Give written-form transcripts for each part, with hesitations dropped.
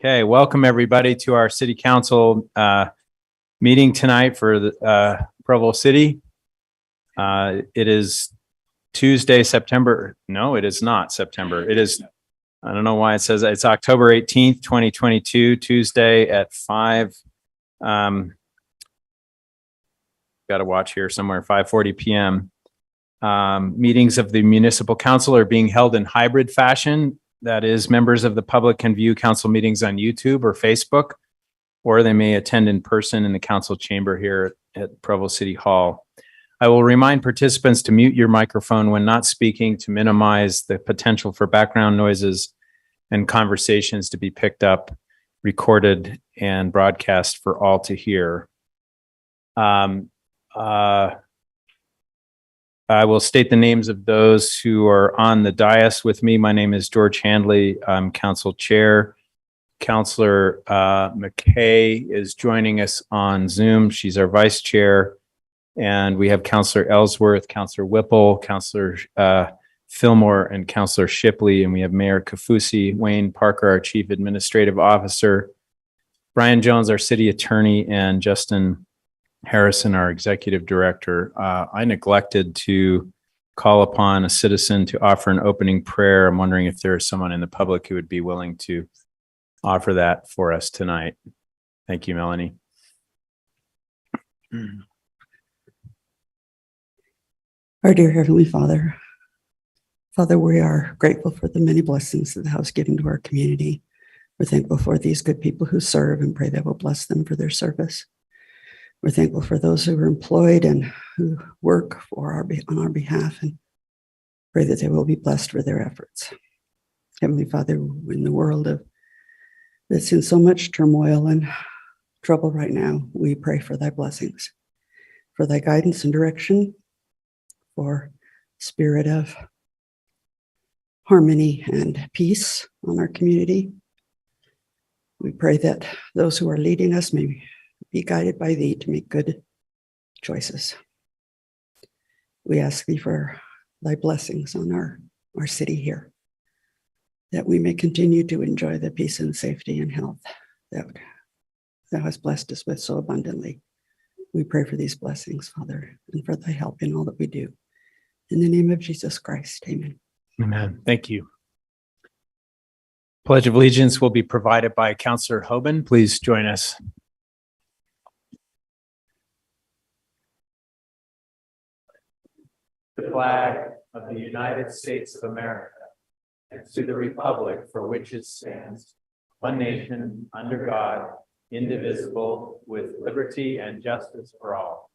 Okay, welcome everybody to our City Council meeting tonight for the Provo City. It is Tuesday, September. No, it is not September. It is, I don't know why it says it's October 18th, 2022, Tuesday at 5. Got to watch here somewhere, 5:40 p.m. Meetings of the Municipal Council are being held in hybrid fashion. That is, members of the public can view council meetings on YouTube or Facebook, or they may attend in person in the council chamber here at Provo City Hall. I will remind participants to mute your microphone when not speaking to minimize the potential for background noises and conversations to be picked up, recorded, and broadcast for all to hear. I will state the names of those who are on the dais with me. My name is George Handley. I'm Council Chair. Councilor McKay is joining us on Zoom. She's our Vice Chair. And we have Councilor Ellsworth, Councilor Whipple, Councilor Fillmore, and Councilor Shipley. And we have Mayor Kafusi, Wayne Parker, our Chief Administrative Officer, Brian Jones, our City Attorney, and Justin Harrison, our Executive Director. I neglected to call upon a citizen to offer an opening prayer. I'm wondering if there is someone in the public who would be willing to offer that for us tonight. Thank you, Melanie. Our dear Heavenly Father, we are grateful for the many blessings that thou hast given to our community. We're thankful for these good people who serve and pray that we'll bless them for their service. We're thankful for those who are employed and who work on our behalf, and pray that they will be blessed for their efforts. Heavenly Father, in the world that's in so much turmoil and trouble right now, we pray for thy blessings, for thy guidance and direction, for spirit of harmony and peace on our community. We pray that those who are leading us may be guided by thee to make good choices. We ask thee for thy blessings on our city here, that we may continue to enjoy the peace and safety and health that thou hast blessed us with so abundantly. We pray for these blessings, Father, and for thy help in all that we do. In the name of Jesus Christ, amen. Amen. Thank you. Pledge of Allegiance will be provided by Councilor Hoban. Please join us. The flag of the United States of America, and to the republic for which it stands, one nation, under God, indivisible, with liberty and justice for all.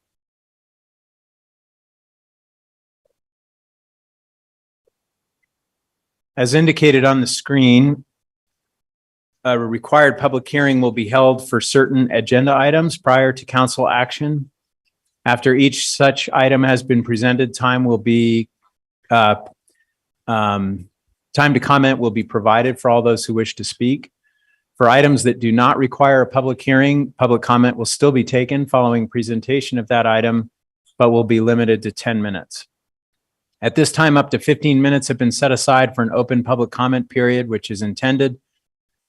As indicated on the screen, a required public hearing will be held for certain agenda items prior to council action. After each such item has been presented, time to comment will be provided for all those who wish to speak. For items that do not require a public hearing, public comment will still be taken following presentation of that item, but will be limited to 10 minutes. At this time, up to 15 minutes have been set aside for an open public comment period, which is intended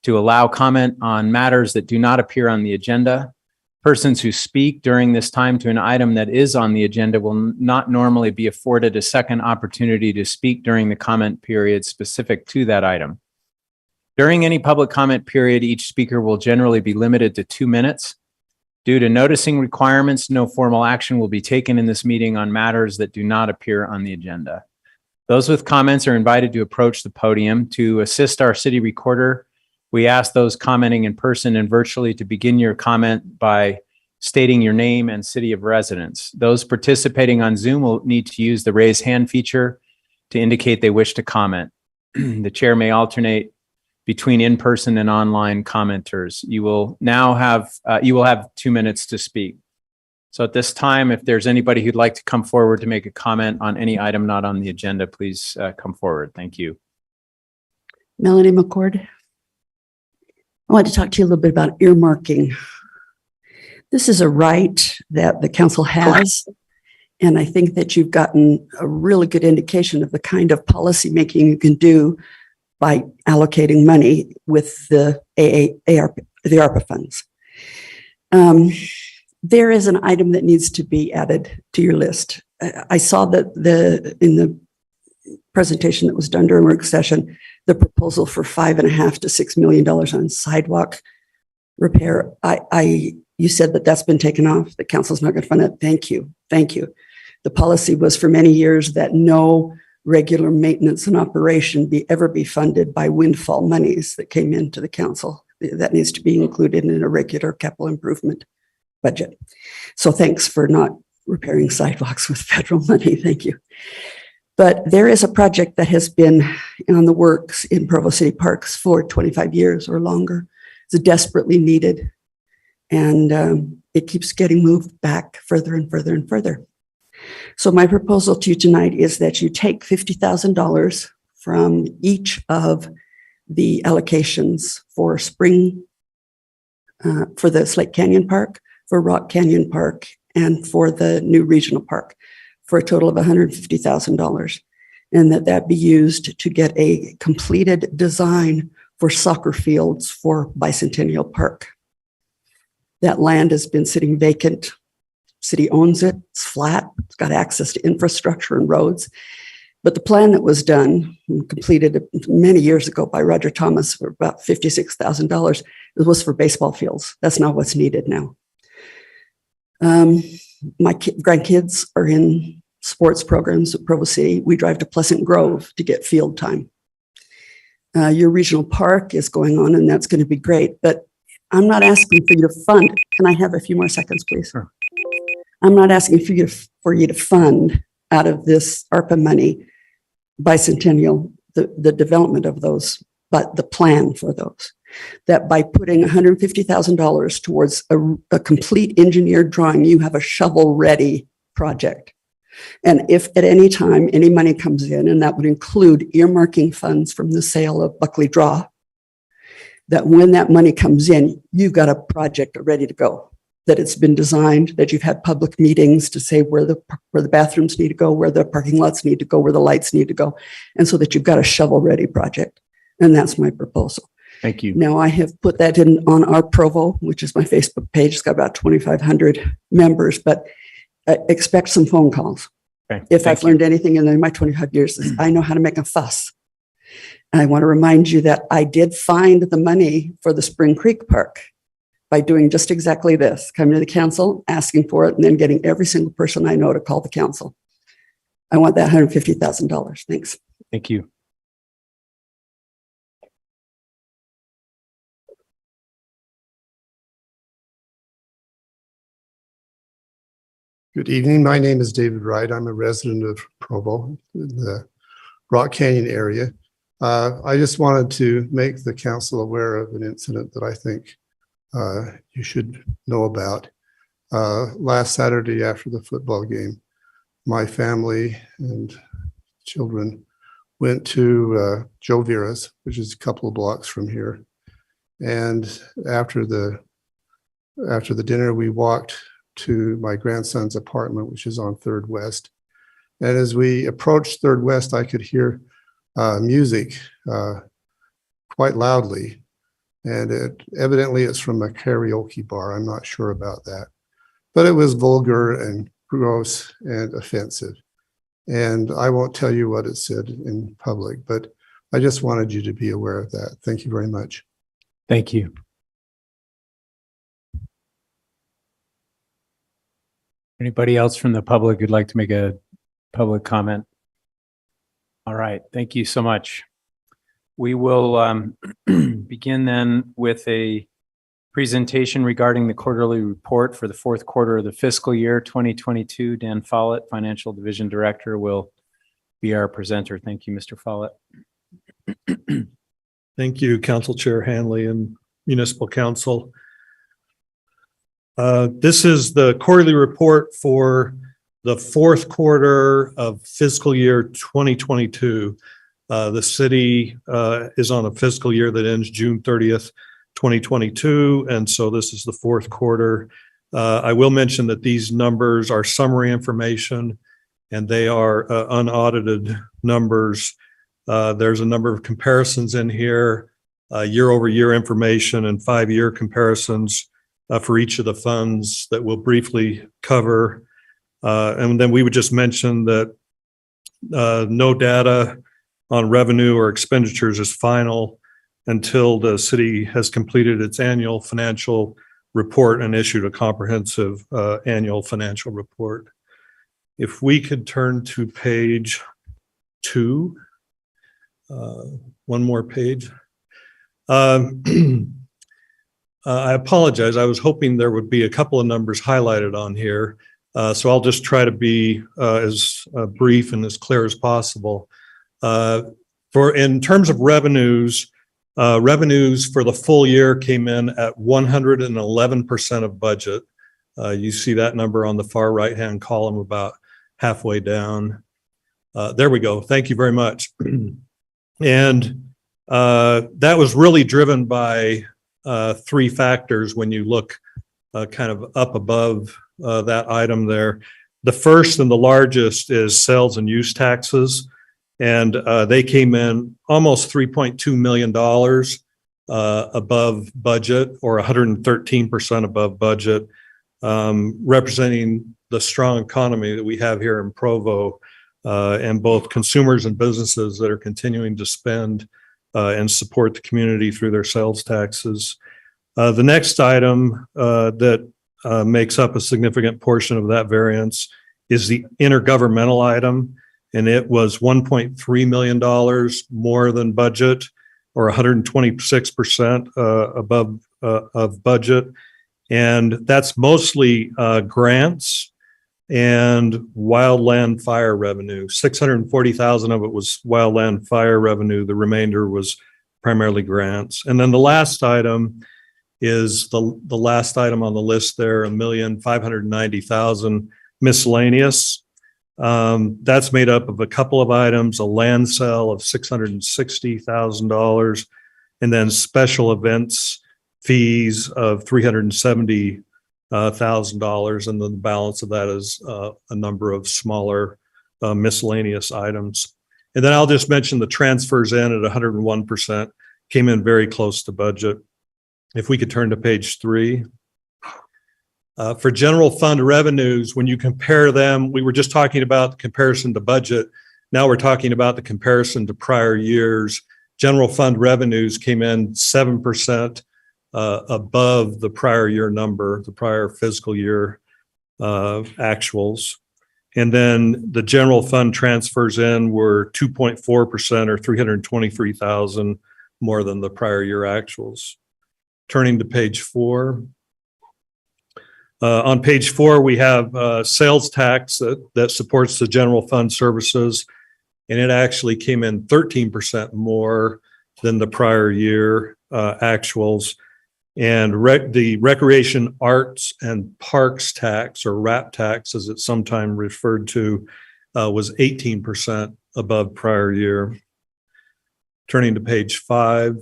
to allow comment on matters that do not appear on the agenda. Persons who speak during this time to an item that is on the agenda will not normally be afforded a second opportunity to speak during the comment period specific to that item. During any public comment period, each speaker will generally be limited to 2 minutes. Due to noticing requirements, no formal action will be taken in this meeting on matters that do not appear on the agenda. Those with comments are invited to approach the podium. To assist our city recorder, we ask those commenting in person and virtually to begin your comment by stating your name and city of residence. Those participating on Zoom will need to use the raise hand feature to indicate they wish to comment. The chair may alternate between in-person and online commenters. You will have 2 minutes to speak. So at this time, if there's anybody who'd like to come forward to make a comment on any item not on the agenda, please come forward. Thank you. Melanie McCord. I want to talk to you a little bit about earmarking. This is a right that the council has, and I think that you've gotten a really good indication of the kind of policy making you can do by allocating money with the ARPA funds. There is an item that needs to be added to your list. I saw that in the presentation that was done during work session, the proposal for $5.5 to $6 million on sidewalk repair. You said that that's been taken off. The council's not going to fund it. Thank you. Thank you. The policy was for many years that no regular maintenance and operation ever be funded by windfall monies that came into the council. That needs to be included in a regular capital improvement budget. So thanks for not repairing sidewalks with federal money. Thank you. But there is a project that has been on the works in Provo City Parks for 25 years or longer. It's desperately needed. And it keeps getting moved back further and further and further. So my proposal to you tonight is that you take $50,000 from each of the allocations for for the Slate Canyon Park, for Rock Canyon Park, and for the new regional park, for a total of $150,000. And that be used to get a completed design for soccer fields for Bicentennial Park. That land has been sitting vacant. City owns it. It's flat. It's got access to infrastructure and roads. But the plan that was done and completed many years ago by Roger Thomas for about $56,000, it was for baseball fields. That's not what's needed now. My grandkids are in sports programs at Provo City. We drive to Pleasant Grove to get field time. Your regional park is going on, and that's going to be great. But I'm not asking for you to fund. Can I have a few more seconds, please? Sure. I'm not asking for you to fund out of this ARPA money Bicentennial, the development of those, but the plan for those. That by putting $150,000 towards a complete engineered drawing, you have a shovel-ready project. And if at any time any money comes in, and that would include earmarking funds from the sale of Buckley Draw, that when that money comes in, you've got a project ready to go. That it's been designed, that you've had public meetings to say where the bathrooms need to go, where the parking lots need to go, where the lights need to go, and so that you've got a shovel-ready project. And that's my proposal. Thank you. Now, I have put that in on our Provo, which is my Facebook page. It's got about 2,500 members, but expect some phone calls. Okay. If I've learned anything in my 25 years, is I know how to make a fuss. And I want to remind you that I did find the money for the Spring Creek Park by doing just exactly this, coming to the council, asking for it, and then getting every single person I know to call the council. I want that $150,000. Thanks. Thank you. Good evening. My name is David Wright. I'm a resident of Provo in the Rock Canyon area. I just wanted to make the council aware of an incident that I think you should know about. Last Saturday after the football game, my family and children went to Joe Vera's, which is a couple of blocks from here. And after the dinner, we walked to my grandson's apartment, which is on 3rd West. And as we approached 3rd West, I could hear music quite loudly. And evidently it's from a karaoke bar. I'm not sure about that. But it was vulgar and gross and offensive. And I won't tell you what it said in public, but I just wanted you to be aware of that. Thank you very much. Thank you. Anybody else from the public who'd like to make a public comment? All right, thank you so much. We will begin then with a presentation regarding the quarterly report for the 4th quarter of the fiscal year 2022. Dan Follett, Financial Division Director, will be our presenter. Thank you, Mr. Follett. Thank you, Council Chair Hanley and Municipal Council. This is the quarterly report for the 4th quarter of fiscal year 2022. The city is on a fiscal year that ends June 30th, 2022. And so this is the 4th quarter. I will mention that these numbers are summary information and they are unaudited numbers. There's a number of comparisons in here, year-over-year information and 5-year comparisons for each of the funds that we'll briefly cover. And then we would just mention that no data on revenue or expenditures is final until the city has completed its annual financial report and issued a comprehensive annual financial report. If we could turn to page 2, one more page. I apologize. I was hoping there would be a couple of numbers highlighted on here. So I'll just try to be as brief and as clear as possible. In terms of revenues, revenues for the full year came in at 111% of budget. You see that number on the far right-hand column about halfway down. There we go. Thank you very much. And that was really driven by 3 factors when you look kind of up above that item there. The first and the largest is sales and use taxes. And they came in almost $3.2 million above budget, or 113% above budget, representing the strong economy that we have here in Provo, and both consumers and businesses that are continuing to spend and support the community through their sales taxes. The next item that makes up a significant portion of that variance is the intergovernmental item. And it was $1.3 million more than budget, or 126% above of budget. And that's mostly grants and wildland fire revenue. $640,000 of it was wildland fire revenue. The remainder was primarily grants. And then the last item is the last item on the list there, $1,590,000 miscellaneous. That's made up of a couple of items, a land sale of $660,000, and then special events fees of $370,000. And then the balance of that is a number of smaller miscellaneous items. And then I'll just mention the transfers in at 101% came in very close to budget. If we could turn to page 3. For general fund revenues, when you compare them, we were just talking about the comparison to budget. Now we're talking about the comparison to prior years. General fund revenues came in 7% above the prior year number, the prior fiscal year actuals. And then the general fund transfers in were 2.4%, or $323,000 more than the prior year actuals. Turning to page 4. On page 4, we have sales tax that supports the general fund services, and it actually came in 13% more than the prior year actuals. And the Recreation, Arts, and Parks tax, or RAP tax, as it's sometimes referred to, was 18% above prior year. Turning to page 5.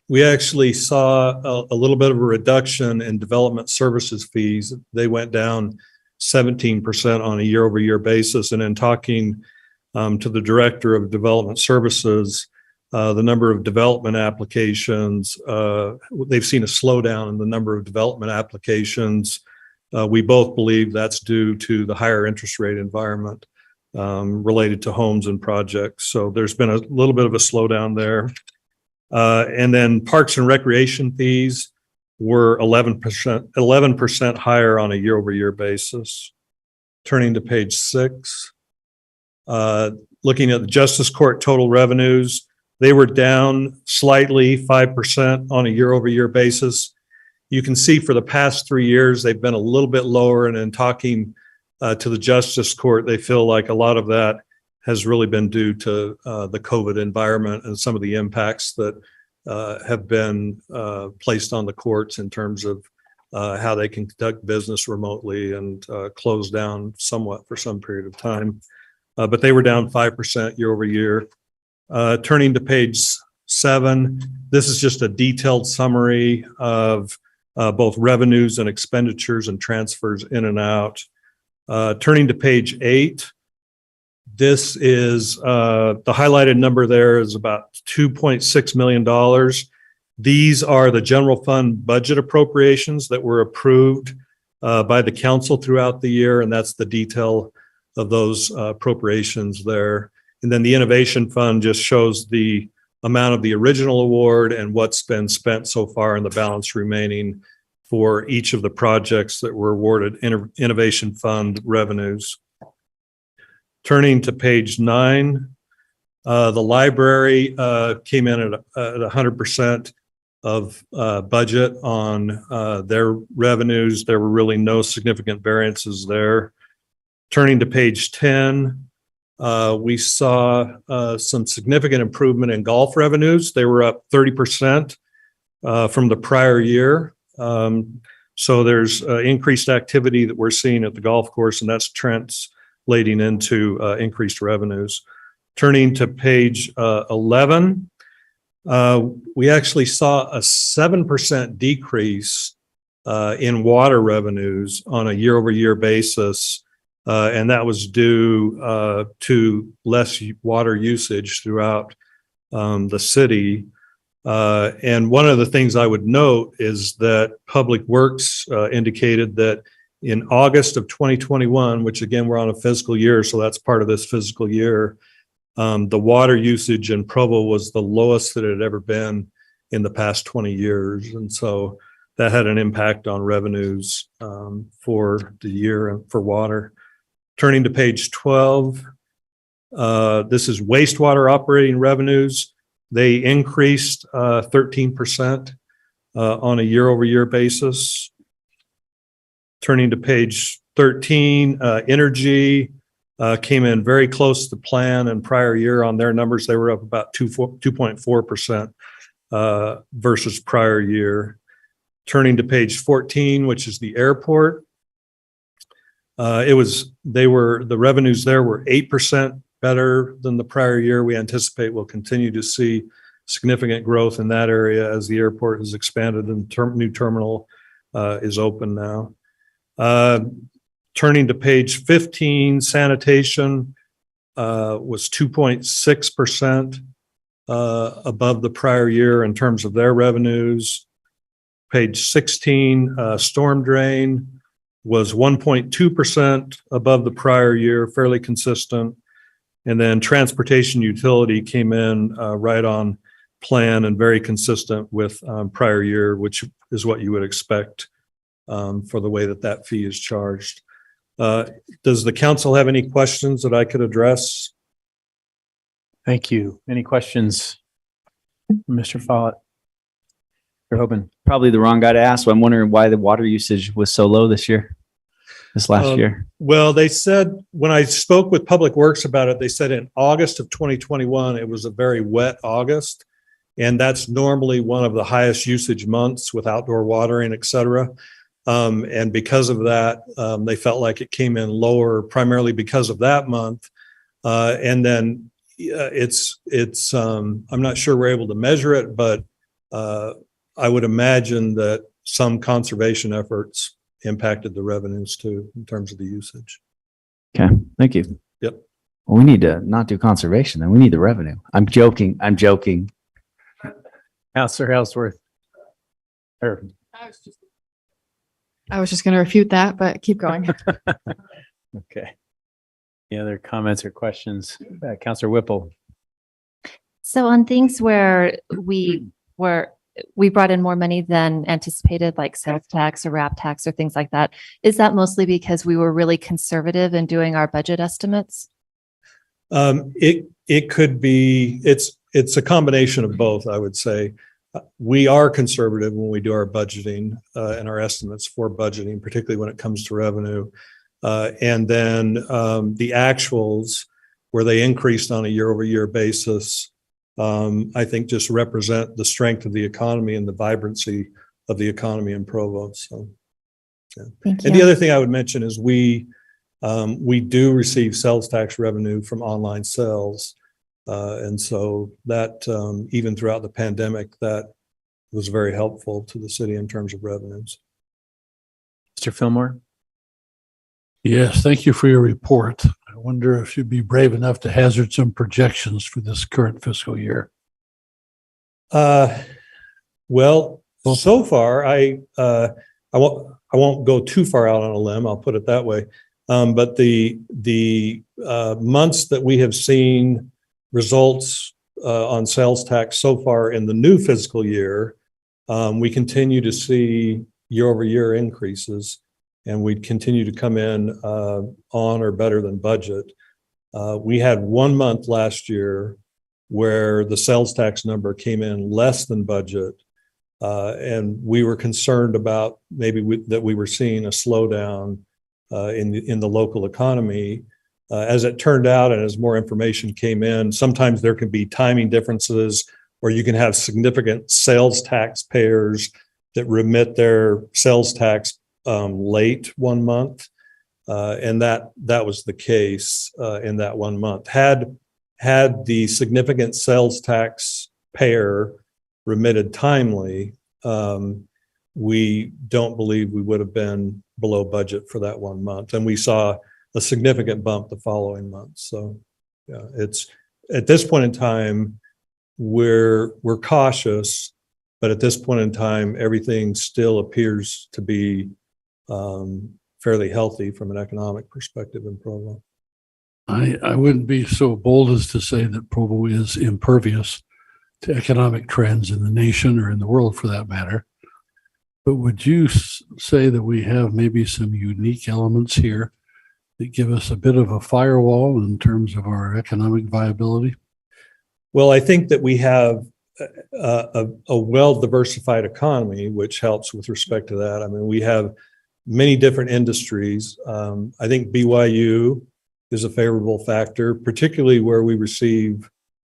We actually saw a little bit of a reduction in development services fees. They went down 17% on a year-over-year basis. And in talking to the director of development services, the number of development applications, they've seen a slowdown in the number of development applications. We both believe that's due to the higher interest rate environment related to homes and projects. So there's been a little bit of a slowdown there. And then parks and recreation fees were 11% higher on a year-over-year basis. Turning to page 6, looking at the Justice Court total revenues, they were down slightly, 5% on a year-over-year basis. You can see for the past 3 years, they've been a little bit lower. And in talking to the Justice Court, they feel like a lot of that has really been due to the COVID environment and some of the impacts that have been placed on the courts in terms of how they can conduct business remotely and close down somewhat for some period of time. But they were down 5% year over year. Turning to page 7, this is just a detailed summary of both revenues and expenditures and transfers in and out. Turning to page 8, This is, the highlighted number there is about $2.6 million. These are the general fund budget appropriations that were approved by the council throughout the year, and that's the detail of those appropriations there. And then the innovation fund just shows the amount of the original award and what's been spent so far and the balance remaining for each of the projects that were awarded innovation fund revenues. Turning to page 9, the library came in at 100% of budget on their revenues. There were really no significant variances there. Turning to page 10, we saw some significant improvement in golf revenues. They were up 30% from the prior year. So there's increased activity that we're seeing at the golf course, and that's translating into increased revenues. Turning to page 11, we actually saw a 7% decrease in water revenues on a year-over-year basis, and that was due to less water usage throughout the city. And one of the things I would note is that Public Works indicated that in August of 2021, which again, we're on a fiscal year, so that's part of this fiscal year, the water usage in Provo was the lowest that it had ever been in the past 20 years. And so that had an impact on revenues for the year and for water. Turning to page 12, this is wastewater operating revenues. They increased 13% on a year-over-year basis. Turning to page 13, energy came in very close to plan and prior year on their numbers. They were up about 2.4% versus prior year. Turning to page 14, which is the airport. The revenues there were 8% better than the prior year. We anticipate we'll continue to see significant growth in that area as the airport has expanded and the new terminal is open now. Turning to page 15, sanitation was 2.6% above the prior year in terms of their revenues. Page 16, storm drain was 1.2% above the prior year, fairly consistent. And then transportation utility came in right on plan and very consistent with prior year, which is what you would expect for the way that that fee is charged. Does the council have any questions that I could address? Thank you. Any questions? Mr. Follett? You're hoping. Probably the wrong guy to ask, but I'm wondering why the water usage was so low this last year. Well, they said, when I spoke with Public Works about it, they said in August of 2021, it was a very wet August. And that's normally one of the highest usage months with outdoor watering, et cetera. And because of that, they felt like it came in lower primarily because of that month. And then I'm not sure we're able to measure it, but I would imagine that some conservation efforts impacted the revenues too in terms of the usage. Okay, thank you. Yep. Well, we need to not do conservation, then we need the revenue. I'm joking. Counselor Ellsworth. I was just going to refute that, but keep going. Okay. Any other comments or questions? Counselor Whipple. So on things where we brought in more money than anticipated, like sales tax or RAP tax or things like that, is that mostly because we were really conservative in doing our budget estimates? It could be, it's a combination of both, I would say. We are conservative when we do our budgeting and our estimates for budgeting, particularly when it comes to revenue. And then the actuals, where they increased on a year-over-year basis, I think just represent the strength of the economy and the vibrancy of the economy in Provo. So, yeah. Thank you. And the other thing I would mention is we do receive sales tax revenue from online sales. And so that even throughout the pandemic, that was very helpful to the city in terms of revenues. Mr. Fillmore. Yes, thank you for your report. wonder if you'd be brave enough to hazard some projections for this current fiscal year. Well, so far, I won't go too far out on a limb. I'll put it that way. But the months that we have seen results on sales tax so far in the new fiscal year, we continue to see year-over-year increases, and we continue to come in on or better than budget. We had 1 month last year where the sales tax number came in less than budget, and we were concerned about maybe that we were seeing a slowdown in the local economy. As it turned out, and as more information came in, sometimes there can be timing differences, or you can have significant sales tax payers that remit their sales tax late 1 month, and that was the case in that 1 month. Had the significant sales tax payer remitted timely, we don't believe we would have been below budget for that 1 month, and we saw a significant bump the following month. So, yeah, it's at this point in time we're cautious, but at this point in time everything still appears to be fairly healthy from an economic perspective in Provo. I wouldn't be so bold as to say that Provo is impervious to economic trends in the nation or in the world for that matter. But would you say that we have maybe some unique elements here that give us a bit of a firewall in terms of our economic viability? Well, I think that we have a well-diversified economy, which helps with respect to that. I mean, we have many different industries. I think BYU is a favorable factor, particularly where we receive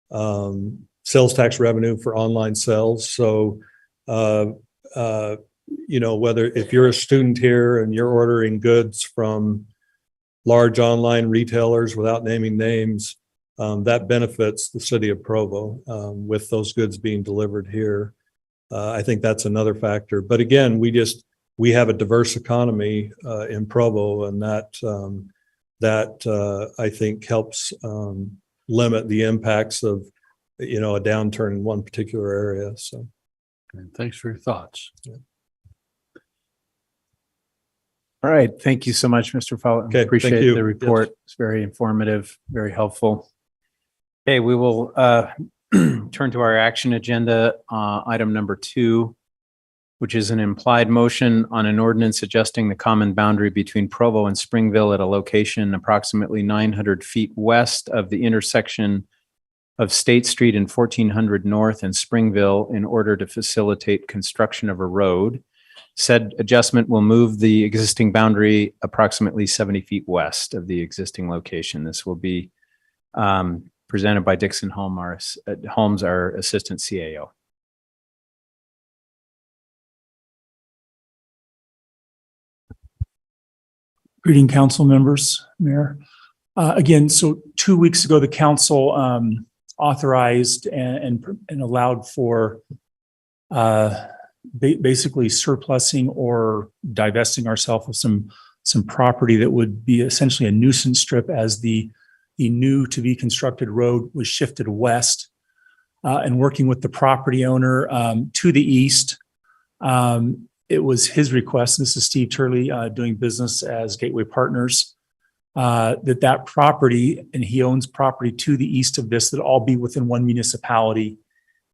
sales tax revenue for online sales. So, whether if you're a student here and you're ordering goods from large online retailers without naming names, that benefits the city of Provo with those goods being delivered here. I think that's another factor. But again, we have a diverse economy in Provo, and that I think helps limit the impacts of a downturn in one particular area. So, And thanks for your thoughts. Yeah. All right. Thank you so much, Mr. Fowler. Okay, Appreciate thank you. the report. Yes. It's very informative, very helpful. Okay, we will turn to our action agenda, item number 2, which is an implied motion on an ordinance adjusting the common boundary between Provo and Springville at a location approximately 900 feet west of the intersection of State Street and 1400 North in Springville in order to facilitate construction of a road. Said adjustment will move the existing boundary approximately 70 feet west of the existing location. This will be presented by Dixon Holmes, our Assistant CAO. Greeting council members, Mayor. Again, so 2 weeks ago, the council authorized and allowed for basically surplusing or divesting ourselves of some property that would be essentially a nuisance strip as the new to be constructed road was shifted west, and working with the property owner to the east. It was his request, this is Steve Turley doing business as Gateway Partners, that property, and he owns property to the east of this, that all be within one municipality.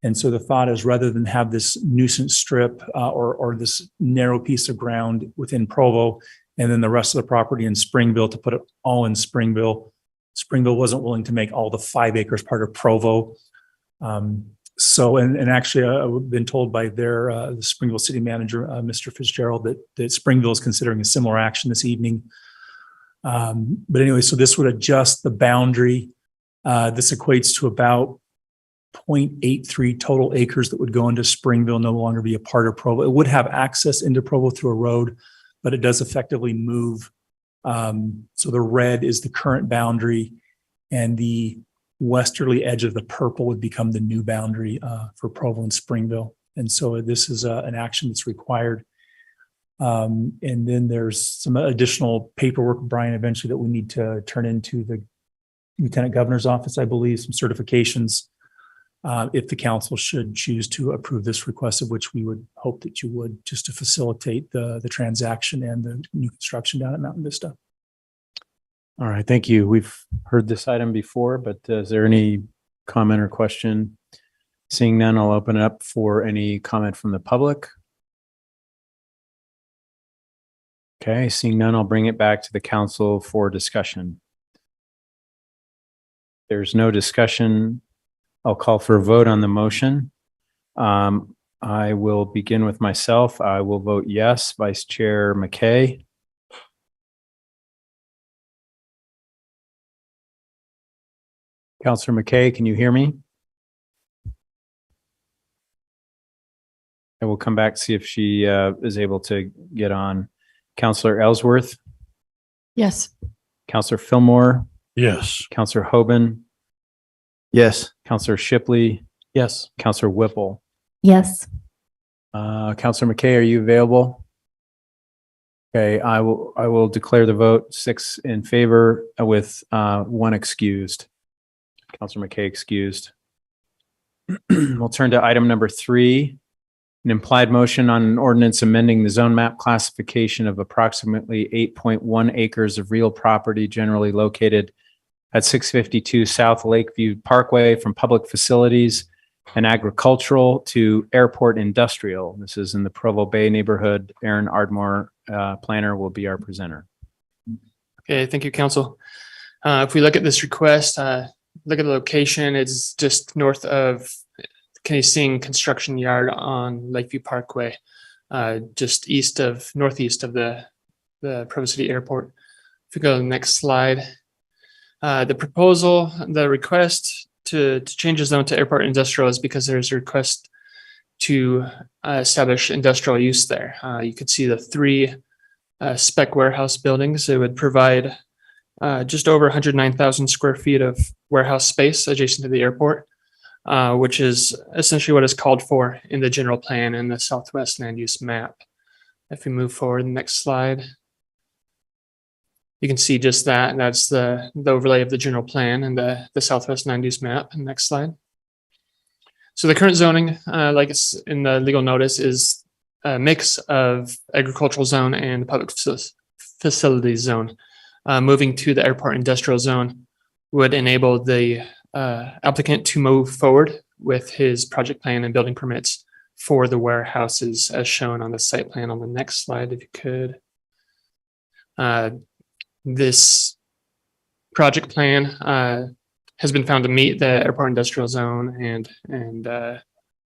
And so the thought is, rather than have this nuisance strip or this narrow piece of ground within Provo and then the rest of the property in Springville, to put it all in Springville. Springville wasn't willing to make all the 5 acres part of Provo. So, and actually I've been told by the Springville city manager, Mr. Fitzgerald, that Springville is considering a similar action this evening. But anyway, so this would adjust the boundary. This equates to about 0.83 total acres that would go into Springville, no longer be a part of Provo. It would have access into Provo through a road, but it does effectively move. So the red is the current boundary, and the westerly edge of the purple would become the new boundary for Provo and Springville. And so this is an action that's required. And then there's some additional paperwork, Brian, eventually that we need to turn into the Lieutenant Governor's office, I believe, some certifications. If the council should choose to approve this request, of which we would hope that you would, just to facilitate the transaction and the new construction down at Mountain Vista. All right, thank you. We've heard this item before, but is there any comment or question? Seeing none, I'll open it up for any comment from the public. Okay, seeing none, I'll bring it back to the council for discussion. There's no discussion. I'll call for a vote on the motion. I will begin with myself. I will vote yes. Vice Chair McKay. Councilor McKay, can you hear me? I will come back, see if she is able to get on. Councilor Ellsworth, Yes. Councilor Fillmore, Yes. Councilor Hoban. Yes. Councilor Shipley. Yes. Councilor Whipple. Yes. Councilor McKay, are you available? Okay, I will declare the vote 6 in favor with 1 excused. Councilor McKay excused. We'll turn to item number 3. An implied motion on an ordinance amending the zone map classification of approximately 8.1 acres of real property generally located at 652 South Lakeview Parkway from public facilities and agricultural to airport industrial. This is in the Provo Bay Neighborhood. Aaron Ardmore, planner, will be our presenter. Okay, thank you, Council. If we look at this request, look at the location, it's just north of Kinney Construction Yard on Lakeview Parkway, just northeast of the Provo City Airport. If we go to the next slide, the request to change the zone to airport industrial is because there's a request to establish industrial use there. You could see the 3 spec warehouse buildings. It would provide just over 109,000 square feet of warehouse space adjacent to the airport, which is essentially what is called for in the general plan and the Southwest land use map. If we move forward, the next slide, you can see just that, and that's the overlay of the general plan and the Southwest land use map. And next slide. So the current zoning, like it's in the legal notice, is a mix of agricultural zone and public facilities zone. Moving to the airport industrial zone would enable the applicant to move forward with his project plan and building permits for the warehouses as shown on the site plan on the next slide, if you could. This project plan has been found to meet the airport industrial zone and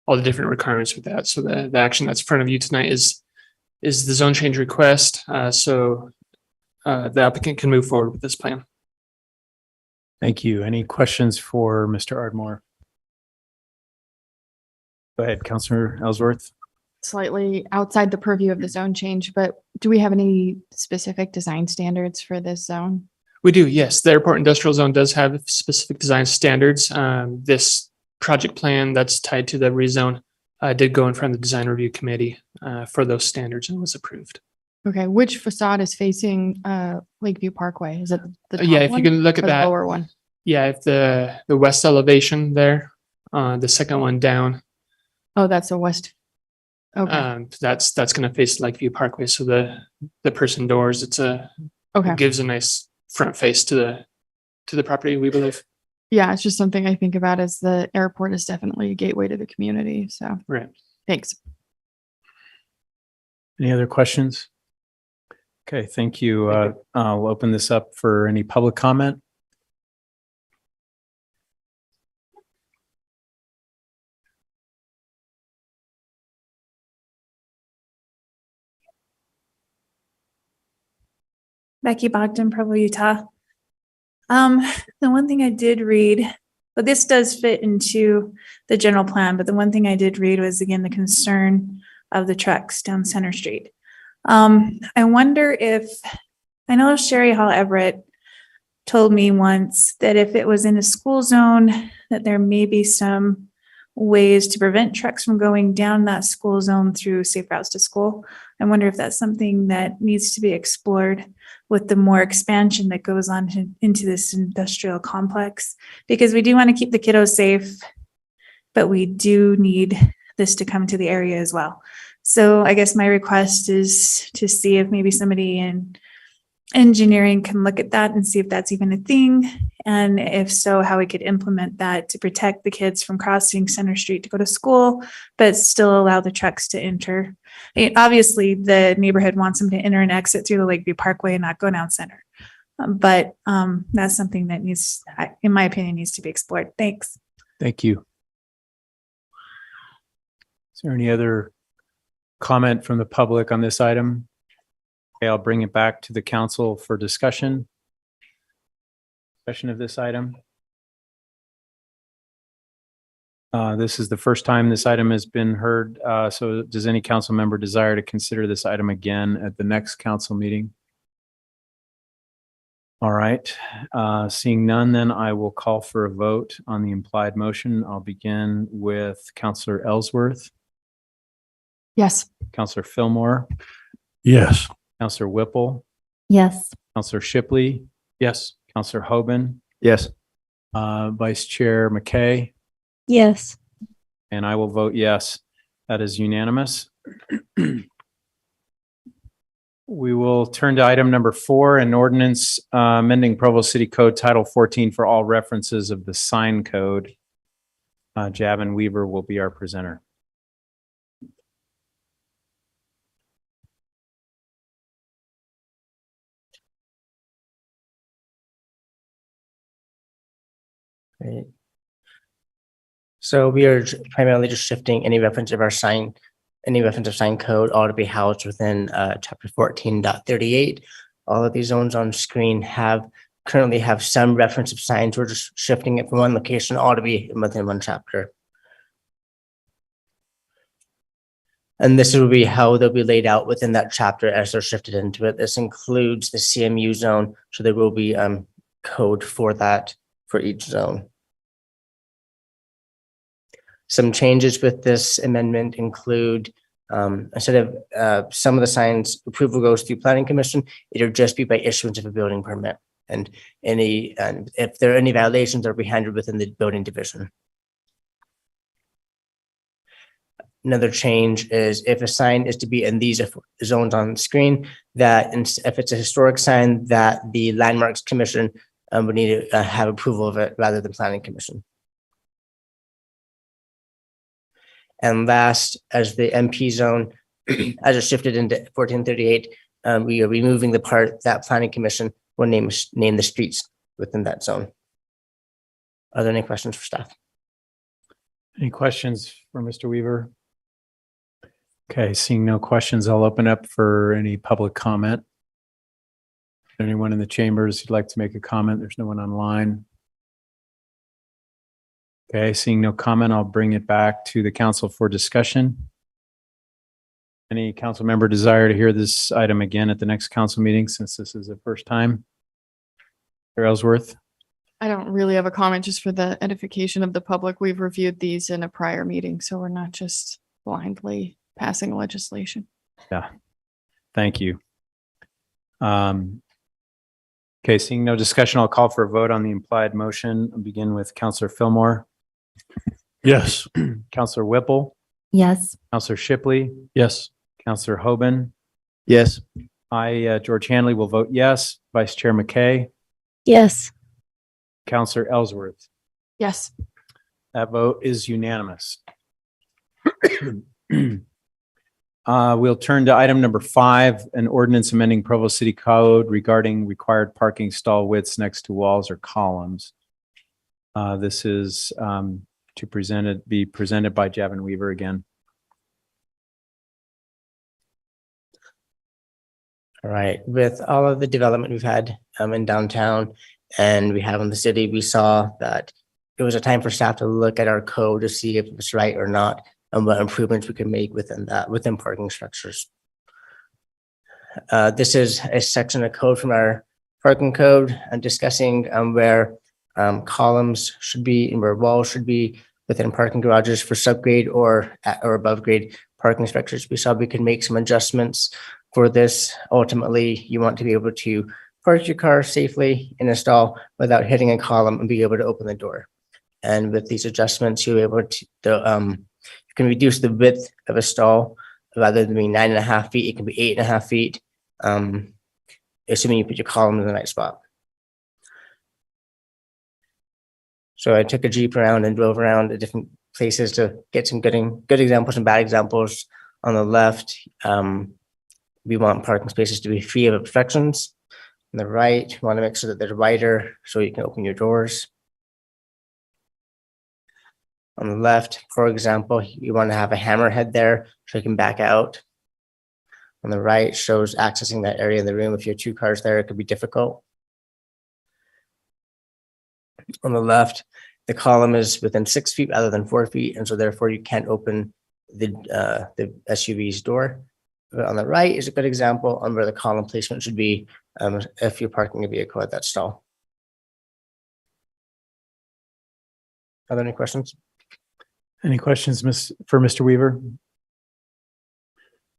all the different requirements with that. So the action that's in front of you tonight is the zone change request. So the applicant can move forward with this plan. Thank you. Any questions for Mr. Ardmore? Go ahead, Councilor Ellsworth. Slightly outside the purview of the zone change, but do we have any specific design standards for this zone? We do, yes. The airport industrial zone does have specific design standards. This project plan that's tied to the rezone did go in front of the design review committee for those standards and was approved. Okay, which facade is facing Lakeview Parkway? Is it the top Yeah, if one you can look or at the that. lower one? Yeah, if the west elevation there, the second one down, Oh, that's a west. Okay, that's going to face Lakeview Parkway. So the person doors, okay. it gives a nice front face to the property, we believe. Yeah, it's just something I think about as the airport is definitely a gateway to the community. So Right. thanks. Any other questions? Okay, thank you. I'll open this up for any public comment. Becky Bogdan, Provo, Utah. The one thing I did read, but this does fit into the general plan, but the one thing I did read was again the concern of the trucks down Center Street. I wonder if, I know Sherry Hall Everett told me once that if it was in a school zone, that there may be some ways to prevent trucks from going down that school zone through safe routes to school. I wonder if that's something that needs to be explored with the more expansion that goes on into this industrial complex, because we do want to keep the kiddos safe, but we do need this to come to the area as well. So I guess my request is to see if maybe somebody in engineering can look at that and see if that's even a thing. And if so, how we could implement that to protect the kids from crossing Center Street to go to school, but still allow the trucks to enter. Obviously, the neighborhood wants them to enter and exit through the Lakeview Parkway and not go down Center. But that's something that needs, in my opinion, needs to be explored. Thanks. Thank you. Is there any other comment from the public on this item? Okay, I'll bring it back to the council for discussion. Discussion of this item. This is the first time this item has been heard. So does any council member desire to consider this item again at the next council meeting? All right, seeing none, then I will call for a vote on the implied motion. I'll begin with Councillor Ellsworth, Yes. Councillor Fillmore, Yes. Councillor Whipple, Yes. Councillor Shipley, Yes. Councillor Hoban, Yes. Vice Chair McKay, Yes. and I will vote yes. That is unanimous. We will turn to item number 4, an ordinance amending Provo City Code Title 14 for all references of the sign code. Javin Weaver will be our presenter. Right. So we are primarily just shifting any reference of sign code, all to be housed within chapter 14.38. All of these zones on screen currently have some reference of signs. We're just shifting it from one location, all to be within one chapter. And this will be how they'll be laid out within that chapter as they're shifted into it. This includes the CMU zone, so there will be code for that for each zone. Some changes with this amendment include instead of some of the signs approval goes through Planning Commission, it'll just be by issuance of a building permit. And if there are any violations, they'll be handled within the building division. Another change is if a sign is to be in these zones on the screen, that if it's a historic sign, that the Landmarks Commission would need to have approval of it rather than Planning Commission. And last, as the MP zone, as it shifted into 1438, we are removing the part that Planning Commission will name the streets within that zone. Are there any questions for staff? Any questions for Mr. Weaver? Okay, seeing no questions, I'll open up for any public comment. Anyone in the chambers who'd like to make a comment? There's no one online. Okay, seeing no comment, I'll bring it back to the council for discussion. Any council member desire to hear this item again at the next council meeting, since this is the first time? Mr. Ellsworth? I don't really have a comment, just for the edification of the public. We've reviewed these in a prior meeting, so we're not just blindly passing legislation. Yeah, thank you. Okay, seeing no discussion, I'll call for a vote on the implied motion. I'll begin with Councillor Fillmore. Yes. Councillor Whipple, Yes. Councillor Shipley, Yes. Councillor Hoban. Yes. I, George Hanley, will vote yes. Vice Chair McKay, Yes. Councillor Ellsworth. Yes. That vote is unanimous. We'll turn to item number 5, an ordinance amending Provo City Code regarding required parking stall widths next to walls or columns. This is to be presented by Javin Weaver again. All right, with all of the development we've had in downtown and we have in the city, we saw that it was a time for staff to look at our code to see if it's right or not, and what improvements we can make within parking structures. This is a section of code from our parking code and discussing where columns should be and where walls should be within parking garages for subgrade or above grade parking structures. We saw we could make some adjustments for this. Ultimately, you want to be able to park your car safely in a stall without hitting a column and be able to open the door. And with these adjustments, you're able to, you can reduce the width of a stall. Rather than being 9.5 feet, it can be 8.5 feet, assuming you put your column in the right spot. So I took a Jeep around and drove around to different places to get some good examples and bad examples. On the left, we want parking spaces to be free of obstructions. On the right, we want to make sure that they're wider so you can open your doors. On the left, for example, you want to have a hammerhead there so you can back out. On the right shows accessing that area in the room. If you have two cars there, it could be difficult. On the left, the column is within 6 feet rather than 4 feet, and so therefore you can't open the SUV's door. But on the right is a good example on where the column placement should be if you're parking a vehicle at that stall. Are there any questions? Any questions for Mr. Weaver?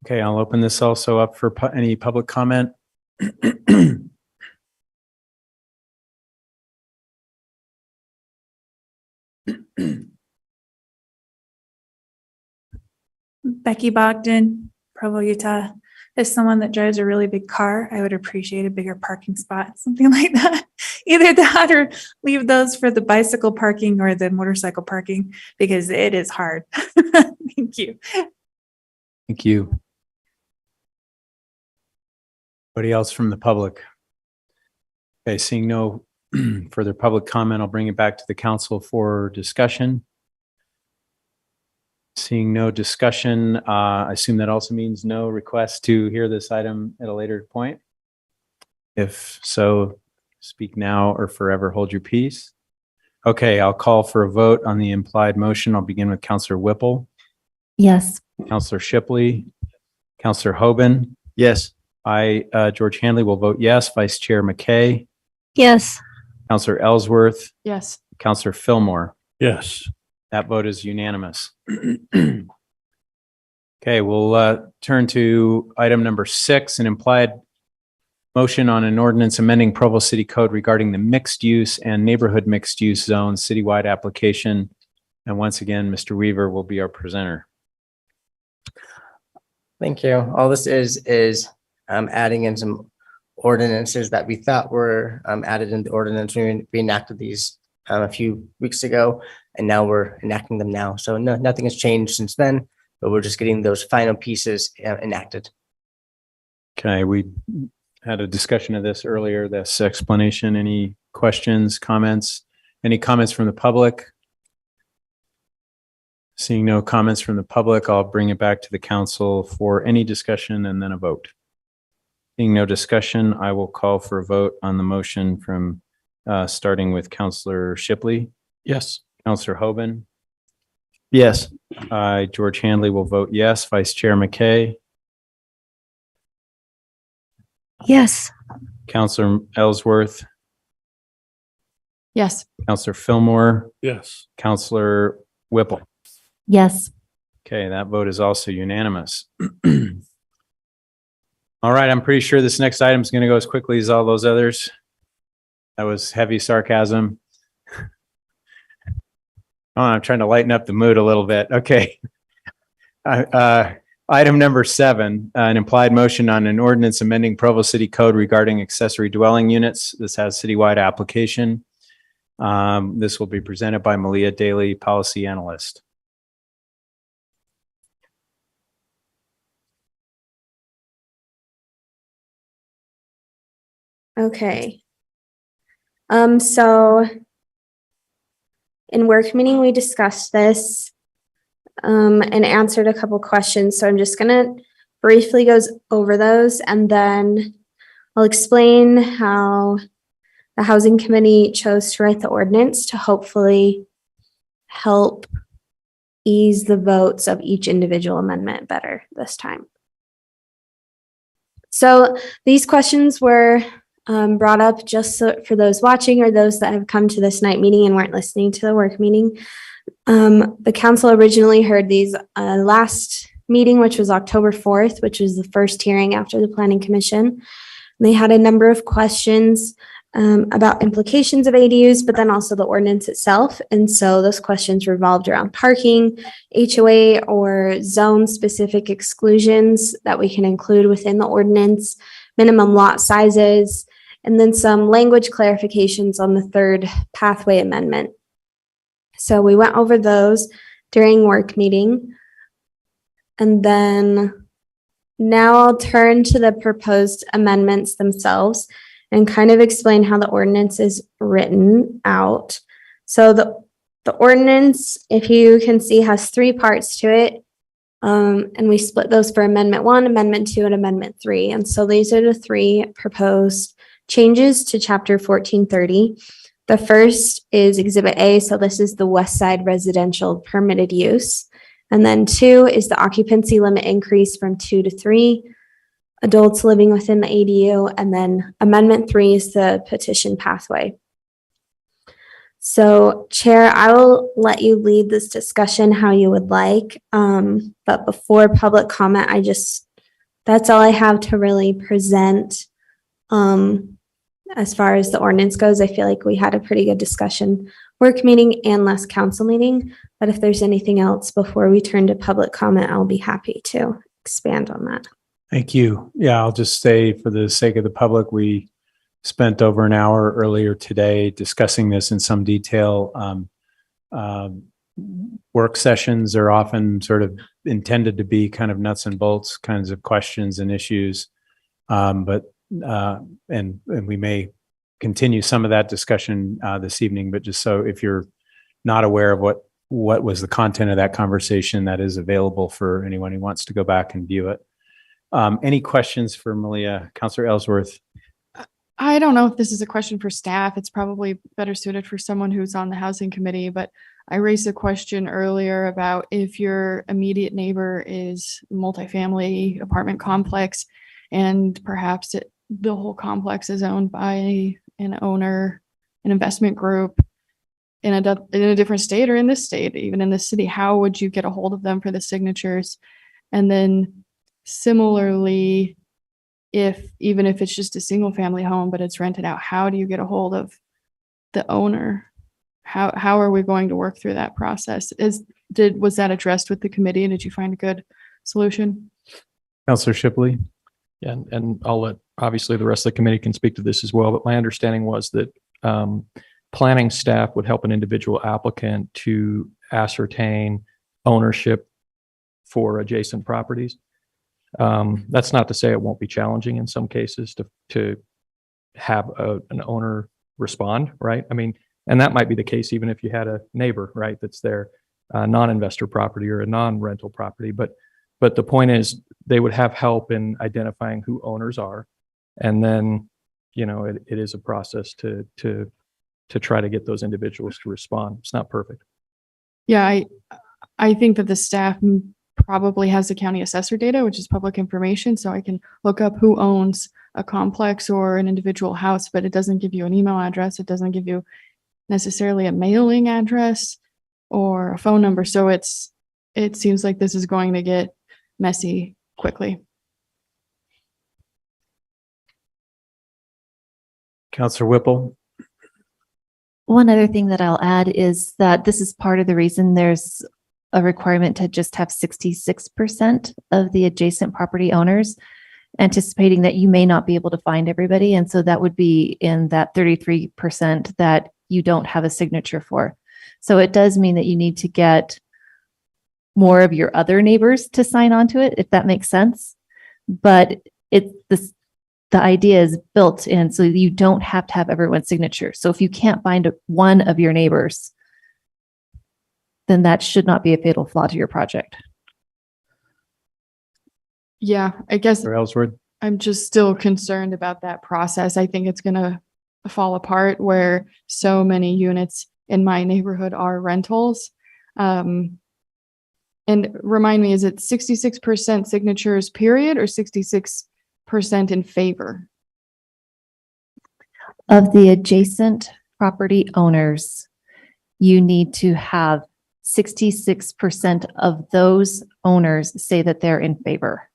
Okay, I'll open this also up for any public comment. Becky Bogdan, Provo, Utah. As someone that drives a really big car, I would appreciate a bigger parking spot, something like that. Either that or leave those for the bicycle parking or the motorcycle parking, because it is hard. Thank you. Thank you. Anybody else from the public? Okay, seeing no further public comment, I'll bring it back to the council for discussion. Seeing no discussion, I assume that also means no request to hear this item at a later point. If so, speak now or forever hold your peace. Okay, I'll call for a vote on the implied motion. I'll begin with Councillor Whipple, Yes. Councillor Shipley, Councillor Hoban. Yes. I, George Handley, will vote yes. Vice Chair McKay, Yes. Councillor Ellsworth, Yes. Councillor Fillmore. Yes. That vote is unanimous. Okay, we'll turn to item number 6, an implied motion on an ordinance amending Provo City Code regarding the mixed use and neighborhood mixed use zone citywide application. And once again, Mr. Weaver will be our presenter. Thank you. All this is adding in some ordinances that we thought were added in the ordinance. We enacted these a few weeks ago, and now we're enacting them now. So nothing has changed since then, but we're just getting those final pieces enacted. Okay, we had a discussion of this earlier, this explanation. Any questions, comments? Any comments from the public? Seeing no comments from the public, I'll bring it back to the council for any discussion and then a vote. Seeing no discussion, I will call for a vote on the motion from starting with Councillor Shipley. Yes. Councillor Hoban. Yes. George Handley will vote yes. Vice Chair McKay. Yes. Councillor Ellsworth. Yes. Councillor Fillmore. Yes. Councillor Whipple. Yes. Okay, that vote is also unanimous. All right, I'm pretty sure this next item is going to go as quickly as all those others. That was heavy sarcasm. Oh, I'm trying to lighten up the mood a little bit. Okay. Item number 7, an implied motion on an ordinance amending Provo City Code regarding accessory dwelling units. This has citywide application. This will be presented by Malia Daly, policy analyst. Okay. So in work meeting, we discussed this and answered a couple questions. So I'm just gonna briefly go over those, and then I'll explain how the housing committee chose to write the ordinance to hopefully help ease the votes of each individual amendment better this time. So these questions were brought up just for those watching or those that have come to this night meeting and weren't listening to the work meeting. The council originally heard these last meeting, which was October 4th, which was the first hearing after the Planning Commission. They had a number of questions about implications of ADUs, but then also the ordinance itself. And so those questions revolved around parking, HOA, or zone-specific exclusions that we can include within the ordinance, minimum lot sizes, and then some language clarifications on the third pathway amendment. So we went over those during work meeting. And then now I'll turn to the proposed amendments themselves and kind of explain how the ordinance is written out. So the ordinance, if you can see, has three parts to it. And we split those for Amendment 1, Amendment 2, and Amendment 3. And so these are the three proposed changes to Chapter 1430. The first is Exhibit A. So this is the West Side residential permitted use. And then 2 is the occupancy limit increase from 2 to 3. Adults living within the ADU, and then Amendment 3 is the petition pathway. So, Chair, I will let you lead this discussion how you would like. But before public comment, that's all I have to really present. As far as the ordinance goes, I feel like we had a pretty good discussion, work meeting and last council meeting. But if there's anything else before we turn to public comment, I'll be happy to expand on that. Thank you. Yeah, I'll just say for the sake of the public, we spent over an hour earlier today discussing this in some detail. Work sessions are often sort of intended to be kind of nuts and bolts kinds of questions and issues. And we may continue some of that discussion this evening, but just so if you're not aware of what was the content of that conversation, that is available for anyone who wants to go back and view it. Any questions for Malia? Councilor Ellsworth? I don't know if this is a question for staff. It's probably better suited for someone who's on the housing committee, but I raised a question earlier about if your immediate neighbor is multifamily apartment complex and perhaps the whole complex is owned by an owner, an investment group in a different state or in this state, even in this city, how would you get a hold of them for the signatures? And then similarly, even if it's just a single family home, but it's rented out, how do you get a hold of the owner? How are we going to work through that process? Was that addressed with the committee? And did you find a good solution? Councilor Shipley? Yeah, and I'll let, obviously the rest of the committee can speak to this as well, but my understanding was that planning staff would help an individual applicant to ascertain ownership for adjacent properties. That's not to say it won't be challenging in some cases to have an owner respond, right? I mean, and that might be the case even if you had a neighbor, right, that's their non-investor property or a non-rental property. But the point is they would have help in identifying who owners are. And then, it is a process to try to get those individuals to respond. It's not perfect. Yeah, I think that the staff probably has the county assessor data, which is public information. So I can look up who owns a complex or an individual house, but it doesn't give you an email address. It doesn't give you necessarily a mailing address or a phone number. So it seems like this is going to get messy quickly. Councilor Whipple? One other thing that I'll add is that this is part of the reason there's a requirement to just have 66% of the adjacent property owners, anticipating that you may not be able to find everybody. And so that would be in that 33% that you don't have a signature for. So it does mean that you need to get more of your other neighbors to sign on to it, if that makes sense. But the idea is built in so you don't have to have everyone's signature. So if you can't find one of your neighbors, then that should not be a fatal flaw to your project. Yeah, I guess Ellsworth? I'm just still concerned about that process. I think it's going to fall apart where so many units in my neighborhood are rentals. And remind me, is it 66% signatures period or 66% in favor? Of the adjacent property owners, you need to have 66% of those owners say that they're in favor.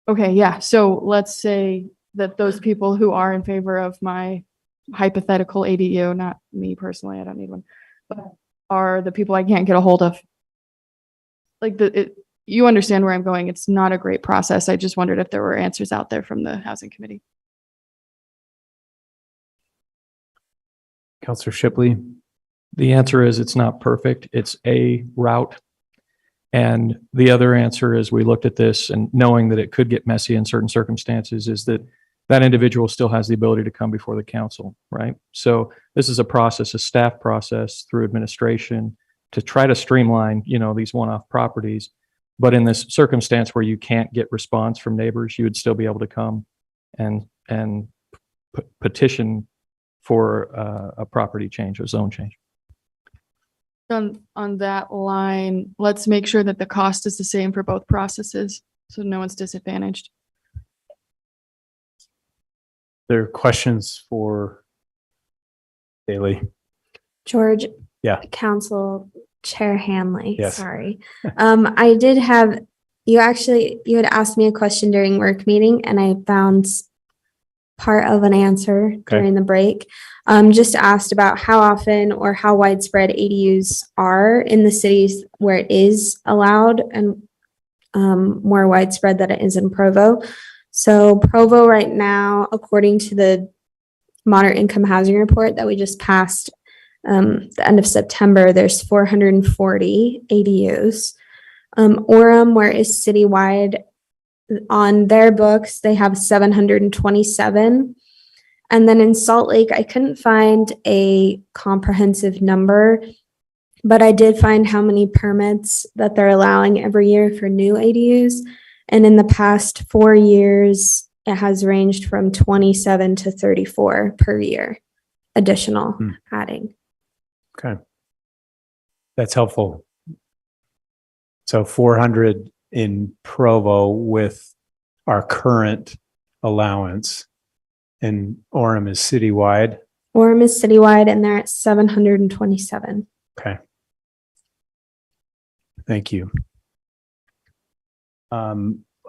Okay, yeah, so let's say that those people who are in favor of my hypothetical ADU, not me personally, I don't need one, but are the people I can't get a hold of. Like you understand where I'm going. It's not a great process. I just wondered if there were answers out there from the housing committee. Counselor Shipley. The answer is it's not perfect. It's a route. And the other answer is we looked at this and knowing that it could get messy in certain circumstances is that that individual still has the ability to come before the council, right? So this is a process, a staff process through administration to try to streamline, these one-off properties. But in this circumstance where you can't get response from neighbors, you would still be able to come and petition for a property change, a zone change. On that line, let's make sure that the cost is the same for both processes, so no one's disadvantaged. There are questions for Bailey. George. Yeah. Council Chair Hanley. Yes. Sorry. I did have, you had asked me a question during work meeting and I found part of an answer during the break. Just asked about how often or how widespread ADUs are in the cities where it is allowed and more widespread than it is in Provo. So Provo right now, according to the Moderate Income Housing Report that we just passed the end of September, there's 440 ADUs. Orem, where is citywide, on their books, they have 727. And then in Salt Lake, I couldn't find a comprehensive number, but I did find how many permits that they're allowing every year for new ADUs. And in the past 4 years, it has ranged from 27 to 34 per year, additional adding. Okay. That's helpful. So 400 in Provo with our current allowance, and Orem is citywide. Orem is citywide and they're at 727. Okay. Thank you.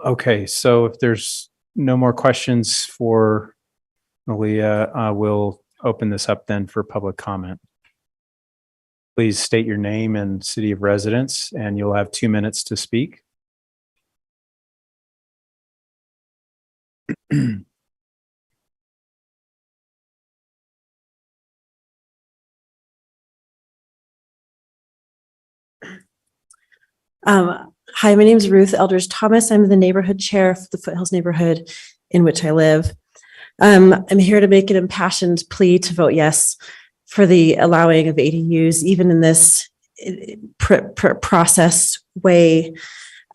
Okay, so if there's no more questions for Malia, we'll open this up then for public comment. Please state your name and city of residence, and you'll have 2 minutes to speak. Hi, my name is Ruth Eldridge Thomas. I'm the neighborhood chair of the Foothills neighborhood in which I live. I'm here to make an impassioned plea to vote yes for the allowing of ADUs, even in this process way.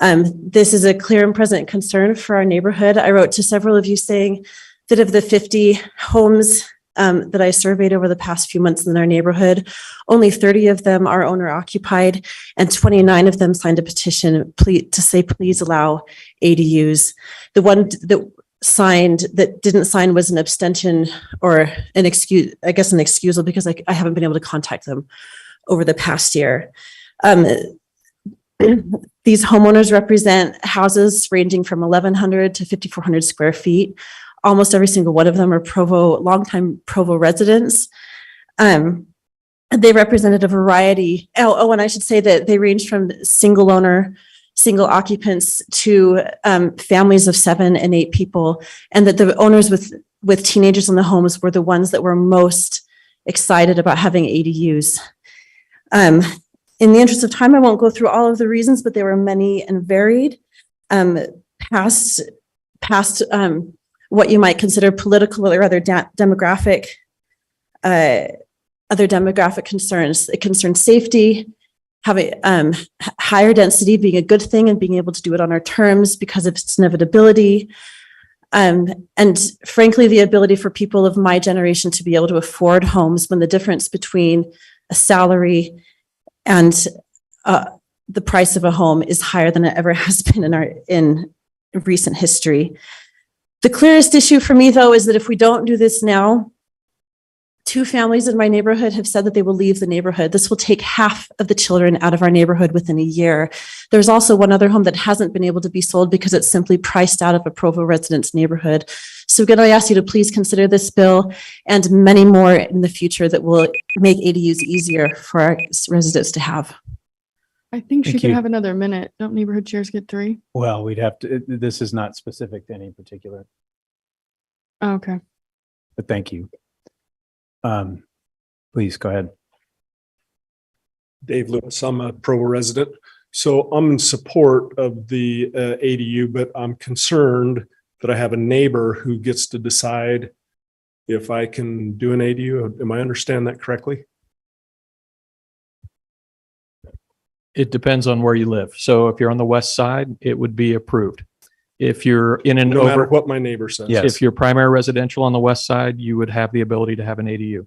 This is a clear and present concern for our neighborhood. I wrote to several of you saying that of the 50 homes that I surveyed over the past few months in our neighborhood, only 30 of them are owner occupied and 29 of them signed a petition to say, please allow ADUs. The one that didn't sign was an abstention or an excuse, I guess an excusal, because I haven't been able to contact them over the past year. These homeowners represent houses ranging from 1,100 to 5,400 square feet. Almost every single one of them are longtime Provo residents. They represented a variety. And I should say that they range from single owner, single occupants to families of 7 and 8 people, and that the owners with teenagers in the homes were the ones that were most excited about having ADUs. In the interest of time, I won't go through all of the reasons, but there were many and varied. Past what you might consider political or other demographic concerns. It concerns safety, having higher density being a good thing and being able to do it on our terms because of its inevitability. And frankly, the ability for people of my generation to be able to afford homes when the difference between a salary and the price of a home is higher than it ever has been in recent history. The clearest issue for me, though, is that if we don't do this now, 2 families in my neighborhood have said that they will leave the neighborhood. This will take half of the children out of our neighborhood within a year. There's also one other home that hasn't been able to be sold because it's simply priced out of a Provo resident's neighborhood. So again, I ask you to please consider this bill and many more in the future that will make ADUs easier for our residents to have. I think she Thank could you. have another minute. Don't neighborhood chairs get 3? Well, we'd have to, this is not specific to any particular, Oh, okay. but thank you. Please go ahead. Dave Lewis, I'm a Provo resident. So I'm in support of the ADU, but I'm concerned that I have a neighbor who gets to decide if I can do an ADU. Am I understand that correctly? It depends on where you live. So if you're on the west side, it would be approved. If you're in an No matter over, what my neighbor says. Yes. if you're primary residential on the west side, you would have the ability to have an ADU.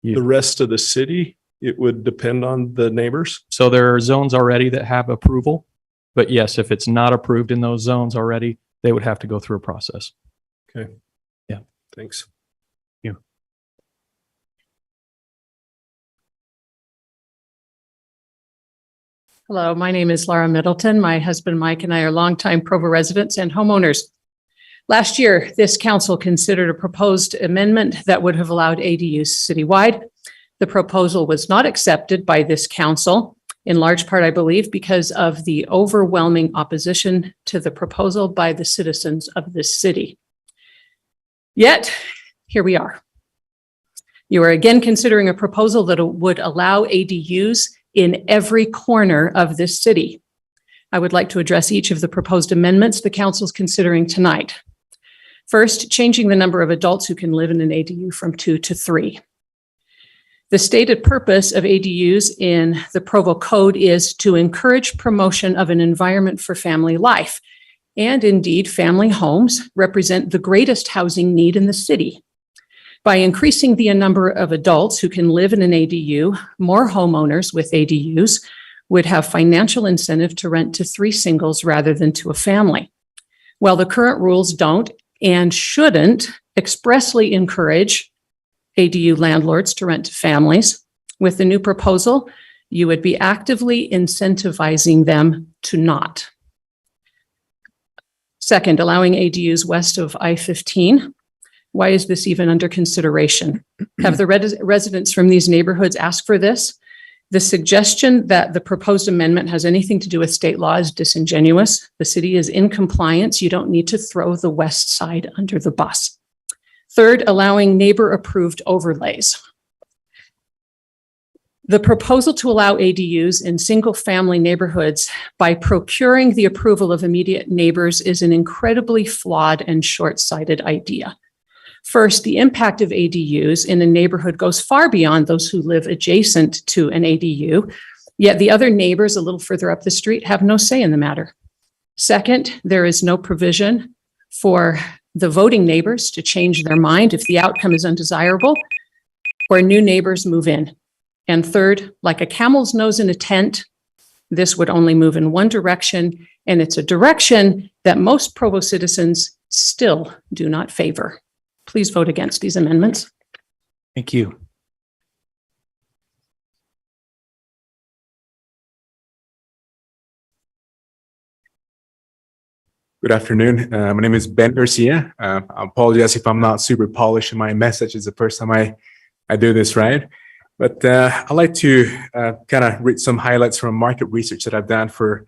The rest of the city, it would depend on the neighbors. So there are zones already that have approval. But yes, if it's not approved in those zones already, they would have to go through a process. Okay. Yeah. Thanks. Hello, my name is Laura Middleton. My husband Mike and I are longtime Provo residents and homeowners. Last year, this council considered a proposed amendment that would have allowed ADUs citywide. The proposal was not accepted by this council, in large part, I believe, because of the overwhelming opposition to the proposal by the citizens of this city. Yet, here we are. You are again considering a proposal that would allow ADUs in every corner of this city. I would like to address each of the proposed amendments the council is considering tonight. First, changing the number of adults who can live in an ADU from 2 to 3. The stated purpose of ADUs in the Provo Code is to encourage promotion of an environment for family life. And indeed, family homes represent the greatest housing need in the city. By increasing the number of adults who can live in an ADU, more homeowners with ADUs would have financial incentive to rent to 3 singles rather than to a family. While the current rules don't and shouldn't expressly encourage ADU landlords to rent to families, with the new proposal, you would be actively incentivizing them to not. Second, allowing ADUs west of I-15. Why is this even under consideration? Have the residents from these neighborhoods asked for this? The suggestion that the proposed amendment has anything to do with state law is disingenuous. The city is in compliance. You don't need to throw the west side under the bus. Third, allowing neighbor-approved overlays. The proposal to allow ADUs in single-family neighborhoods by procuring the approval of immediate neighbors is an incredibly flawed and short-sighted idea. First, the impact of ADUs in a neighborhood goes far beyond those who live adjacent to an ADU, yet the other neighbors a little further up the street have no say in the matter. Second, there is no provision for the voting neighbors to change their mind if the outcome is undesirable or new neighbors move in. And third, like a camel's nose in a tent, this would only move in one direction, and it's a direction that most Provo citizens still do not favor. Please vote against these amendments. Thank you. Good afternoon. My name is Ben Garcia. I apologize if I'm not super polished in my message. It's the first time I do this, right? But I'd like to kind of read some highlights from market research that I've done for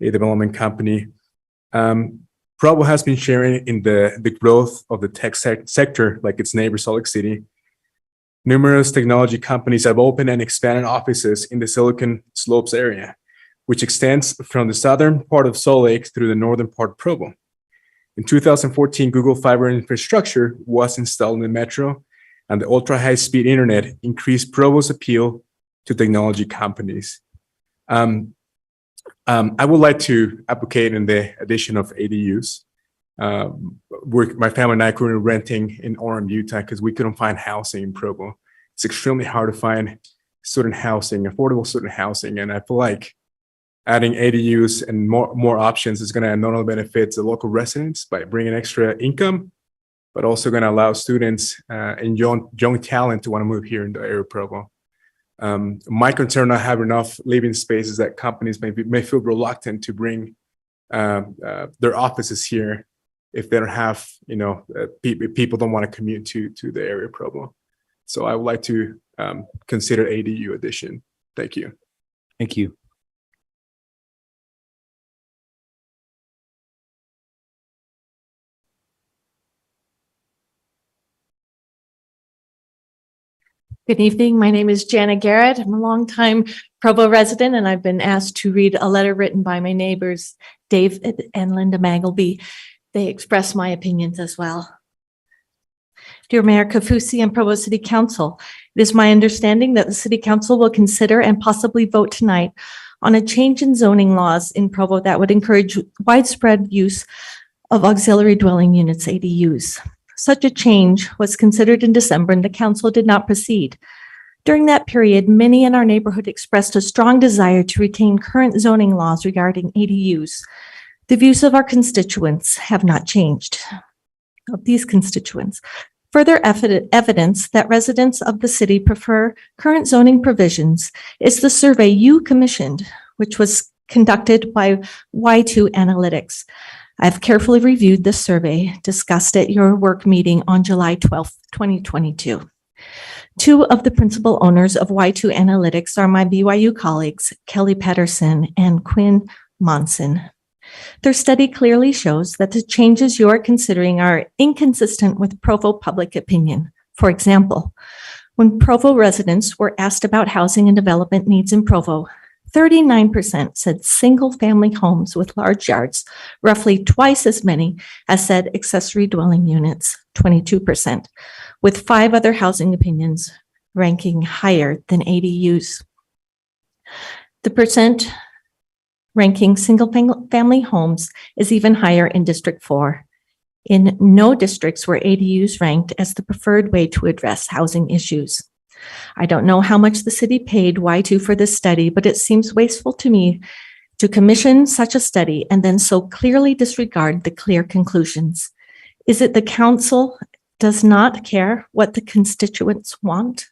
a development company. Provo has been sharing in the growth of the tech sector like its neighbor Salt Lake City. Numerous technology companies have opened and expanded offices in the Silicon Slopes area, which extends from the southern part of Salt Lake through the northern part of Provo. In 2014, Google Fiber infrastructure was installed in the metro, and the ultra-high-speed internet increased Provo's appeal to technology companies. I would like to advocate in the addition of ADUs. My family and I currently renting in Orem, Utah, because we couldn't find housing in Provo. It's extremely hard to find student housing, affordable student housing, and I feel like adding ADUs and more options is going to not only benefit the local residents by bringing extra income, but also going to allow students and young talent to want to move here in the area of Provo. My concern not having enough living spaces that companies may feel reluctant to bring their offices here if they don't have, people don't want to commute to the area of Provo. So I would like to consider ADU addition. Thank you. Thank you. Good evening. My name is Jana Garrett. I'm a longtime Provo resident, and I've been asked to read a letter written by my neighbors, Dave and Linda Magleby. They express my opinions as well. Dear Mayor Kaufusi and Provo City Council, it is my understanding that the City Council will consider and possibly vote tonight on a change in zoning laws in Provo that would encourage widespread use of auxiliary dwelling units, ADUs. Such a change was considered in December and the council did not proceed. During that period, many in our neighborhood expressed a strong desire to retain current zoning laws regarding ADUs. The views of our constituents have not changed, of these constituents. Further evidence that residents of the city prefer current zoning provisions is the survey you commissioned, which was conducted by Y2 Analytics. I've carefully reviewed this survey discussed at your work meeting on July 12, 2022. Two of the principal owners of Y2 Analytics are my BYU colleagues, Kelly Pedersen and Quinn Monson. Their study clearly shows that the changes you are considering are inconsistent with Provo public opinion. For example, when Provo residents were asked about housing and development needs in Provo, 39% said single-family homes with large yards, roughly twice as many as said accessory dwelling units, 22%, with 5 other housing opinions ranking higher than ADUs. The percent ranking single-family homes is even higher in District 4. In no districts were ADUs ranked as the preferred way to address housing issues. I don't know how much the city paid Y2 for this study, but it seems wasteful to me to commission such a study and then so clearly disregard the clear conclusions. Is it the council does not care what the constituents want?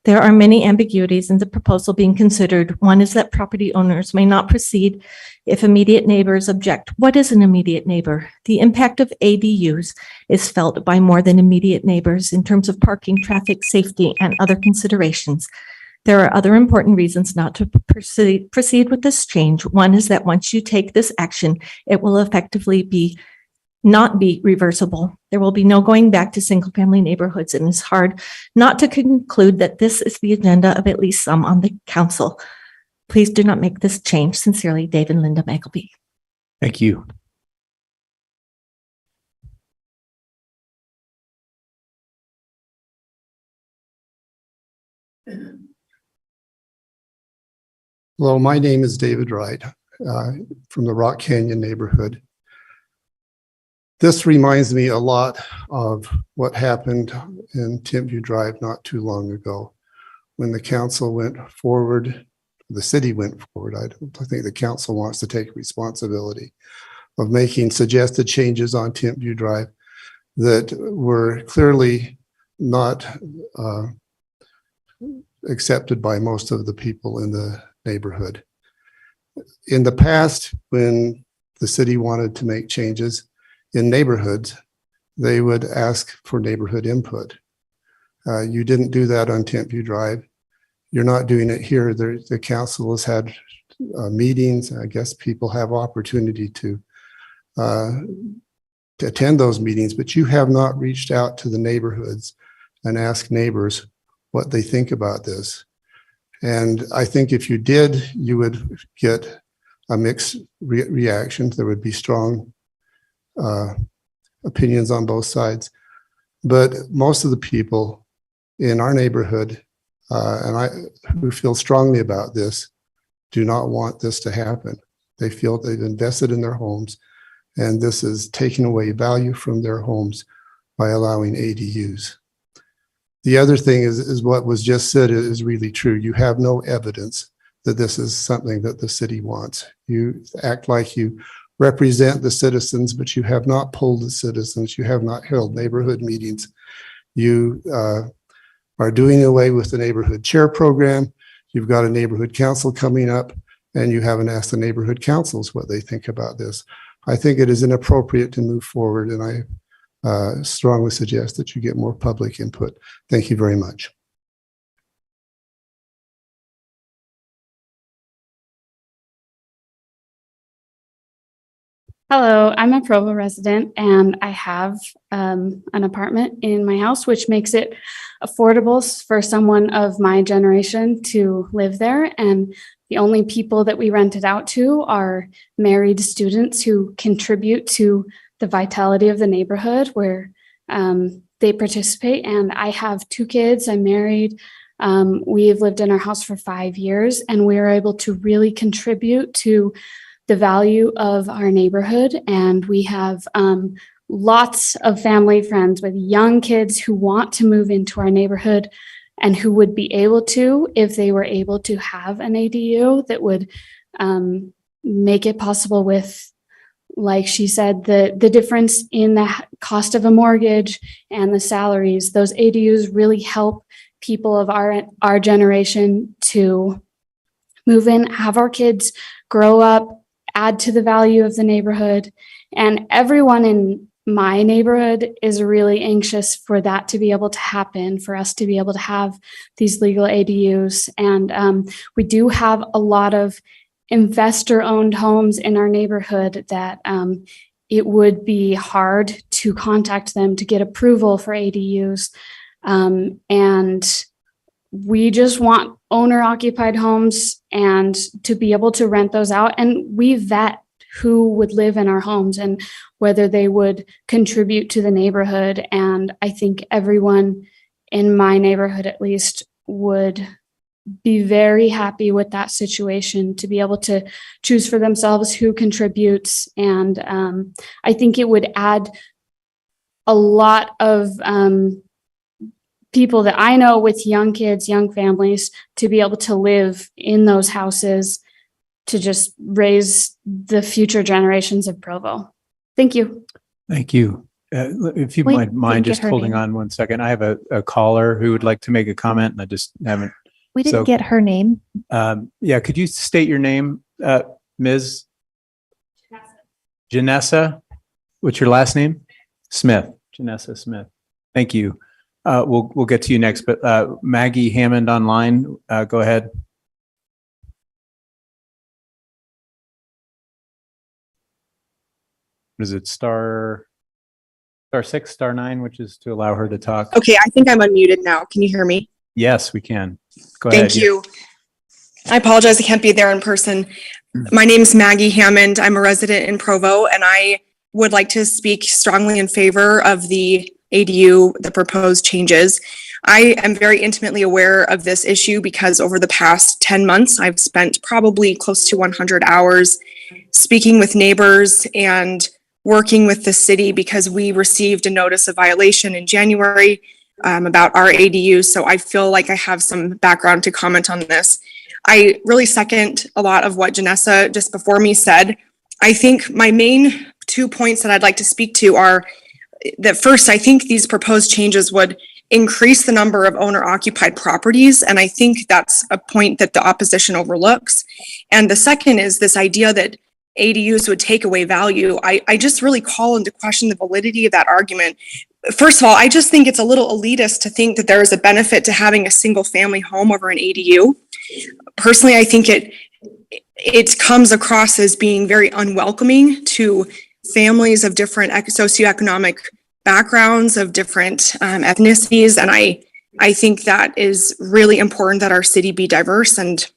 There are many ambiguities in the proposal being considered. One is that property owners may not proceed if immediate neighbors object. What is an immediate neighbor? The impact of ADUs is felt by more than immediate neighbors in terms of parking, traffic, safety, and other considerations. There are other important reasons not to proceed with this change. One is that once you take this action, it will effectively not be reversible. There will be no going back to single-family neighborhoods, and it's hard not to conclude that this is the agenda of at least some on the council. Please do not make this change. Sincerely, Dave and Linda Magleby. Thank you. Hello, my name is David Wright from the Rock Canyon neighborhood. This reminds me a lot of what happened in Timpview Drive not too long ago when the council went forward, the city went forward. I think the council wants to take responsibility of making suggested changes on Timpview Drive that were clearly not accepted by most of the people in the neighborhood. In the past, when the city wanted to make changes in neighborhoods, they would ask for neighborhood input. You didn't do that on Timpview Drive. You're not doing it here. The council has had meetings. I guess people have opportunity to attend those meetings, but you have not reached out to the neighborhoods and asked neighbors what they think about this. And I think if you did, you would get a mixed reaction. There would be strong opinions on both sides. But most of the people in our neighborhood who feel strongly about this do not want this to happen. They feel they've invested in their homes, and this is taking away value from their homes by allowing ADUs. The other thing is what was just said is really true. You have no evidence that this is something that the city wants. You act like you represent the citizens, but you have not polled the citizens. You have not held neighborhood meetings. You are doing away with the neighborhood chair program. You've got a neighborhood council coming up, and you haven't asked the neighborhood councils what they think about this. I think it is inappropriate to move forward, and I strongly suggest that you get more public input. Thank you very much. Hello, I'm a Provo resident and I have an apartment in my house, which makes it affordable for someone of my generation to live there. And the only people that we rent it out to are married students who contribute to the vitality of the neighborhood where they participate. And I have 2 kids. I'm married. We've lived in our house for 5 years, and we are able to really contribute to the value of our neighborhood. And we have lots of family friends with young kids who want to move into our neighborhood and who would be able to if they were able to have an ADU that would make it possible with, like she said, the difference in the cost of a mortgage and the salaries. Those ADUs really help people of our generation to move in, have our kids grow up, add to the value of the neighborhood. And everyone in my neighborhood is really anxious for that to be able to happen, for us to be able to have these legal ADUs. And we do have a lot of investor-owned homes in our neighborhood that it would be hard to contact them to get approval for ADUs. And we just want owner-occupied homes and to be able to rent those out. And we vet who would live in our homes and whether they would contribute to the neighborhood. And I think everyone in my neighborhood, at least, would be very happy with that situation, to be able to choose for themselves who contributes. And I think it would add a lot of people that I know with young kids, young families, to be able to live in those houses to just raise the future generations of Provo. Thank you. Thank you. If you Wait, mind didn't just get her holding name. on one second. I have a caller who would like to make a comment and I just haven't. We didn't So- get her name. Yeah, could you state your name, Ms. Janessa? What's your last name? Smith. Janessa Smith. Thank you. We'll get to you next, but Maggie Hammond online, go ahead. What is it? Star 6, star 9, which is to allow her to talk. Okay, I think I'm unmuted now. Can you hear me? Yes, we can. Go ahead. Thank you. I apologize, I can't be there in person. My name is Maggie Hammond. I'm a resident in Provo, and I would like to speak strongly in favor of the ADU, the proposed changes. I am very intimately aware of this issue because over the past 10 months, I've spent probably close to 100 hours speaking with neighbors and working with the city because we received a notice of violation in January about our ADU. So I feel like I have some background to comment on this. I really second a lot of what Janessa just before me said. I think my main 2 points that I'd like to speak to are that first, I think these proposed changes would increase the number of owner-occupied properties, and I think that's a point that the opposition overlooks. And the second is this idea that ADUs would take away value. I just really call into question the validity of that argument. First of all, I just think it's a little elitist to think that there is a benefit to having a single-family home over an ADU. Personally, I think it comes across as being very unwelcoming to families of different socioeconomic backgrounds, of different ethnicities. And I think that is really important that our city be diverse and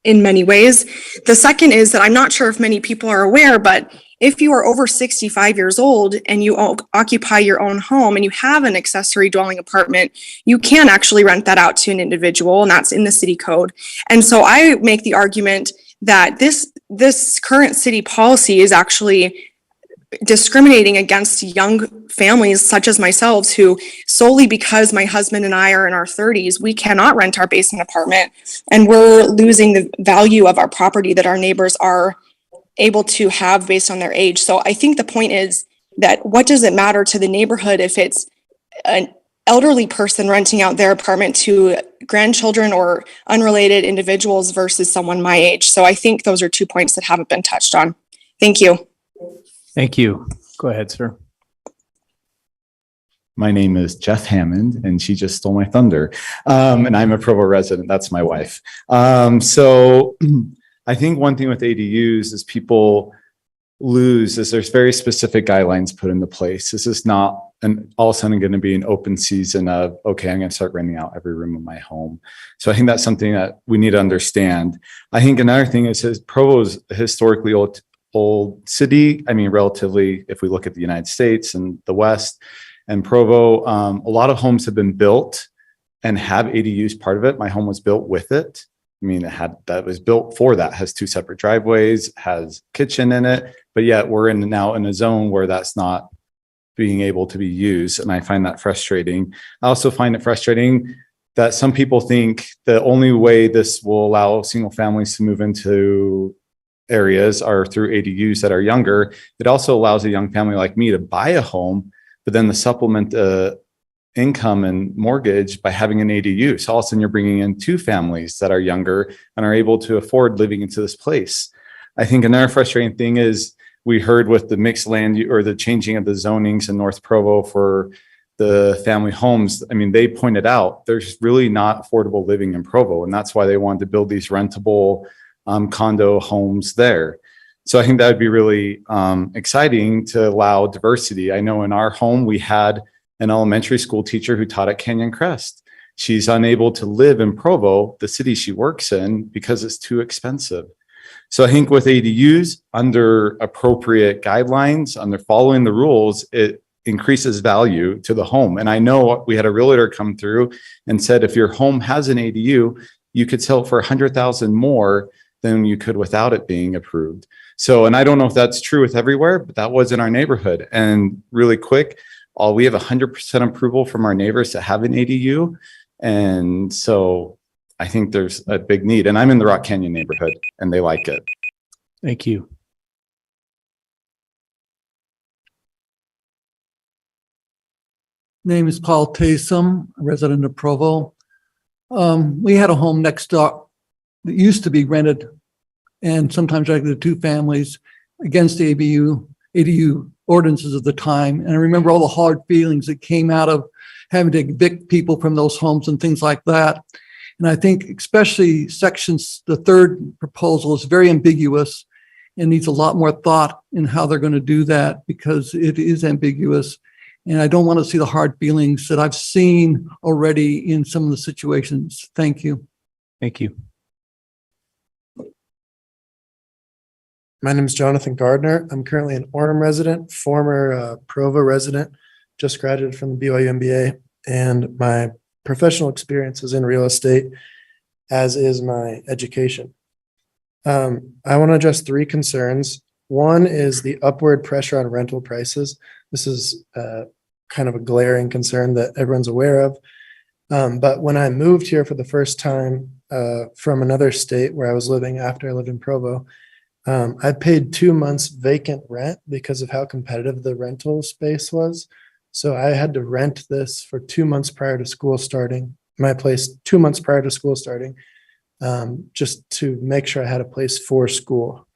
in many ways. The second is that I'm not sure if many people are aware, but if you are over 65 years old and you occupy your own home and you have an accessory dwelling apartment, you can actually rent that out to an individual, and that's in the city code. And so I make the argument that this current city policy is actually discriminating against young families such as myself, who solely because my husband and I are in our 30s, we cannot rent our basement apartment, and we're losing the value of our property that our neighbors are able to have based on their age. So I think the point is that what does it matter to the neighborhood if it's an elderly person renting out their apartment to grandchildren or unrelated individuals versus someone my age? So I think those are 2 points that haven't been touched on. Thank you. Thank you. Go ahead, sir. My name is Jeff Hammond, and she just stole my thunder. And I'm a Provo resident. That's my wife. So I think one thing with ADUs is people lose is there's very specific guidelines put into place. This is not all of a sudden going to be an open season of, okay, I'm going to start renting out every room of my home. So I think that's something that we need to understand. I think another thing is Provo is a historically old city. I mean, relatively, if we look at the United States and the West, and Provo, a lot of homes have been built and have ADUs part of it. My home was built with it. I mean, that was built for that, has 2 separate driveways, has kitchen in it, but yet we're now in a zone where that's not being able to be used. And I find that frustrating. I also find it frustrating that some people think the only way this will allow single families to move into areas are through ADUs that are younger. It also allows a young family like me to buy a home, but then to supplement income and mortgage by having an ADU. So all of a sudden you're bringing in 2 families that are younger and are able to afford living into this place. I think another frustrating thing is we heard with the mixed land or the changing of the zonings in North Provo for the family homes. I mean, they pointed out there's really not affordable living in Provo, and that's why they wanted to build these rentable condo homes there. So I think that would be really exciting to allow diversity. I know in our home, we had an elementary school teacher who taught at Canyon Crest. She's unable to live in Provo, the city she works in, because it's too expensive. So I think with ADUs, under appropriate guidelines, under following the rules, it increases value to the home. And I know we had a realtor come through and said, if your home has an ADU, you could sell it for $100,000 more than you could without it being approved. So, and I don't know if that's true with everywhere, but that was in our neighborhood. And really quick, we have 100% approval from our neighbors to have an ADU. And so I think there's a big need. And I'm in the Rock Canyon neighborhood and they like it. Thank you. Name is Paul Taysom, a resident of Provo. We had a home next door that used to be rented, and sometimes I the 2 families against the ADU ordinances of the time. And I remember all the hard feelings that came out of having to evict people from those homes and things like that. And I think especially the 3rd proposal is very ambiguous and needs a lot more thought in how they're going to do that, because it is ambiguous. And I don't want to see the hard feelings that I've seen already in some of the situations. Thank you. Thank you. My name is Jonathan Gardner. I'm currently an Orem resident, former Provo resident, just graduated from the BYU MBA, and my professional experience is in real estate, as is my education. I want to address 3 concerns. One is the upward pressure on rental prices. This is kind of a glaring concern that everyone's aware of. But when I moved here for the first time from another state where I was living after I lived in Provo, I paid 2 months vacant rent because of how competitive the rental space was. So I had to rent this for 2 months prior to school starting, my place 2 months prior to school starting, just to make sure I had a place for school.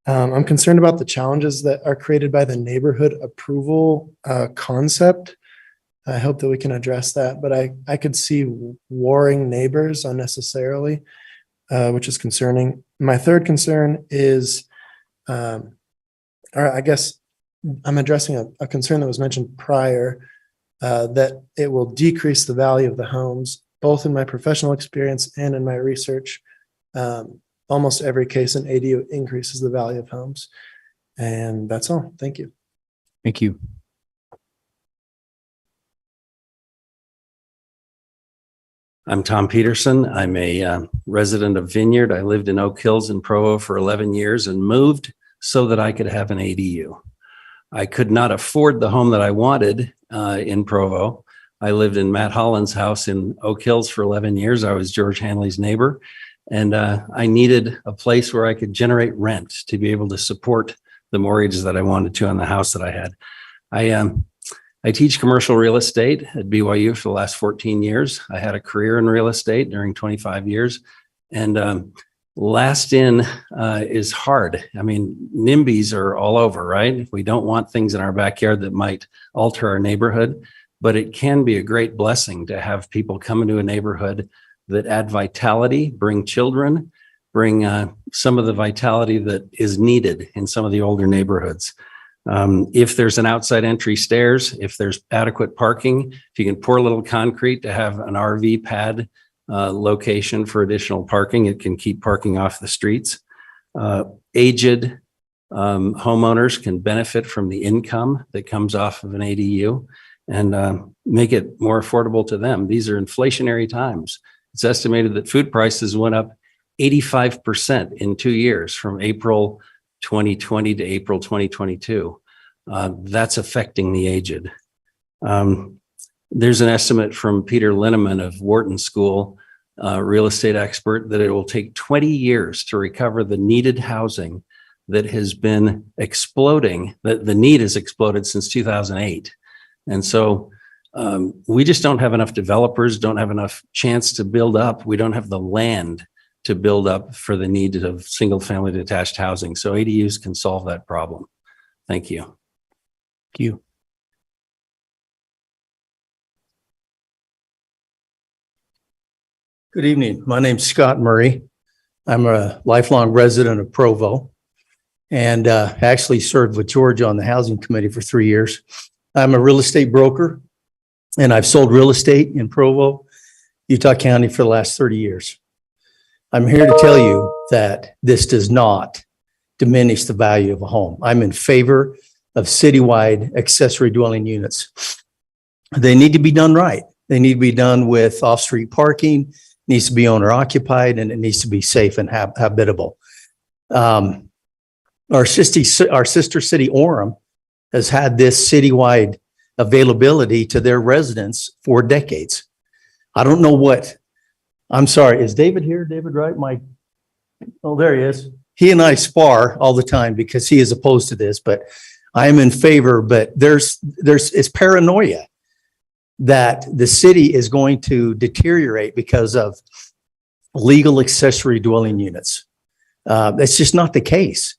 I'm concerned about the challenges that are created by the neighborhood approval concept. I hope that we can address that, but I could see warring neighbors unnecessarily, which is concerning. My 3rd concern is, or I guess I'm addressing a concern that was mentioned prior, that it will decrease the value of the homes, both in my professional experience and in my research. Almost every case an ADU increases the value of homes. And that's all. Thank you. Thank you. I'm Tom Peterson. I'm a resident of Vineyard. I lived in Oak Hills in Provo for 11 years and moved so that I could have an ADU. I could not afford the home that I wanted in Provo. I lived in Matt Holland's house in Oak Hills for 11 years. I was George Hanley's neighbor. And I needed a place where I could generate rent to be able to support the mortgages that I wanted to on the house that I had. I teach commercial real estate at BYU for the last 14 years. I had a career in real estate during 25 years. And last in is hard. I mean, NIMBYs are all over, right? We don't want things in our backyard that might alter our neighborhood, but it can be a great blessing to have people come into a neighborhood that add vitality, bring children, bring some of the vitality that is needed in some of the older neighborhoods. If there's an outside entry stairs, if there's adequate parking, if you can pour a little concrete to have an RV pad location for additional parking, it can keep parking off the streets. Aged homeowners can benefit from the income that comes off of an ADU and make it more affordable to them. These are inflationary times. It's estimated that food prices went up 85% in 2 years, from April 2020 to April 2022. That's affecting the aged. There's an estimate from Peter Linneman of Wharton School, real estate expert, that it will take 20 years to recover the needed housing that has been exploding. The need has exploded since 2008. And so we just don't have enough developers, don't have enough chance to build up. We don't have the land to build up for the need of single family detached housing. So ADUs can solve that problem. Thank you. Thank you. Good evening. My name's Scott Murray. I'm a lifelong resident of Provo and actually served with George on the Housing Committee for 3 years. I'm a real estate broker and I've sold real estate in Provo, Utah County for the last 30 years. I'm here to tell you that this does not diminish the value of a home. I'm in favor of citywide accessory dwelling units. They need to be done right. They need to be done with off-street parking, needs to be owner occupied, and it needs to be safe and habitable. Our sister city Orem has had this citywide availability to their residents for decades. I don't know what, I'm sorry, is David here? David Wright? Oh, there he is. He and I spar all the time because he is opposed to this, but I am in favor. But it's paranoia that the city is going to deteriorate because of legal accessory dwelling units. That's just not the case.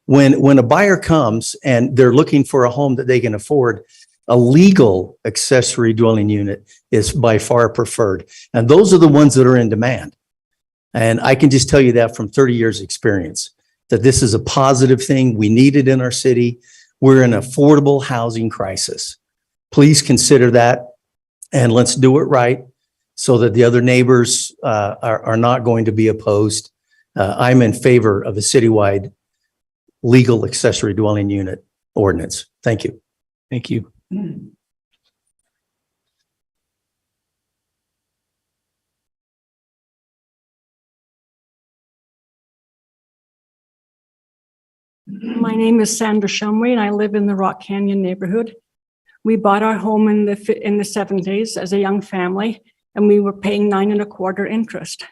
When a buyer comes and they're looking for a home that they can afford, a legal accessory dwelling unit is by far preferred. And those are the ones that are in demand. And I can just tell you that from 30 years experience, that this is a positive thing. We need it in our city. We're in an affordable housing crisis. Please consider that. And let's do it right so that the other neighbors are not going to be opposed. I'm in favor of a citywide legal accessory dwelling unit ordinance. Thank you. Thank you. My name is Sandra Shumway and I live in the Rock Canyon neighborhood. We bought our home in the 70s as a young family, and we were paying 9 1/4% interest.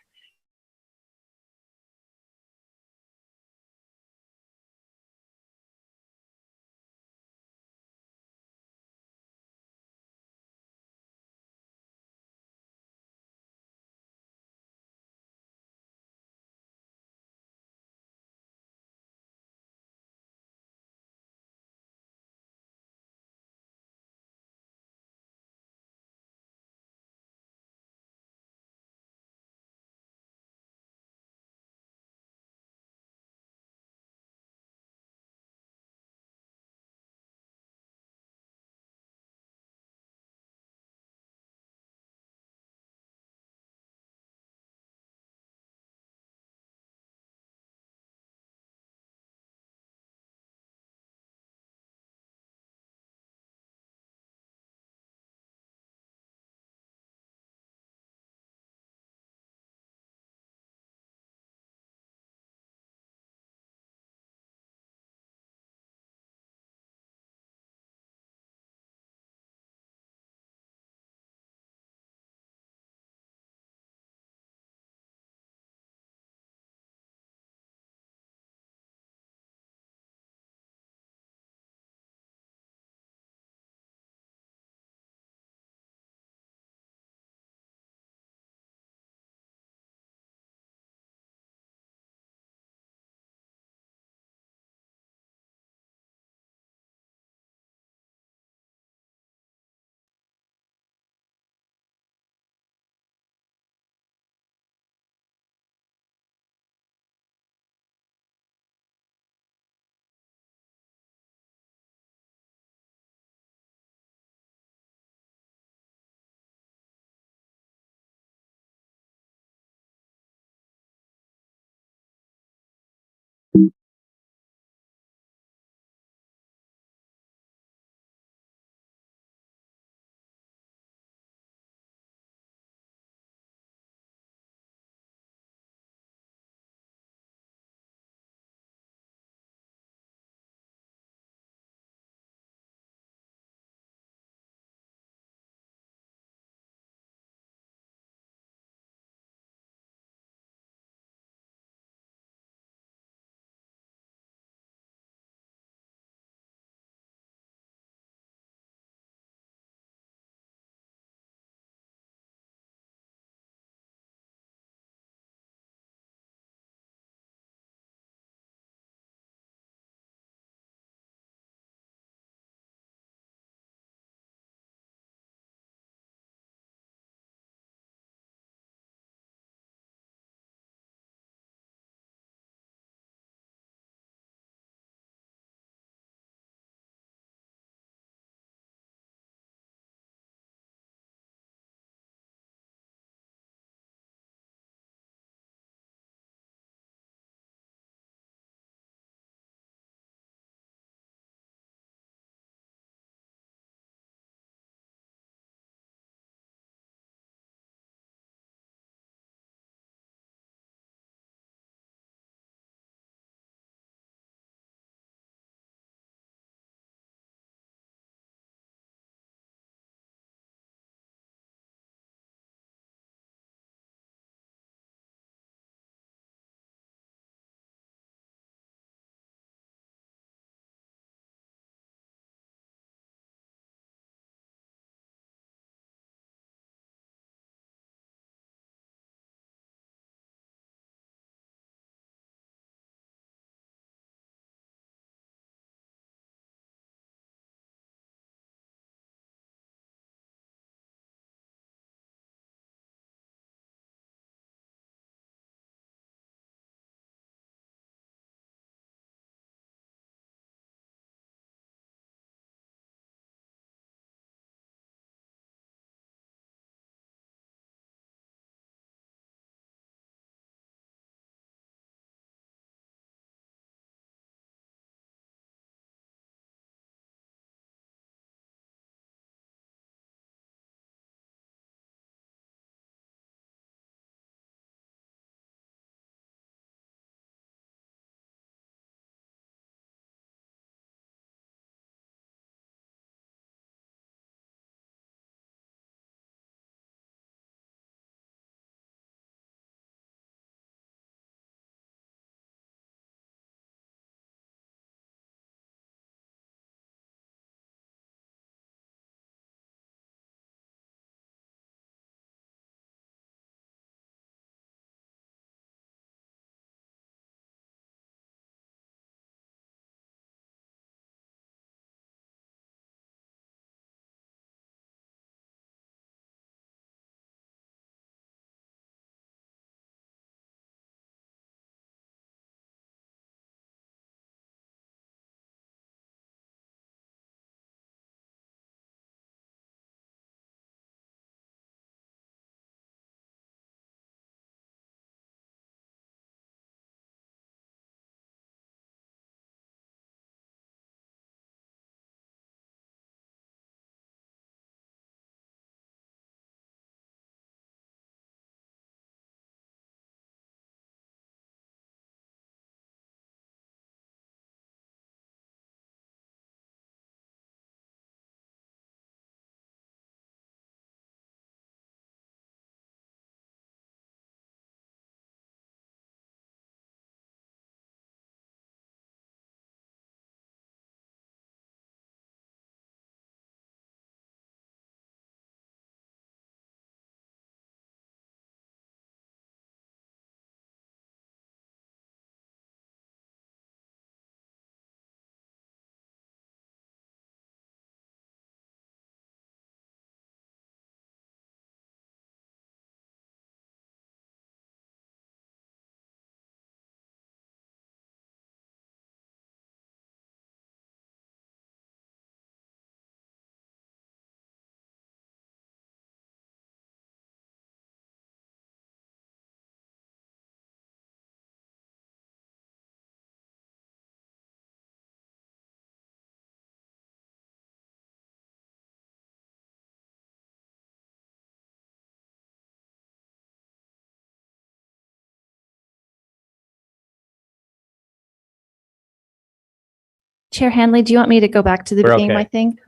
Chair Hanley, do you want me to go back to the We're beginning of okay. my thing?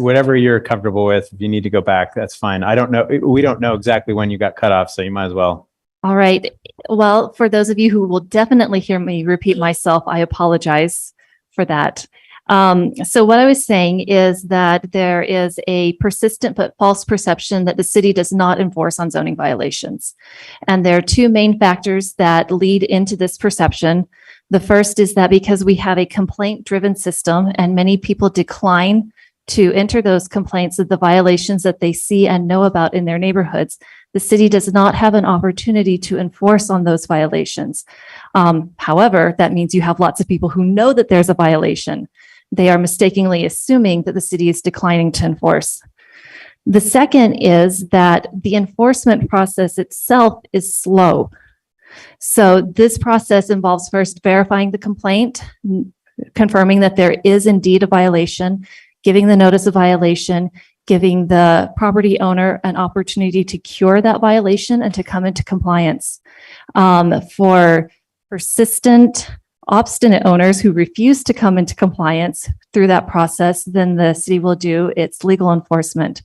Whatever you're comfortable with, if you need to go back, that's fine. I don't know. We don't know exactly when you got cut off, so you might as well. All right. Well, for those of you who will definitely hear me repeat myself, I apologize for that. So what I was saying is that there is a persistent but false perception that the city does not enforce on zoning violations. And there are two main factors that lead into this perception. The first is that because we have a complaint-driven system and many people decline to enter those complaints of the violations that they see and know about in their neighborhoods, the city does not have an opportunity to enforce on those violations. However, that means you have lots of people who know that there's a violation. They are mistakenly assuming that the city is declining to enforce. The second is that the enforcement process itself is slow. So this process involves first verifying the complaint, confirming that there is indeed a violation, giving the notice of violation, giving the property owner an opportunity to cure that violation and to come into compliance. For persistent, obstinate owners who refuse to come into compliance through that process, then the city will do its legal enforcement.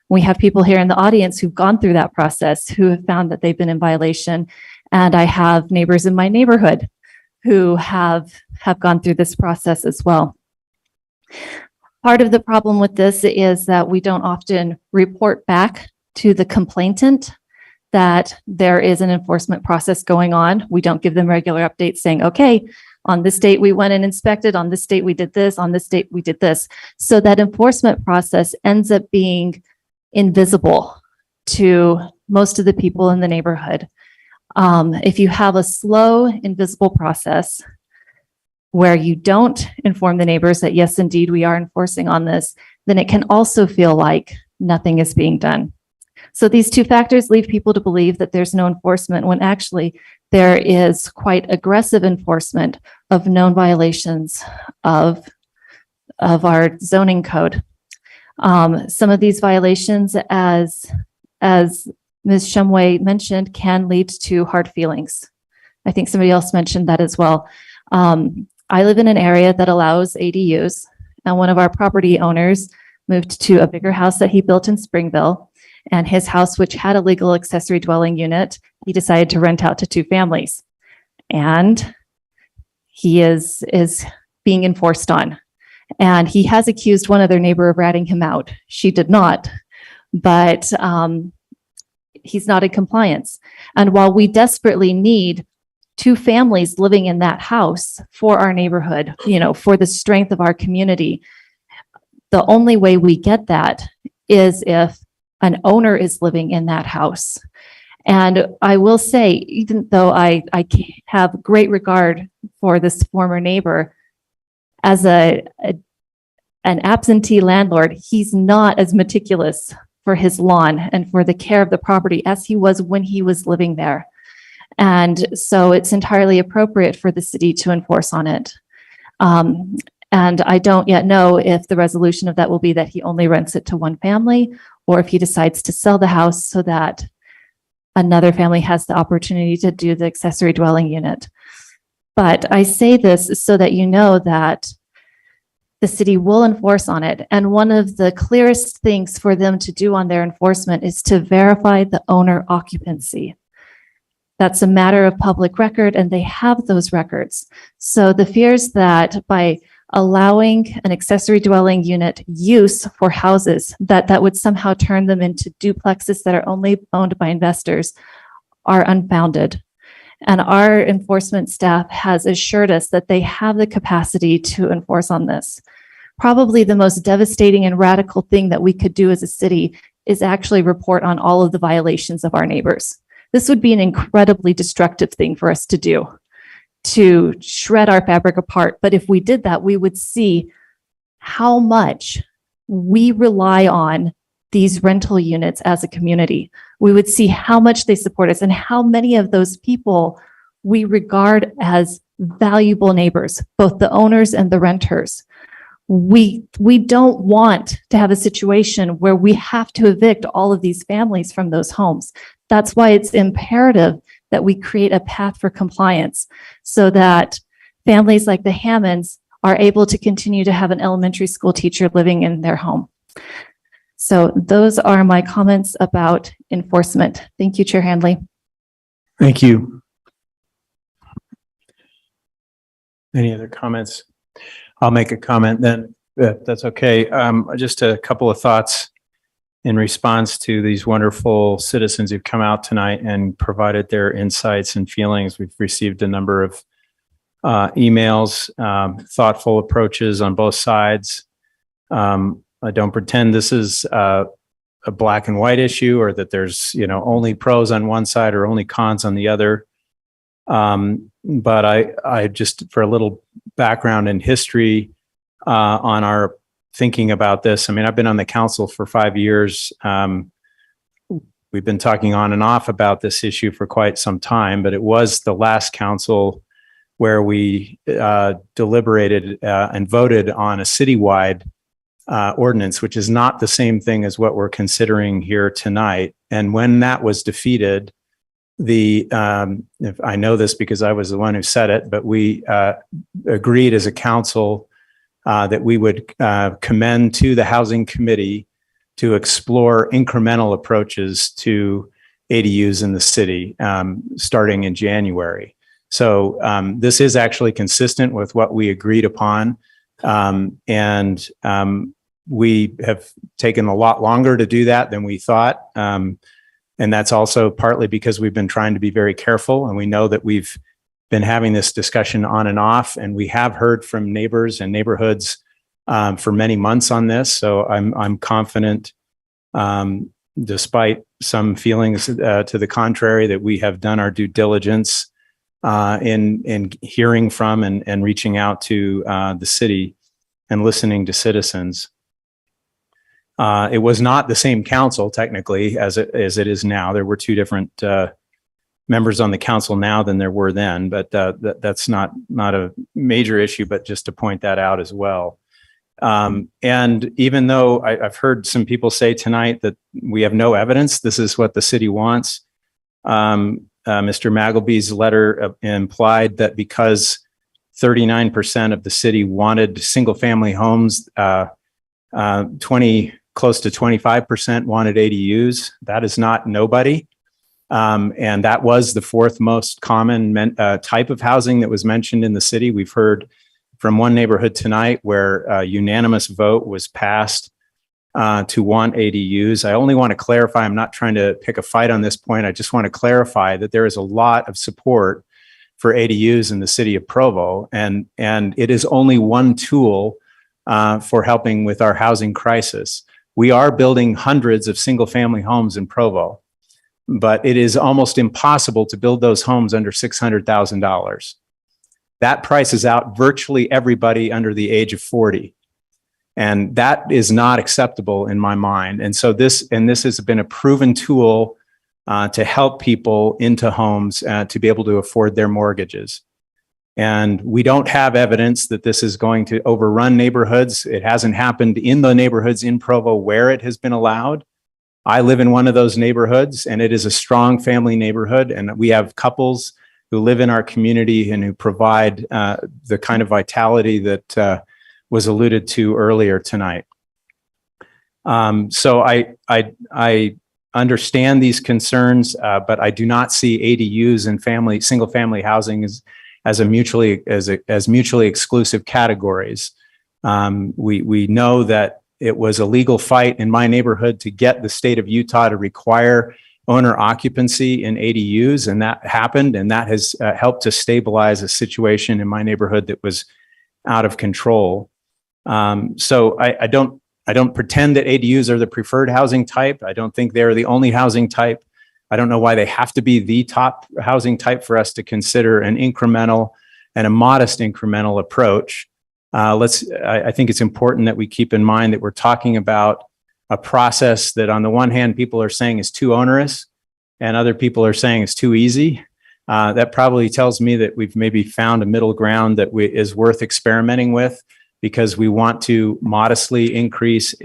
We have people here in the audience who've gone through that process, who have found that they've been in violation. And I have neighbors in my neighborhood who have gone through this process as well. Part of the problem with this is that we don't often report back to the complainant that there is an enforcement process going on. We don't give them regular updates saying, okay, on this date we went and inspected, on this date we did this, on this date we did this. So that enforcement process ends up being invisible to most of the people in the neighborhood. If you have a slow, invisible process where you don't inform the neighbors that, yes, indeed, we are enforcing on this, then it can also feel like nothing is being done. So these two factors lead people to believe that there's no enforcement when actually there is quite aggressive enforcement of known violations of our zoning code. Some of these violations, as Ms. Shumway mentioned, can lead to hard feelings. I think somebody else mentioned that as well. I live in an area that allows ADUs, and one of our property owners moved to a bigger house that he built in Springville, and his house, which had a legal accessory dwelling unit, he decided to rent out to two families. And he is being enforced on. And he has accused one other neighbor of ratting him out. She did not, but he's not in compliance. And while we desperately need two families living in that house for our neighborhood, for the strength of our community, the only way we get that is if an owner is living in that house. And I will say, even though I have great regard for this former neighbor, as an absentee landlord, he's not as meticulous for his lawn and for the care of the property as he was when he was living there. And so it's entirely appropriate for the city to enforce on it. And I don't yet know if the resolution of that will be that he only rents it to one family, or if he decides to sell the house so that another family has the opportunity to do the accessory dwelling unit. But I say this so that you know that the city will enforce on it. And one of the clearest things for them to do on their enforcement is to verify the owner occupancy. That's a matter of public record, and they have those records. So the fears that by allowing an accessory dwelling unit use for houses, that would somehow turn them into duplexes that are only owned by investors, are unfounded. And our enforcement staff has assured us that they have the capacity to enforce on this. Probably the most devastating and radical thing that we could do as a city is actually report on all of the violations of our neighbors. This would be an incredibly destructive thing for us to do, to shred our fabric apart. But if we did that, we would see how much we rely on these rental units as a community. We would see how much they support us and how many of those people we regard as valuable neighbors, both the owners and the renters. We don't want to have a situation where we have to evict all of these families from those homes. That's why it's imperative that we create a path for compliance so that families like the Hammonds are able to continue to have an elementary school teacher living in their home. So those are my comments about enforcement. Thank you, Chair Handley. Thank you. Any other comments? I'll make a comment then, if that's okay. Just a couple of thoughts in response to these wonderful citizens who've come out tonight and provided their insights and feelings. We've received a number of emails, thoughtful approaches on both sides. I don't pretend this is a black and white issue, or that there's, you know, only pros on one side or only cons on the other. But I just, for a little background and history on our thinking about this. I mean, I've been on the council for 5 years. We've been talking on and off about this issue for quite some time, but it was the last council where we deliberated and voted on a citywide ordinance, which is not the same thing as what we're considering here tonight. And when that was defeated, if I know this because I was the one who said it, but we agreed as a council that we would commend to the Housing Committee to explore incremental approaches to ADUs in the city starting in January. So this is actually consistent with what we agreed upon. And we have taken a lot longer to do that than we thought. And that's also partly because we've been trying to be very careful, and we know that we've been having this discussion on and off, and we have heard from neighbors and neighborhoods for many months on this. So I'm confident, despite some feelings to the contrary, that we have done our due diligence in hearing from and reaching out to the city and listening to citizens. It was not the same council technically as it is now. There were two different members on the council now than there were then, but that's not a major issue, but just to point that out as well. And even though I've heard some people say tonight that we have no evidence, this is what the city wants. Mr. Maggleby's letter implied that because 39% of the city wanted single family homes, close to 25% wanted ADUs. That is not nobody. And that was the fourth most common type of housing that was mentioned in the city. We've heard from one neighborhood tonight where a unanimous vote was passed to want ADUs. I only want to clarify, I'm not trying to pick a fight on this point. I just want to clarify that there is a lot of support for ADUs in the city of Provo, and it is only one tool for helping with our housing crisis. We are building hundreds of single family homes in Provo, but it is almost impossible to build those homes under $600,000. That prices out virtually everybody under the age of 40. And that is not acceptable in my mind. And so this has been a proven tool to help people into homes to be able to afford their mortgages. And we don't have evidence that this is going to overrun neighborhoods. It hasn't happened in the neighborhoods in Provo where it has been allowed. I live in one of those neighborhoods, and it is a strong family neighborhood. And we have couples who live in our community and who provide the kind of vitality that was alluded to earlier tonight. So I understand these concerns, but I do not see ADUs and single family housing as mutually exclusive categories. We know that it was a legal fight in my neighborhood to get the state of Utah to require owner occupancy in ADUs, and that happened, and that has helped to stabilize a situation in my neighborhood that was out of control. So I don't pretend that ADUs are the preferred housing type. I don't think they're the only housing type. I don't know why they have to be the top housing type for us to consider an incremental and a modest incremental approach. I think it's important that we keep in mind that we're talking about a process that on the one hand, people are saying is too onerous and other people are saying it's too easy. That probably tells me that we've maybe found a middle ground that is worth experimenting with, because we want to modestly increase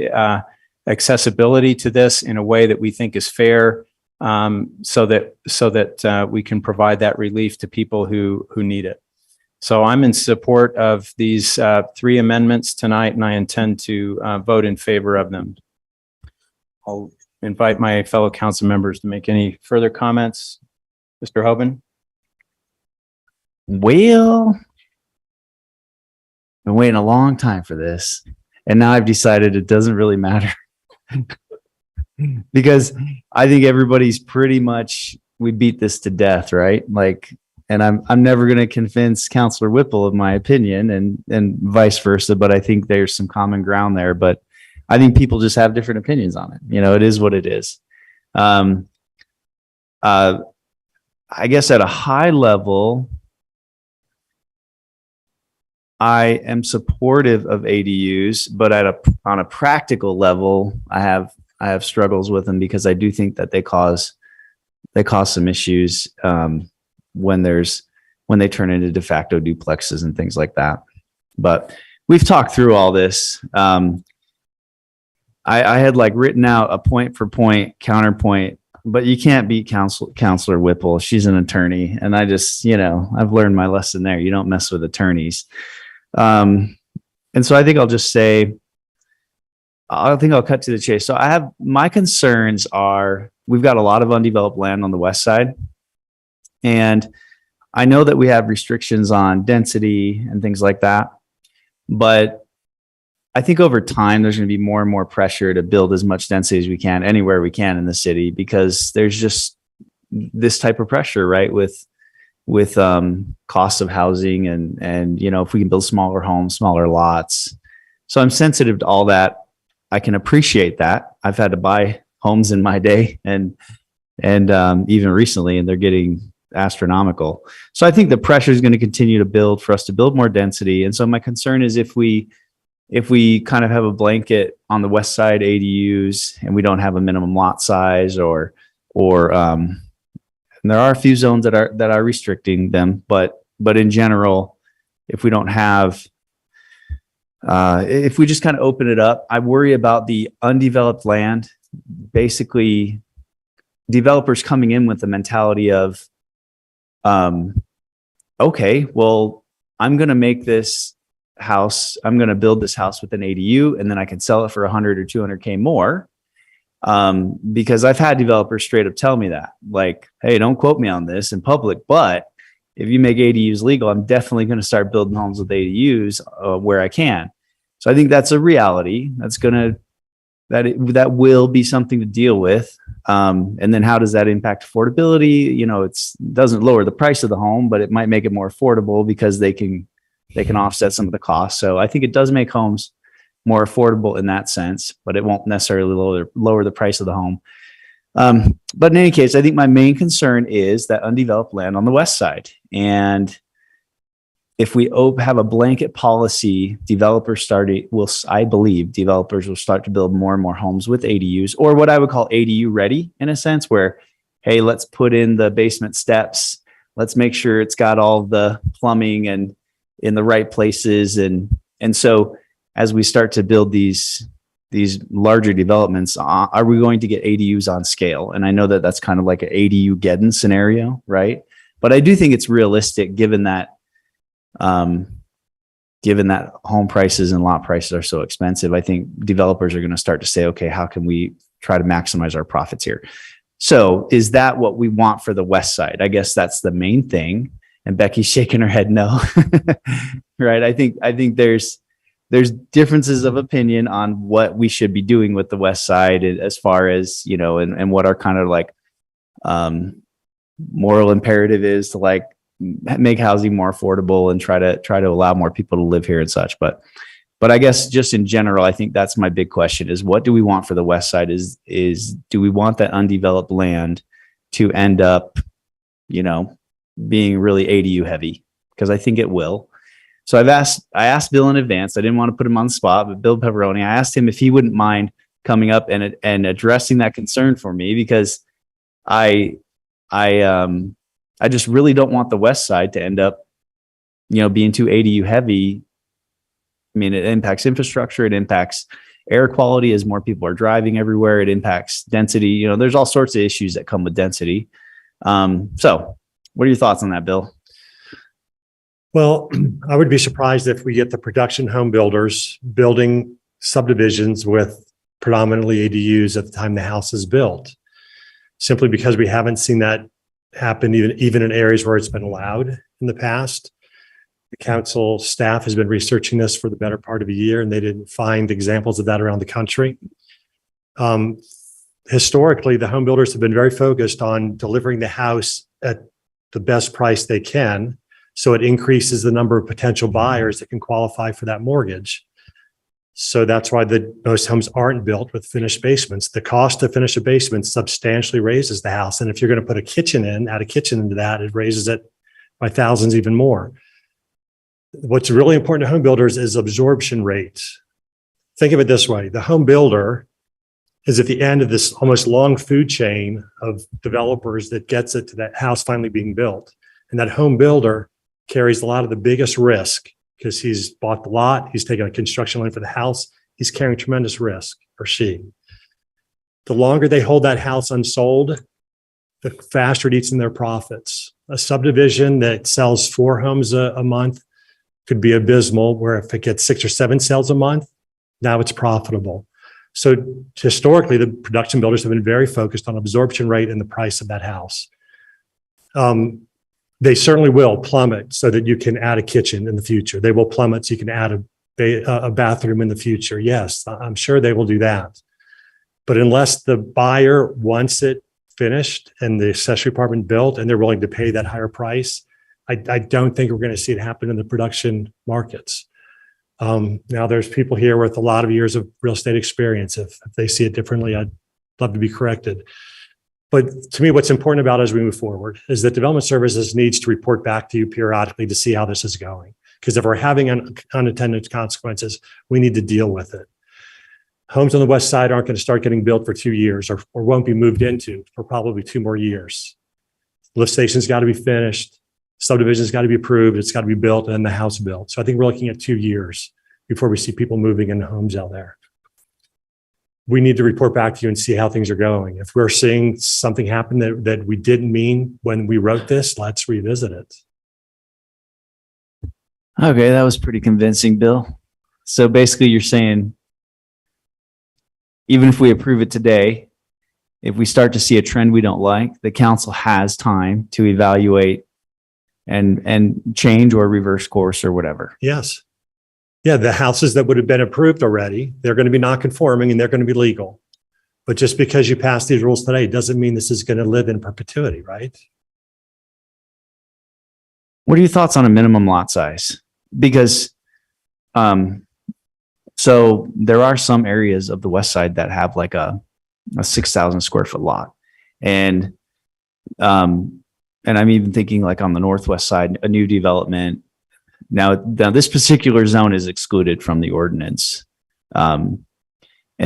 accessibility to this in a way that we think is fair, so that we can provide that relief to people who need it. So I'm in support of these three amendments tonight, and I intend to vote in favor of them. I'll invite my fellow council members to make any further comments. Mr. Hoban? Well, been waiting a long time for this, and now I've decided it doesn't really matter because I think everybody's pretty much, we beat this to death, right? Like, and I'm never going to convince Councilor Whipple of my opinion, and vice versa. But I think there's some common ground there. But I think people just have different opinions on it. You know, it is what it is. I guess at a high level, I am supportive of ADUs, but on a practical level, I have struggles with them because I do think that they cause some issues when they turn into de facto duplexes and things like that. But we've talked through all this. I had like written out a point for point counterpoint, but you can't beat Counselor Whipple. She's an attorney, and I just, I've learned my lesson there. You don't mess with attorneys. And so I think I'll just say, I'll cut to the chase. So my concerns are, we've got a lot of undeveloped land on the west side. And I know that we have restrictions on density and things like that, but I think over time, there's going to be more and more pressure to build as much density as we can anywhere we can in the city, because there's just this type of pressure, right? With costs of housing and, if we can build smaller homes, smaller lots. So I'm sensitive to all that. I can appreciate that. I've had to buy homes in my day and even recently, and they're getting astronomical. So I think the pressure is going to continue to build for us to build more density. And so my concern is if we kind of have a blanket on the west side ADUs and we don't have a minimum lot size or and there are a few zones that are restricting them, but in general, if we don't have, if we just kind of open it up, I worry about the undeveloped land, basically developers coming in with the mentality of, okay, well, I'm going to make this house, I'm going to build this house with an ADU, and then I can sell it for 100 or 200K more. Because I've had developers straight up tell me that, like, hey, don't quote me on this in public, but if you make ADUs legal, I'm definitely going to start building homes with ADUs where I can. So I think that's a reality. That will be something to deal with. And then how does that impact affordability? It doesn't lower the price of the home, but it might make it more affordable because they can offset some of the costs. So I think it does make homes more affordable in that sense, but it won't necessarily lower the price of the home. But in any case, I think my main concern is that undeveloped land on the west side. And if we have a blanket policy, I believe developers will start to build more and more homes with ADUs, or what I would call ADU ready, in a sense where, hey, let's put in the basement steps. Let's make sure it's got all the plumbing and in the right places. And so as we start to build these larger developments, are we going to get ADUs on scale? And I know that that's kind of like an ADU-geddon scenario, right? But I do think it's realistic given that home prices and lot prices are so expensive. I think developers are going to start to say, okay, how can we try to maximize our profits here? So is that what we want for the west side? I guess that's the main thing. And Becky's shaking her head no. Right? I think there's differences of opinion on what we should be doing with the west side as far as, and what our kind of like moral imperative is to like make housing more affordable and try to allow more people to live here and such. But I guess just in general, I think that's my big question is, what do we want for the west side? Is do we want that undeveloped land to end up, being really ADU heavy? Because I think it will. So I asked Bill in advance. I didn't want to put him on the spot, but Bill Pepperoni, I asked him if he wouldn't mind coming up and addressing that concern for me, because I just really don't want the west side to end up, being too ADU heavy. I mean, it impacts infrastructure. It impacts air quality as more people are driving everywhere. It impacts density. There's all sorts of issues that come with density. So what are your thoughts on that, Bill? Well, I would be surprised if we get the production home builders building subdivisions with predominantly ADUs at the time the house is built, simply because we haven't seen that happen even in areas where it's been allowed in the past. The council staff has been researching this for the better part of a year, and they didn't find examples of that around the country. Historically, the home builders have been very focused on delivering the house at the best price they can, so it increases the number of potential buyers that can qualify for that mortgage. So that's why most homes aren't built with finished basements. The cost to finish a basement substantially raises the house. And if you're going to put add a kitchen into that, it raises it by thousands even more. What's really important to home builders is absorption rate. Think of it this way. The home builder is at the end of this almost long food chain of developers that gets it to that house finally being built. And that home builder carries a lot of the biggest risk because he's bought the lot, he's taken a construction loan for the house, he's carrying tremendous risk, or she. The longer they hold that house unsold, the faster it eats in their profits. A subdivision that sells 4 homes a month could be abysmal, where if it gets 6 or 7 sales a month, now it's profitable. So historically, the production builders have been very focused on absorption rate and the price of that house. They certainly will plummet so that you can add a kitchen in the future. They will plummet so you can add a bathroom in the future. Yes, I'm sure they will do that. But unless the buyer wants it finished and the accessory apartment built and they're willing to pay that higher price, I don't think we're going to see it happen in the production markets. Now, there's people here with a lot of years of real estate experience. If they see it differently, I'd love to be corrected. But to me, what's important about it as we move forward is that Development Services needs to report back to you periodically to see how this is going. Because if we're having unintended consequences, we need to deal with it. Homes on the west side aren't going to start getting built for 2 years or won't be moved into for probably 2 more years. Lift station's got to be finished. Subdivision's got to be approved. It's got to be built and the house built. So I think we're looking at 2 years before we see people moving into homes out there. We need to report back to you and see how things are going. If we're seeing something happen that we didn't mean when we wrote this, let's revisit it. Okay, that was pretty convincing, Bill. So basically you're saying, even if we approve it today, if we start to see a trend we don't like, the council has time to evaluate and change or reverse course or whatever. Yes. Yeah, the houses that would have been approved already, they're going to be non-conforming and they're going to be legal. But just because you pass these rules today doesn't mean this is going to live in perpetuity, right? What are your thoughts on a minimum lot size? Because so there are some areas of the west side that have like a 6,000 square foot lot. And I'm even thinking like on the northwest side, a new development. Now this particular zone is excluded from the ordinance. And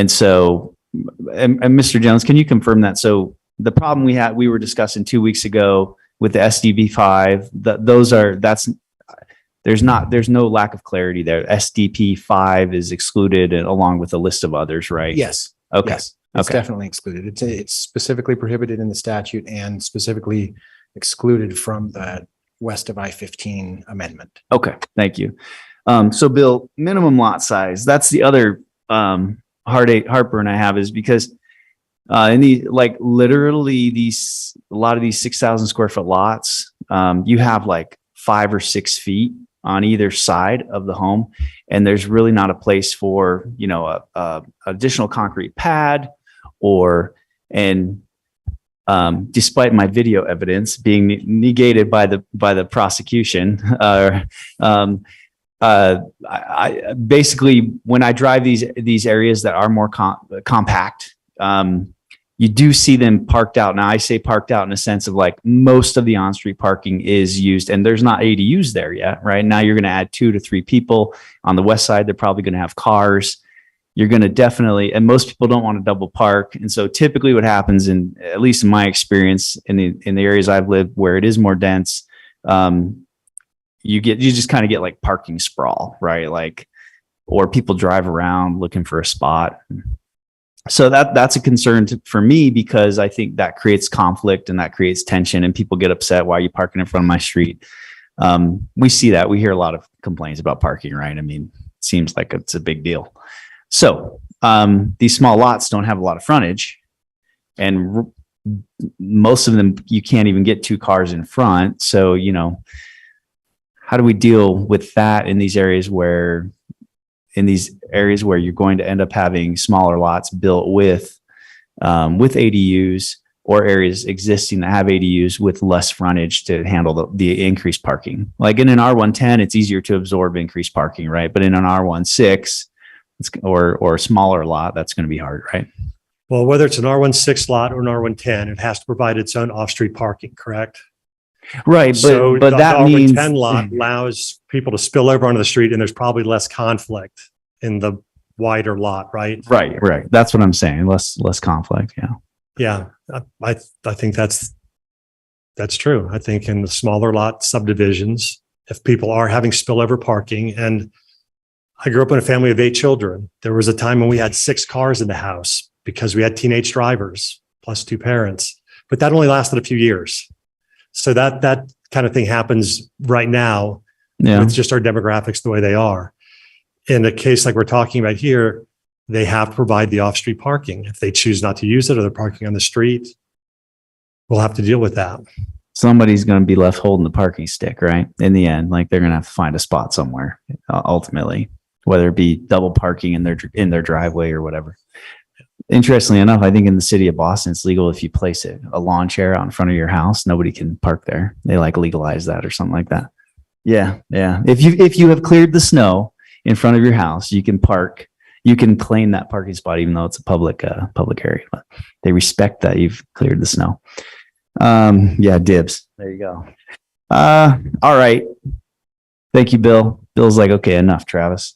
so, and Mr. Jones, can you confirm that? So the problem we were discussing 2 weeks ago with the SDB 5, there's no lack of clarity there. SDP 5 is excluded along with a list of others, right? Yes. Okay. Yes, it's definitely excluded. It's specifically prohibited in the statute and specifically excluded from the west of I-15 amendment. Okay, thank you. So Bill, minimum lot size, that's the other heartburn I have, is because literally a lot of these 6,000 square foot lots, you have like 5 or 6 feet on either side of the home, and there's really not a place for, a additional concrete pad despite my video evidence being negated by the prosecution, I basically, when I drive these areas that are more compact, you do see them parked out. Now I say parked out in a sense of like most of the on-street parking is used, and there's not ADUs there yet, right? Now you're going to add 2 to 3 people on the west side. They're probably going to have cars. You're going to definitely, and most people don't want to double park. And so typically what happens, at least in my experience in the areas I've lived where it is more dense, you just kind of get like parking sprawl, right? Or people drive around looking for a spot. So that's a concern for me, because I think that creates conflict and that creates tension and people get upset. Why are you parking in front of my street? We see that. We hear a lot of complaints about parking, right? I mean, it seems like it's a big deal. So these small lots don't have a lot of frontage, and most of them, you can't even get 2 cars in front. So, how do we deal with that in these areas where you're going to end up having smaller lots built with ADUs, or areas existing that have ADUs with less frontage to handle the increased parking? Like in an R110, it's easier to absorb increased parking, right? But in an R16 or smaller lot, that's going to be hard, right? Well, whether it's an R16 lot or an R110, it has to provide its own off-street parking, correct? Right, So but that the means R110 lot allows people to spill over onto the street, and there's probably less conflict in the wider lot, right? right. That's what I'm saying. Less conflict. Yeah. Yeah, I think that's true. I think in the smaller lot subdivisions, if people are having spillover parking, and I grew up in a family of 8 children, there was a time when we had 6 cars in the house because we had teenage drivers plus 2 parents, but that only lasted a few years. So that kind of thing happens right now with just our demographics the way they are. In a case like we're talking about here, they have to provide the off-street parking. If they choose not to use it, or they're parking on the street, we'll have to deal with that. Somebody's going to be left holding the parking stick, right? In the end, like they're going to have to find a spot somewhere, ultimately, whether it be double parking in their driveway or whatever. Interestingly enough, I think in the city of Boston, it's legal if you place a lawn chair out in front of your house, nobody can park there. They legalize that or something like that. Yeah. If you have cleared the snow in front of your house, you can park. You can claim that parking spot, even though it's a public area. But they respect that you've cleared the snow. Dibs. There you go. All right. Thank you, Bill. Bill's like, okay, enough, Travis.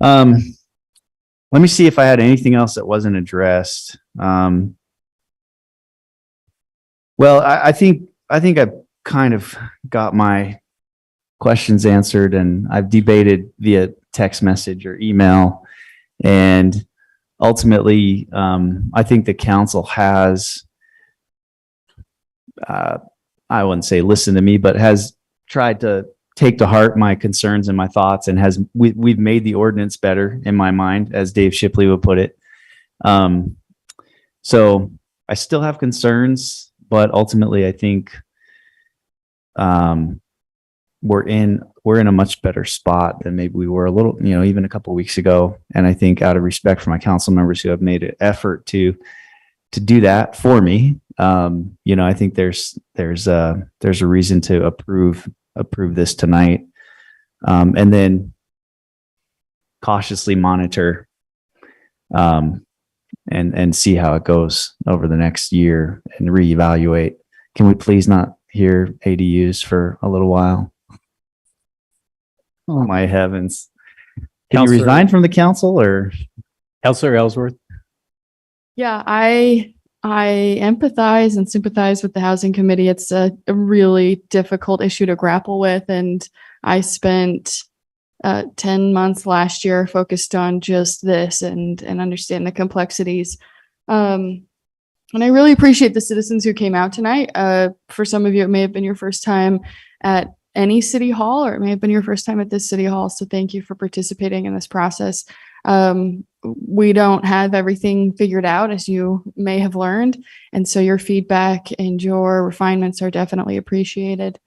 Let me see if I had anything else that wasn't addressed. Well, I think I've kind of got my questions answered, and I've debated via text message or email. And ultimately, I think the council has, I wouldn't say listen to me, but has tried to take to heart my concerns and my thoughts, and we've made the ordinance better in my mind, as Dave Shipley would put it. So I still have concerns, but ultimately I think we're in a much better spot than maybe we were a little, even a couple of weeks ago. And I think out of respect for my council members who have made an effort to do that for me, I think there's a reason to approve this tonight, and then cautiously monitor and see how it goes over the next year and reevaluate. Can we please not hear ADUs for a little while? Oh my heavens. Can you resign from the council, or Councilor Ellsworth? Yeah, I empathize and sympathize with the housing committee. It's a really difficult issue to grapple with. And I spent 10 months last year focused on just this and understand the complexities. And I really appreciate the citizens who came out tonight. For some of you, it may have been your first time at any city hall, or it may have been your first time at this city hall. So thank you for participating in this process. We don't have everything figured out, as you may have learned. And so your feedback and your refinements are definitely appreciated.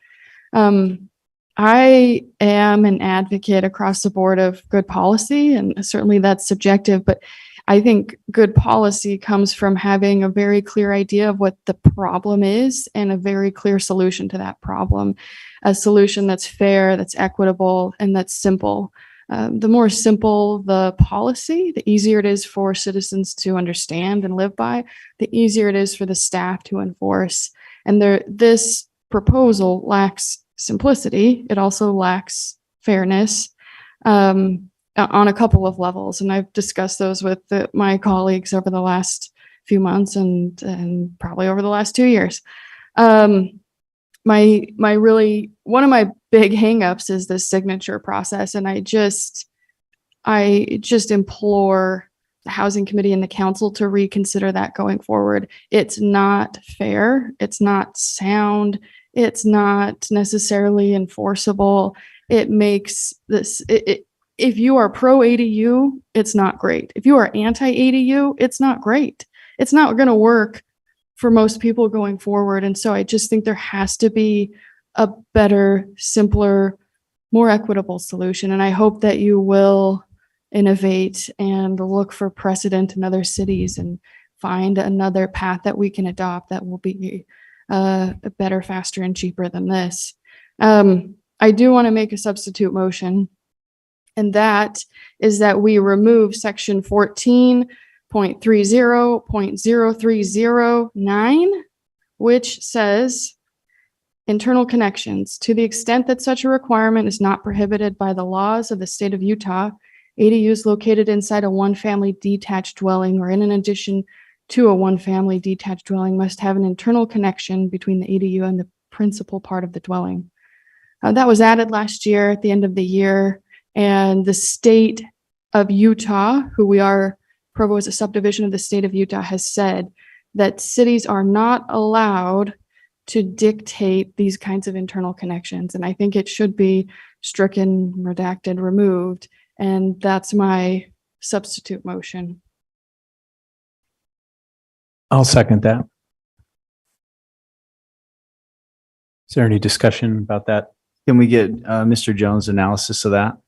I am an advocate across the board of good policy, and certainly that's subjective, but I think good policy comes from having a very clear idea of what the problem is and a very clear solution to that problem. A solution that's fair, that's equitable, and that's simple. The more simple the policy, the easier it is for citizens to understand and live by, the easier it is for the staff to enforce. And this proposal lacks simplicity. It also lacks fairness on a couple of levels. And I've discussed those with my colleagues over the last few months and probably over the last 2 years. One of my big hangups is the signature process. And I just implore the housing committee and the council to reconsider that going forward. It's not fair. It's not sound. It's not necessarily enforceable. It makes this, if you are pro ADU, it's not great. If you are anti ADU, it's not great. It's not going to work for most people going forward. And so I just think there has to be a better, simpler, more equitable solution. And I hope that you will innovate and look for precedent in other cities and find another path that we can adopt that will be better, faster, and cheaper than this. I do want to make a substitute motion, and that is that we remove section 14.30.0309, which says internal connections. To the extent that such a requirement is not prohibited by the laws of the state of Utah, ADUs located inside a one-family detached dwelling or in an addition to a one-family detached dwelling must have an internal connection between the ADU and the principal part of the dwelling. That was added last year at the end of the year, and the state of Utah, who we are, Provo is a subdivision of the state of Utah, has said that cities are not allowed to dictate these kinds of internal connections. And I think it should be stricken, redacted, removed. And that's my substitute motion. I'll second that. Is there any discussion about that? Can we get Mr. Jones' analysis of that?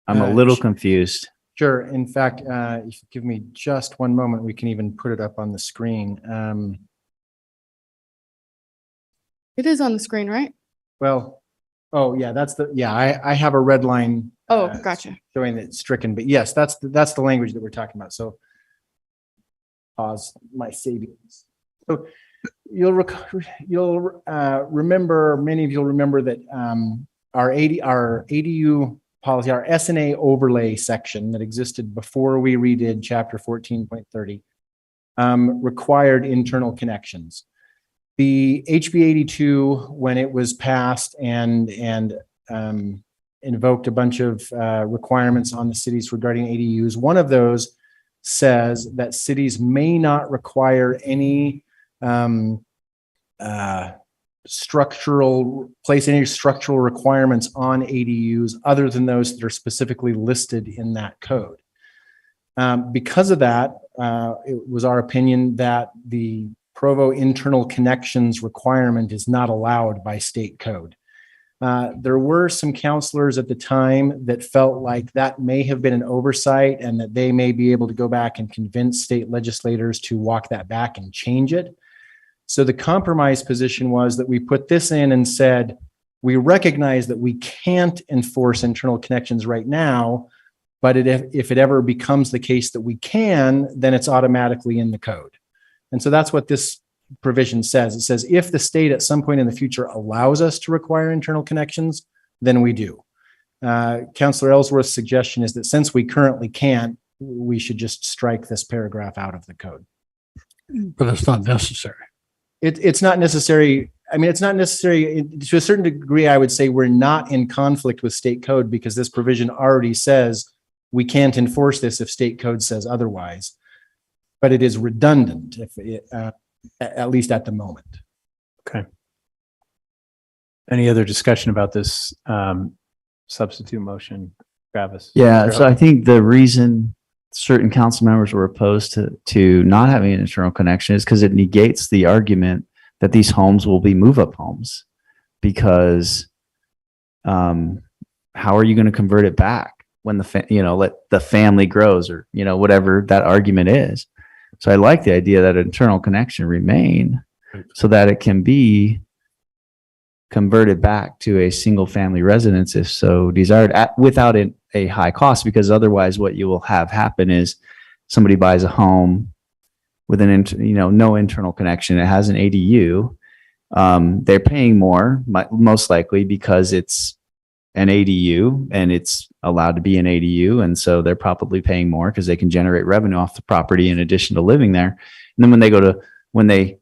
I'm a little confused. Sure. In fact, if you give me just one moment, we can even put it up on the screen. It is on the screen, right? Well, oh yeah, I have a red line. Oh, gotcha. Showing that it's stricken, but yes, that's the language that we're talking about. So pause my savings. So you'll remember, many of you'll remember that our ADU policy, our S&A overlay section that existed before we redid chapter 14.30 required internal connections. The HB 82, when it was passed and invoked a bunch of requirements on the cities regarding ADUs, one of those says that cities may not require any structural requirements on ADUs other than those that are specifically listed in that code. Because of that, it was our opinion that the Provo internal connections requirement is not allowed by state code. There were some counselors at the time that felt like that may have been an oversight and that they may be able to go back and convince state legislators to walk that back and change it. So the compromise position was that we put this in and said, we recognize that we can't enforce internal connections right now, but if it ever becomes the case that we can, then it's automatically in the code. And so that's what this provision says. It says if the state at some point in the future allows us to require internal connections, then we do. Councillor Ellsworth's suggestion is that since we currently can't, we should just strike this paragraph out of the code. But it's not necessary. It's not necessary. I mean, it's not necessary to a certain degree. I would say we're not in conflict with state code because this provision already says we can't enforce this if state code says otherwise. But it is redundant, at least at the moment. Okay. Any other discussion about this substitute motion, Travis? Yeah, so I think the reason certain council members were opposed to not having an internal connection is because it negates the argument that these homes will be move-up homes. Because how are you going to convert it back when let the family grows or whatever that argument is? So I like the idea that internal connection remain so that it can be converted back to a single family residence if so desired without a high cost, because otherwise what you will have happen is somebody buys a home with an no internal connection. It has an ADU. They're paying more, most likely because it's an ADU and it's allowed to be an ADU. And so they're probably paying more because they can generate revenue off the property in addition to living there. And then when they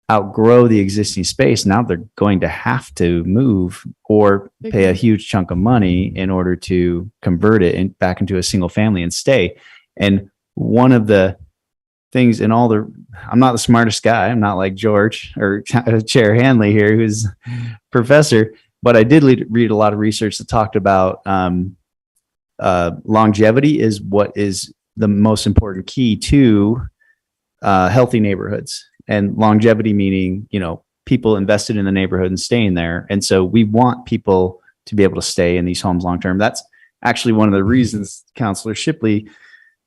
outgrow the existing space, now they're going to have to move or pay a huge chunk of money in order to convert it back into a single family and stay. And one of the things in all the, I'm not the smartest guy. I'm not like George or Chair Hanley here, who's professor, but I did read a lot of research that talked about longevity is what is the most important key to healthy neighborhoods, and longevity meaning, you know, people invested in the neighborhood and staying there. And so we want people to be able to stay in these homes long term. That's actually one of the reasons Councilor Shipley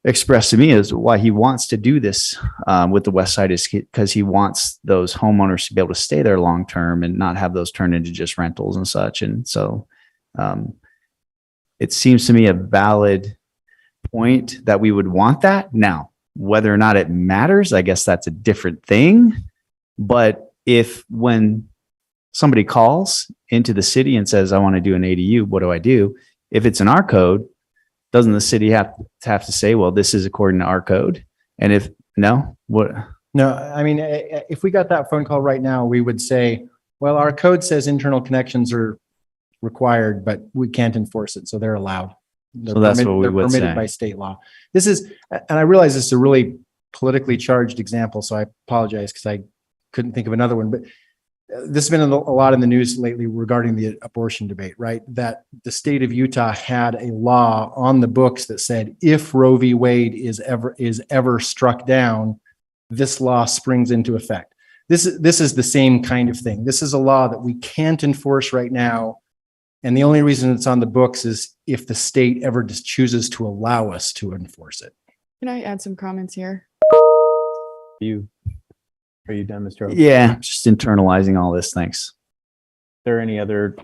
expressed to me is why he wants to do this with the West Side, is because he wants those homeowners to be able to stay there long term and not have those turn into just rentals and such. And so it seems to me a valid point that we would want that. Now, whether or not it matters, I guess that's a different thing. But if when somebody calls into the city and says, I want to do an ADU, what do I do? If it's in our code, doesn't the city have to say, well, this is according to our code? And if no, what? No, I mean, if we got that phone call right now, we would say, well, our code says internal connections are required, but we can't enforce it. So they're allowed. So that's what we would permitted say. by state law. This is, and I realize this is a really politically charged example, so I apologize because I couldn't think of another one, but this has been a lot in the news lately regarding the abortion debate, right? That the state of Utah had a law on the books that said, if Roe v. Wade is ever struck down, this law springs into effect. This is the same kind of thing. This is a law that we can't enforce right now. And the only reason it's on the books is if the state ever just chooses to allow us to enforce it. Can I add some comments here? Are you done, Mr. Oak? Yeah, just internalizing all this. Thanks. There any other,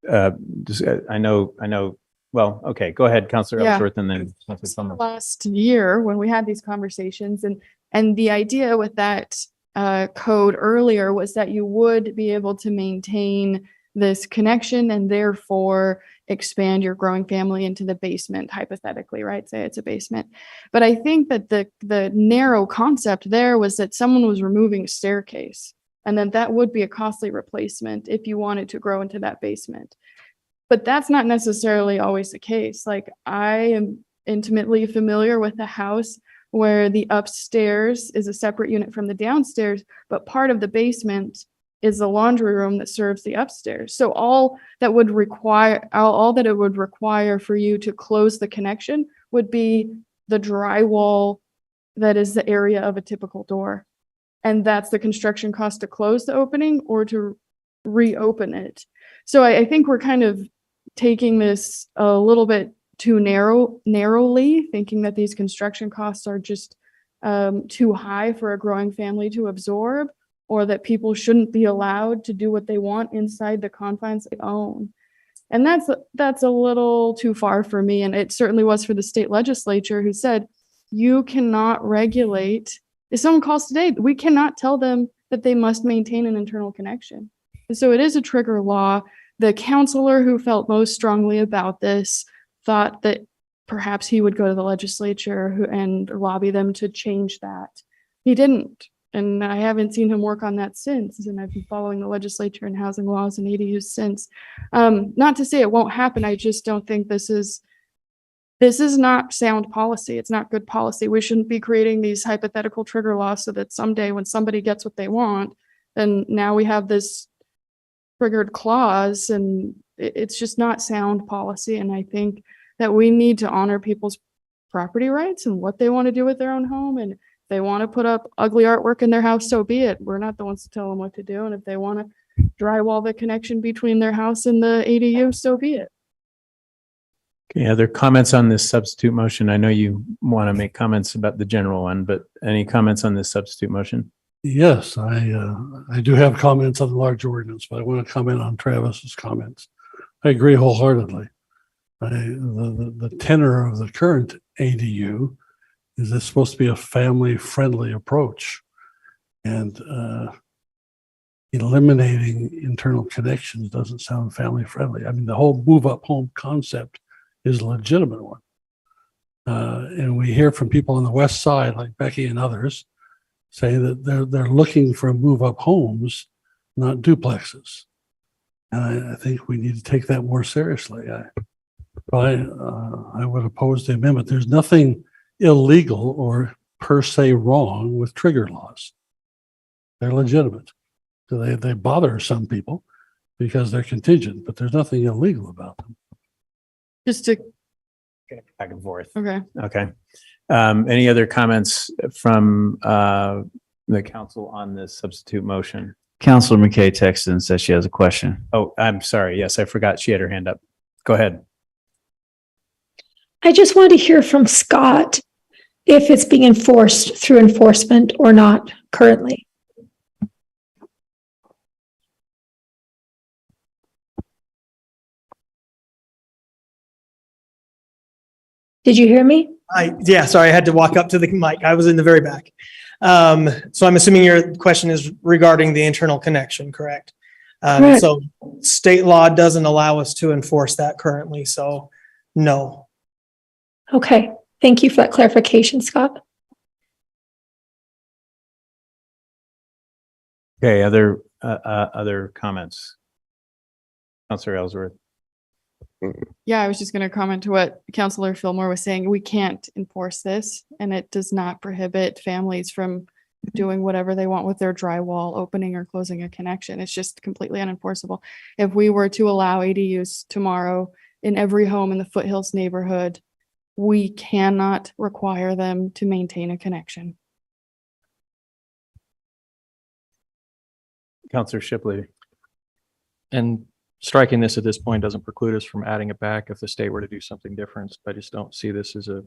I know, well, okay, go ahead, Councilor Yeah. Ellsworth, and then Councilor Summer. Last year when we had these conversations, and the idea with that code earlier was that you would be able to maintain this connection and therefore expand your growing family into the basement, hypothetically, right? Say it's a basement. But I think that the narrow concept there was that someone was removing a staircase, and then that would be a costly replacement if you wanted to grow into that basement. But that's not necessarily always the case. Like, I am intimately familiar with a house where the upstairs is a separate unit from the downstairs, but part of the basement is the laundry room that serves the upstairs. So all that it would require for you to close the connection would be the drywall that is the area of a typical door. And that's the construction cost to close the opening or to reopen it. So I think we're kind of taking this a little bit too narrowly, thinking that these construction costs are just too high for a growing family to absorb, or that people shouldn't be allowed to do what they want inside the confines they own. And that's a little too far for me. And it certainly was for the state legislature, who said, you cannot regulate. If someone calls today, we cannot tell them that they must maintain an internal connection. And so it is a trigger law. The counselor who felt most strongly about this thought that perhaps he would go to the legislature and lobby them to change that. He didn't. And I haven't seen him work on that since. And I've been following the legislature and housing laws and ADUs since. Not to say it won't happen. I just don't think this is not sound policy. It's not good policy. We shouldn't be creating these hypothetical trigger laws so that someday when somebody gets what they want, then now we have this triggered clause, and it's just not sound policy. And I think that we need to honor people's property rights and what they want to do with their own home. And they want to put up ugly artwork in their house, so be it. We're not the ones to tell them what to do. And if they want to drywall the connection between their house and the ADU, so be it. Okay, other comments on this substitute motion? I know you want to make comments about the general one, but any comments on this substitute motion? Yes, I do have comments on the large ordinance, but I want to comment on Travis's comments. I agree wholeheartedly. The tenor of the current ADU is this supposed to be a family-friendly approach, and eliminating internal connections doesn't sound family-friendly. I mean, the whole move-up home concept is a legitimate one, and we hear from people on the west side, like Becky and others, say that they're looking for move-up homes, not duplexes. And I think we need to take that more seriously. I would oppose the amendment. There's nothing illegal or per se wrong with trigger laws. They're legitimate. So they bother some people because they're contingent, but there's nothing illegal about them. Just to, Back and forth. okay. Okay. Any other comments from the council on this substitute motion? Counselor McKay texted and says she has a question. Oh, I'm sorry. Yes, I forgot she had her hand up. Go ahead. I just wanted to hear from Scott if it's being enforced through enforcement or not currently. Did you hear me? Yeah, sorry, I had to walk up to the mic. I was in the very back. So I'm assuming your question is regarding the internal connection, correct? Correct. So state law doesn't allow us to enforce that currently, so no. Okay, thank you for that clarification, Scott. Okay, other comments? Councilor Ellsworth. Yeah, I was just going to comment to what Councilor Fillmore was saying. We can't enforce this, and it does not prohibit families from doing whatever they want with their drywall, opening or closing a connection. It's just completely unenforceable. If we were to allow ADUs tomorrow in every home in the Foothills neighborhood, we cannot require them to maintain a connection. Councilor Shipley. And striking this at this point doesn't preclude us from adding it back if the state were to do something different. I just don't see this as so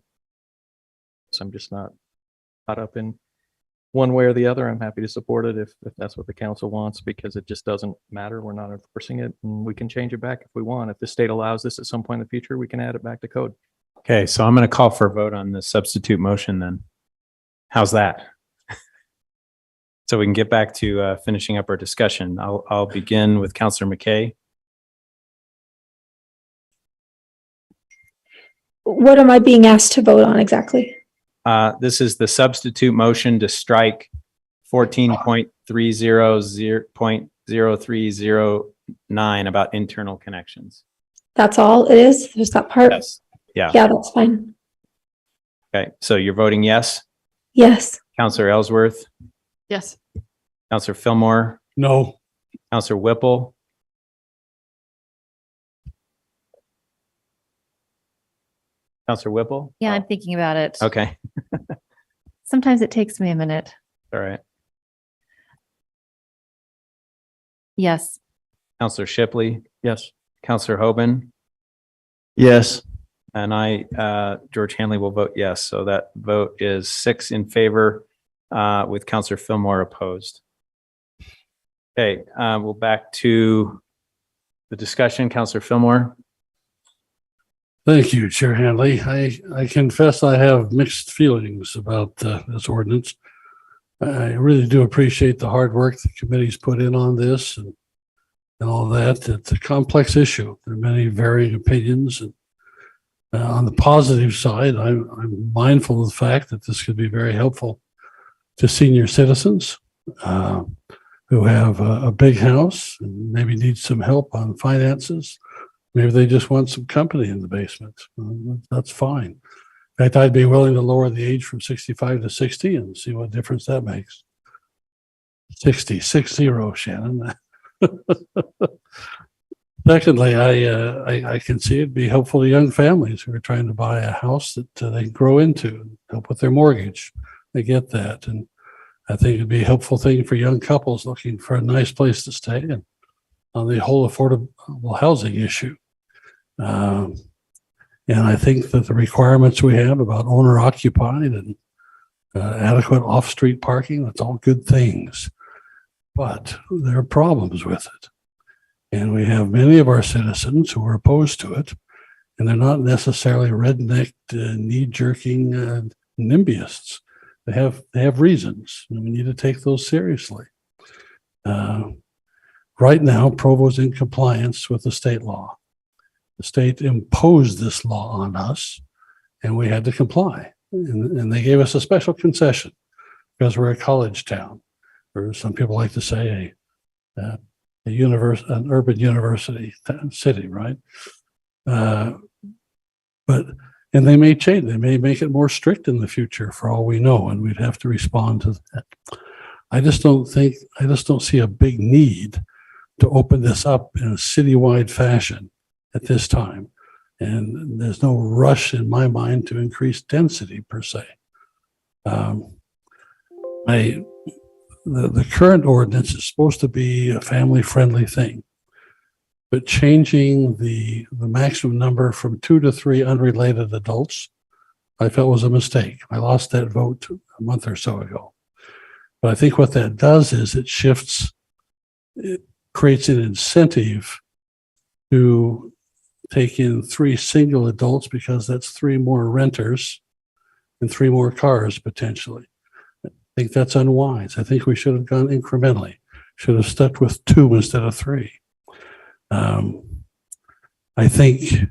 I'm just not caught up in one way or the other. I'm happy to support it if that's what the council wants, because it just doesn't matter. We're not enforcing it, and we can change it back if we want. If the state allows this at some point in the future, we can add it back to code. Okay, so I'm going to call for a vote on the substitute motion then. How's that? So we can get back to finishing up our discussion. I'll begin with Councilor McKay. What am I being asked to vote on exactly? This is the substitute motion to strike 14.300.0309 about internal connections. That's all it is? There's that part? Yes. Yeah. Yeah, that's fine. Okay, so you're voting yes? Yes. Councilor Ellsworth? Yes. Councilor Fillmore? No. Councilor Whipple? Councilor Whipple? Yeah, I'm thinking about it. Okay, Sometimes it takes me a minute. all right. Yes. Councilor Shipley? Yes. Councilor Hoban? Yes. And George Hanley will vote yes. So that vote is 6 in favor with Councilor Fillmore opposed. Okay, we'll back to the discussion. Councilor Fillmore? Thank you, Chair Hanley. I confess I have mixed feelings about this ordinance. I really do appreciate the hard work the committee's put in on this and all that. It's a complex issue. There are many varying opinions. And on the positive side, I'm mindful of the fact that this could be very helpful to senior citizens who have a big house and maybe need some help on finances. Maybe they just want some company in the basement. That's fine. In fact, I'd be willing to lower the age from 65 to 60 and see what difference that makes. 60, Shannon. Secondly, I can see it'd be helpful to young families who are trying to buy a house that they can grow into and help with their mortgage. I get that. And I think it'd be a helpful thing for young couples looking for a nice place to stay and on the whole affordable housing issue. And I think that the requirements we have about owner occupied and adequate off-street parking, that's all good things. But there are problems with it. And we have many of our citizens who are opposed to it, and they're not necessarily redneck, knee-jerking NIMBYists. They have reasons, and we need to take those seriously. Right now, Provo's in compliance with the state law. The state imposed this law on us, and we had to comply. And they gave us a special concession because we're a college town, or some people like to say an urban university city, right? But And they may change, they may make it more strict in the future for all we know, and we'd have to respond to that. I just don't see a big need to open this up in a citywide fashion at this time. And there's no rush in my mind to increase density per se. The current ordinance is supposed to be a family-friendly thing, but changing the maximum number from 2 to 3 unrelated adults, I felt was a mistake. I lost that vote a month or so ago. But I think what that does is it creates an incentive to take in 3 single adults, because that's 3 more renters and 3 more cars potentially. I think that's unwise. I think we should have gone incrementally, should have stuck with 2 instead of 3. I think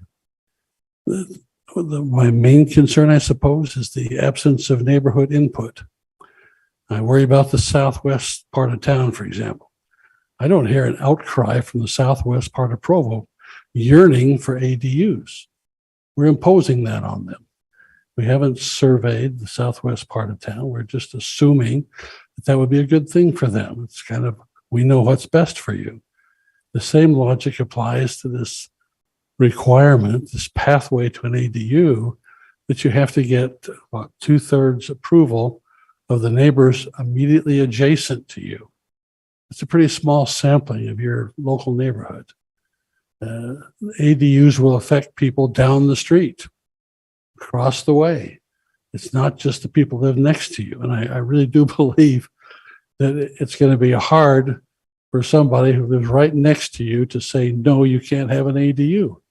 my main concern, I suppose, is the absence of neighborhood input. I worry about the southwest part of town, for example. I don't hear an outcry from the southwest part of Provo yearning for ADUs. We're imposing that on them. We haven't surveyed the southwest part of town. We're just assuming that that would be a good thing for them. It's kind of, we know what's best for you. The same logic applies to this requirement, this pathway to an ADU, that you have to get about 2/3 approval of the neighbors immediately adjacent to you. It's a pretty small sampling of your local neighborhood. ADUs will affect people down the street, across the way. It's not just the people who live next to you. And I really do believe that it's going to be hard for somebody who lives right next to you to say, no, you can't have an ADU.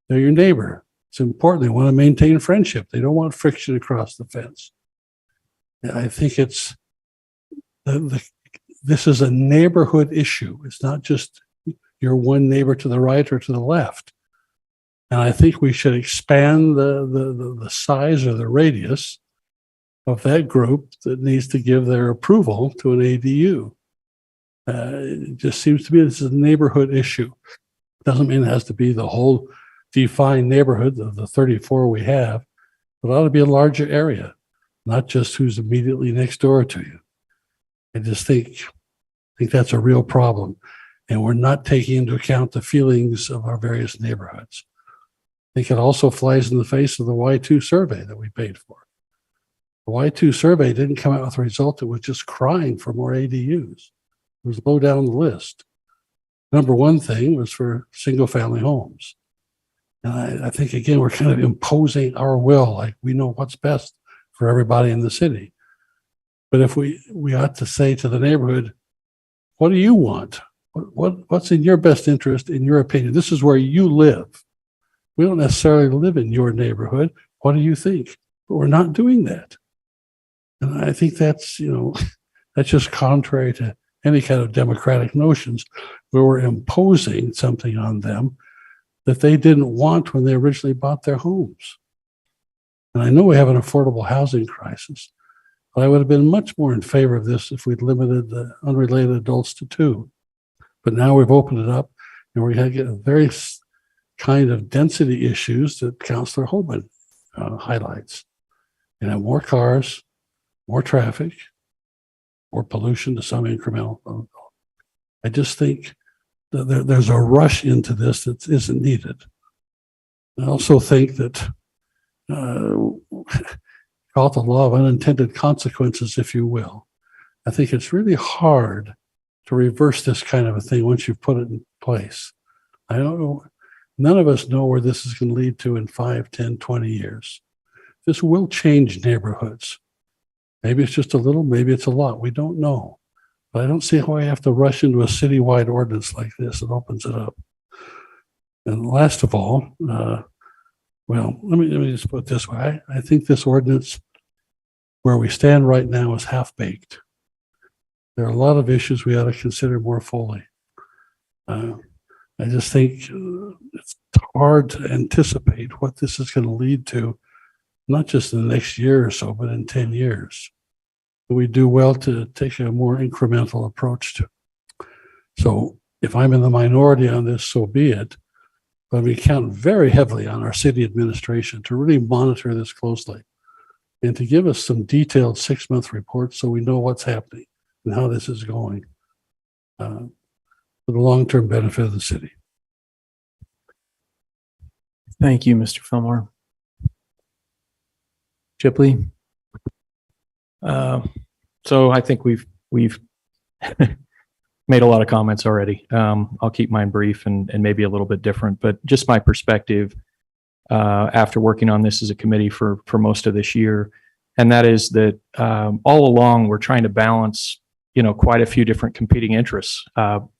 They're your neighbor. It's important. They want to maintain friendship. They don't want friction across the fence. I think it's this is a neighborhood issue. It's not just your one neighbor to the right or to the left. And I think we should expand the size or the radius of that group that needs to give their approval to an ADU. It just seems to me this is a neighborhood issue. Doesn't mean it has to be the whole defined neighborhood of the 34 we have, but it ought to be a larger area, not just who's immediately next door to you. I just think that's a real problem. And we're not taking into account the feelings of our various neighborhoods. I think it also flies in the face of the Y2 survey that we paid for. The Y2 survey didn't come out with a result that was just crying for more ADUs. It was low down the list. Number one thing was for single family homes. And I think, again, we're kind of imposing our will, like we know what's best for everybody in the city. But if we ought to say to the neighborhood, what do you want? What's in your best interest, in your opinion? This is where you live. We don't necessarily live in your neighborhood. What do you think? But we're not doing that. And I think that's, that's just contrary to any kind of democratic notions where we're imposing something on them that they didn't want when they originally bought their homes. And I know we have an affordable housing crisis, but I would have been much more in favor of this if we'd limited the unrelated adults to 2. But now we've opened it up, and we're going to get a very kind of density issues that Councillor Holman highlights. And have more cars, more traffic, more pollution to some incremental. I just think that there's a rush into this that isn't needed. I also think that call it the law of unintended consequences, if you will. I think it's really hard to reverse this kind of a thing once you've put it in place. I don't know. None of us know where this is going to lead to in 5, 10, 20 years. This will change neighborhoods. Maybe it's just a little, maybe it's a lot. We don't know. But I don't see how I have to rush into a citywide ordinance like this that opens it up. And last of all, well, let me just put it this way. I think this ordinance, where we stand right now, is half-baked. There are a lot of issues we ought to consider more fully. I just think it's hard to anticipate what this is going to lead to, not just in the next year or so, but in 10 years. We do well to take a more incremental approach to. So if I'm in the minority on this, so be it. But we count very heavily on our city administration to really monitor this closely and to give us some detailed 6-month reports so we know what's happening and how this is going for the long-term benefit of the city. Thank you, Mr. Fillmore. Chipley? So I think we've made a lot of comments already. I'll keep mine brief and maybe a little bit different, but just my perspective after working on this as a committee for most of this year, and that is that all along we're trying to balance, quite a few different competing interests.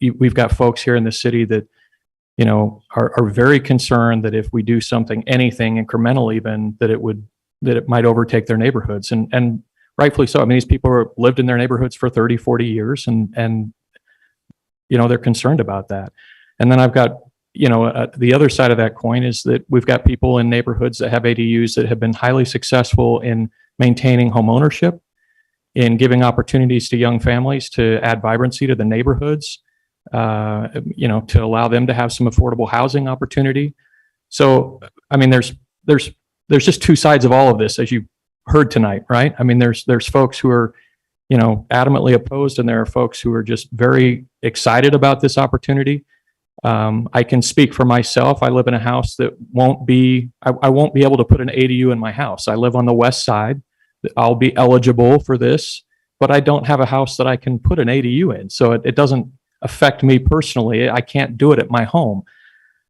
We've got folks here in the city that, are very concerned that if we do anything incremental, even that it might overtake their neighborhoods, and rightfully so. I mean, these people have lived in their neighborhoods for 30, 40 years, and they're concerned about that. And then I've got, the other side of that coin is that we've got people in neighborhoods that have ADUs that have been highly successful in maintaining home ownership, in giving opportunities to young families to add vibrancy to the neighborhoods, to allow them to have some affordable housing opportunity. So, I mean, there's just two sides of all of this, as you heard tonight, right? I mean, there's folks who are, adamantly opposed, and there are folks who are just very excited about this opportunity. I can speak for myself. I live in a house that I won't be able to put an ADU in my house. I live on the west side. I'll be eligible for this, but I don't have a house that I can put an ADU in. So it doesn't affect me personally. I can't do it at my home.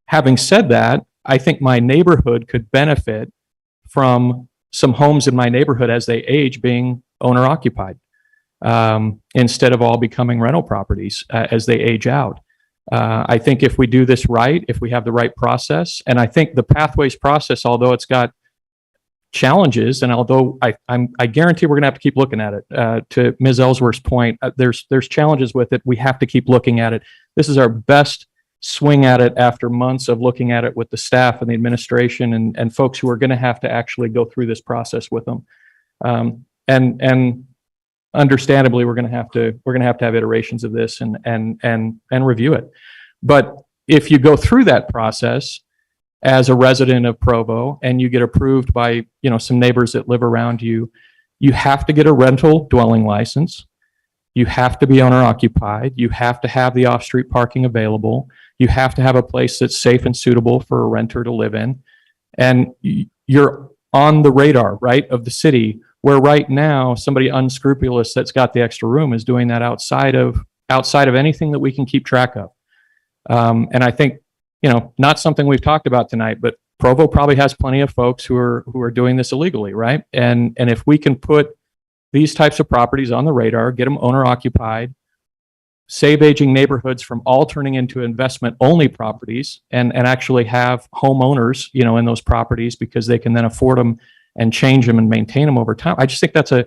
Having said that, I think my neighborhood could benefit from some homes in my neighborhood as they age being owner occupied, instead of all becoming rental properties as they age out. I think if we do this right, if we have the right process, and I think the pathways process, although it's got challenges, and although I guarantee we're going to have to keep looking at it, to Ms. Ellsworth's point, there's challenges with it. We have to keep looking at it. This is our best swing at it after months of looking at it with the staff and the administration and folks who are going to have to actually go through this process with them. And understandably, we're going to have to have iterations of this and review it. But if you go through that process as a resident of Provo and you get approved by, some neighbors that live around you, you have to get a rental dwelling license. You have to be owner occupied. You have to have the off-street parking available. You have to have a place that's safe and suitable for a renter to live in. And you're on the radar, right, of the city, where right now somebody unscrupulous that's got the extra room is doing that outside of anything that we can keep track of. And I think, not something we've talked about tonight, but Provo probably has plenty of folks who are doing this illegally, right? And if we can put these types of properties on the radar, get them owner occupied, save aging neighborhoods from all turning into investment only properties, and actually have homeowners, in those properties, because they can then afford them and change them and maintain them over time. I just think that's a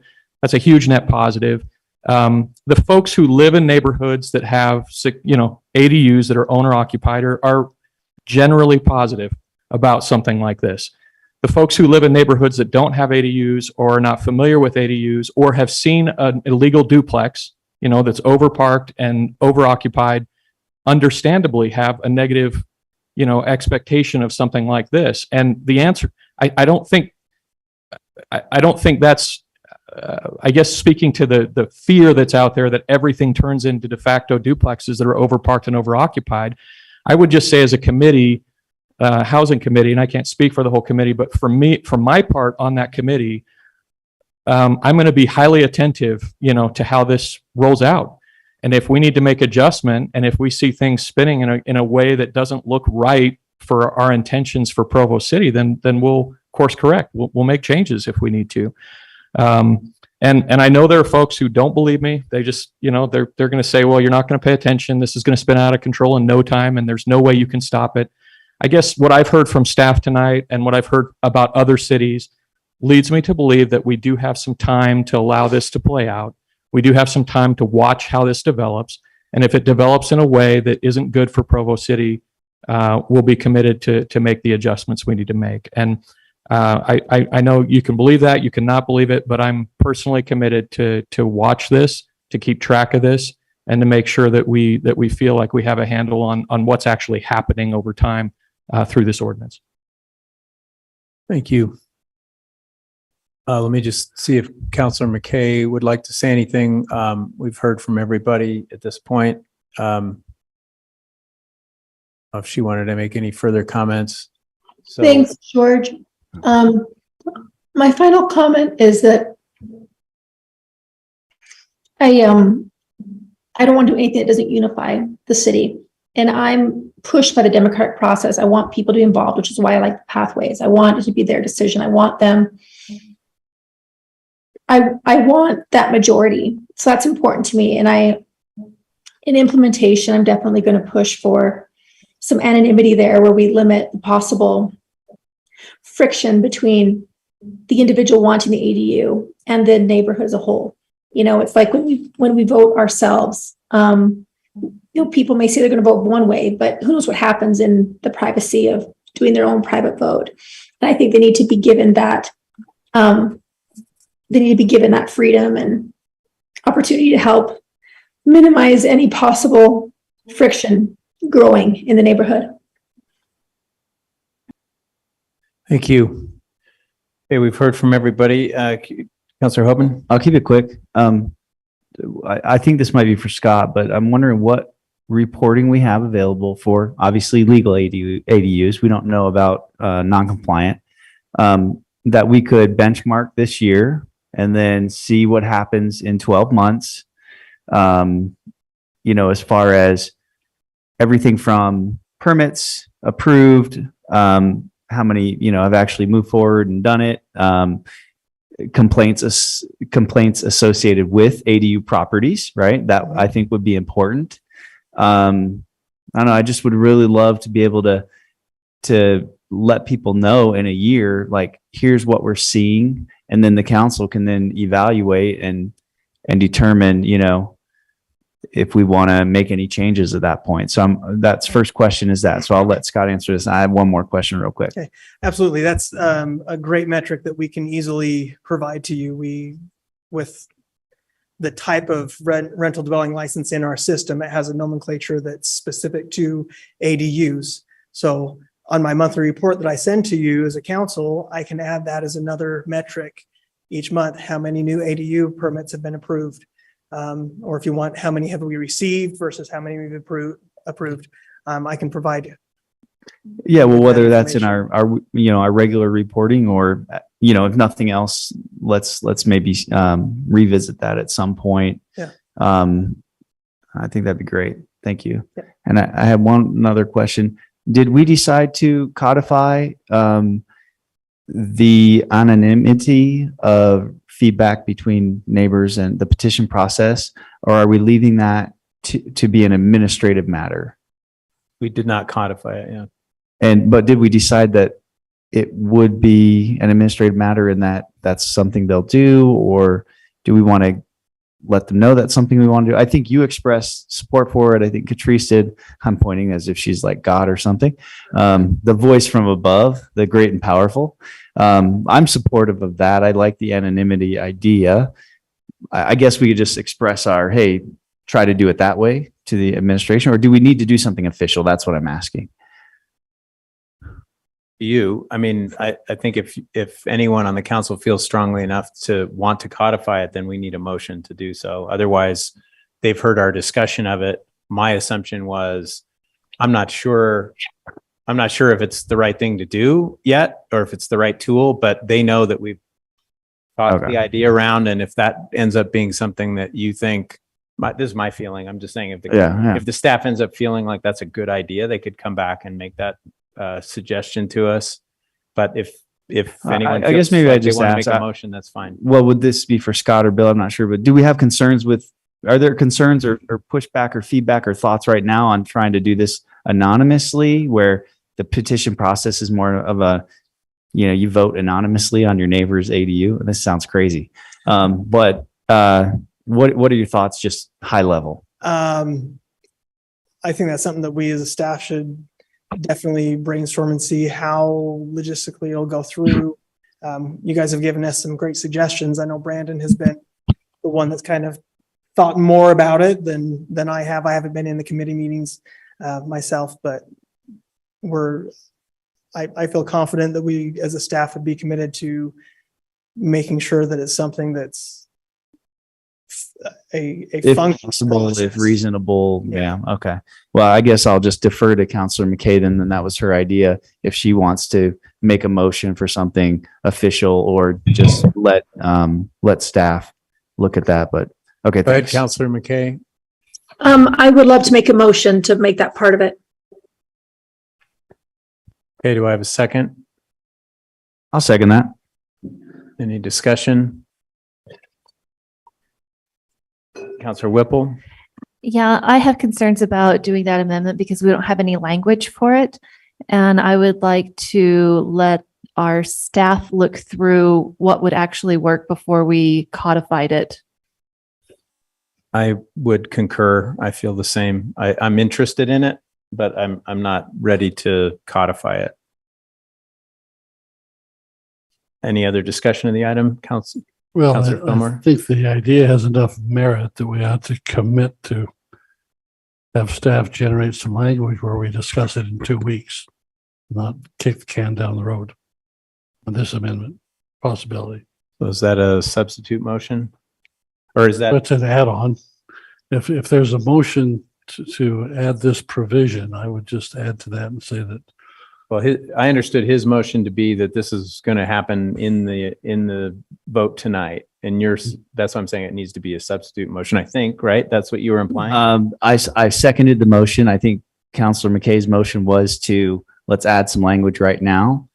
huge net positive. The folks who live in neighborhoods that have, ADUs that are owner occupied are generally positive about something like this. The folks who live in neighborhoods that don't have ADUs or are not familiar with ADUs or have seen an illegal duplex, that's overparked and overoccupied, understandably have a negative, expectation of something like this. And the answer, I don't think that's, I guess, speaking to the fear that's out there that everything turns into de facto duplexes that are overparked and overoccupied. I would just say as a committee, housing committee, and I can't speak for the whole committee, but for my part on that committee, I'm going to be highly attentive, to how this rolls out. And if we need to make adjustment, and if we see things spinning in a way that doesn't look right for our intentions for Provo City, then we'll course correct. We'll make changes if we need to. And I know there are folks who don't believe me. They just, they're going to say, well, you're not going to pay attention. This is going to spin out of control in no time, and there's no way you can stop it. I guess what I've heard from staff tonight and what I've heard about other cities leads me to believe that we do have some time to allow this to play out. We do have some time to watch how this develops. And if it develops in a way that isn't good for Provo City, we'll be committed to make the adjustments we need to make. And I know you can believe that, you cannot believe it, but I'm personally committed to watch this, to keep track of this, and to make sure that we feel like we have a handle on what's actually happening over time through this ordinance. Thank you. Let me just see if Councilor McKay would like to say anything. We've heard from everybody at this point. If she wanted to make any further comments. So, Thanks, George. My final comment is that I don't want to do anything that doesn't unify the city. And I'm pushed by the democratic process. I want people to be involved, which is why I like the pathways. I want it to be their decision. I want them. I want that majority. So that's important to me. And in implementation, I'm definitely going to push for some anonymity there where we limit the possible friction between the individual wanting the ADU and the neighborhood as a whole. You know, it's like when we vote ourselves, people may say they're going to vote one way, but who knows what happens in the privacy of doing their own private vote. And I think they need to be given that, freedom and opportunity to help minimize any possible friction growing in the neighborhood. thank you. Okay, we've heard from everybody. Councilor Hoban? I'll keep it quick. I think this might be for Scott, but I'm wondering what reporting we have available for obviously legal ADUs. We don't know about non-compliant, that we could benchmark this year and then see what happens in 12 months. As far as everything from permits approved, how many, have actually moved forward and done it, complaints associated with ADU properties, right? That I think would be important. I don't know. I just would really love to be able to let people know in a year, like, here's what we're seeing. And then the council can then evaluate and determine, if we want to make any changes at that point. So that's first question is that. So I'll let Scott answer this. I have one more question real quick. Okay, absolutely. That's a great metric that we can easily provide to you. With the type of rental dwelling license in our system, it has a nomenclature that's specific to ADUs. So on my monthly report that I send to you as a council, I can add that as another metric each month, how many new ADU permits have been approved. Or if you want, how many have we received versus how many we've approved. I can provide you. Yeah, well, whether that's in our regular reporting or, if nothing else, let's maybe revisit that at some point. Yeah. I think that'd be great. Thank you. Yeah. And I have another question. Did we decide to codify the anonymity of feedback between neighbors and the petition process, or are we leaving that to be an administrative matter? We did not codify it, yeah. But did we decide that it would be an administrative matter and that that's something they'll do, or do we want to let them know that's something we want to do? I think you expressed support for it. I think Catrice did. I'm pointing as if she's like God or something. The voice from above, the great and powerful. I'm supportive of that. I like the anonymity idea. I guess we could just express hey, try to do it that way to the administration, or do we need to do something official? That's what I'm asking. I think if anyone on the council feels strongly enough to want to codify it, then we need a motion to do so. Otherwise, they've heard our discussion of it. My assumption was, I'm not sure if it's the right thing to do yet, or if it's the right tool, but they know that we've thought the idea around. And if that ends up being something that you think, this is my feeling. I'm just saying if the staff ends up feeling like that's a good idea, they could come back and make that suggestion to us. But if anyone I guess maybe I just want to ask, make a motion, that's fine. Well, would this be for Scott or Bill? I'm not sure, but do we have concerns are there concerns or pushback or feedback or thoughts right now on trying to do this anonymously, where the petition process is more of a, you vote anonymously on your neighbor's ADU? This sounds crazy. But what are your thoughts, just high level? I think that's something that we as a staff should definitely brainstorm and see how logistically it'll go through. You guys have given us some great suggestions. I know Brandon has been the one that's kind of thought more about it than I have. I haven't been in the committee meetings myself, but we're I feel confident that we, as a staff, would be committed to making sure that it's something that's a If functional possible, if process. reasonable. Yeah. Okay. Well, I guess I'll just defer to Counselor McKay then. That was her idea. If she wants to make a motion for something official or just let staff look at that. But okay. Go ahead, Thanks. Counselor McKay. I would love to make a motion to make that part of it. Okay, do I have a second? I'll second that. Any discussion? Counselor Whipple? Yeah, I have concerns about doing that amendment because we don't have any language for it. And I would like to let our staff look through what would actually work before we codified it. I would concur. I feel the same. I'm interested in it, but I'm not ready to codify it. Any other discussion of the item, Council? Well, Counselor I Fillmore? think the idea has enough merit that we ought to commit to have staff generate some language where we discuss it in 2 weeks, not kick the can down the road on this amendment possibility. So is that a substitute motion? Or is that? It's an add-on. If there's a motion to add this provision, I would just add to that and say that. Well, I understood his motion to be that this is going to happen in the vote tonight. And that's what I'm saying. It needs to be a substitute motion, I think, right? That's what you were implying? I seconded the motion. I think Counselor McKay's motion was to let's add some language right now.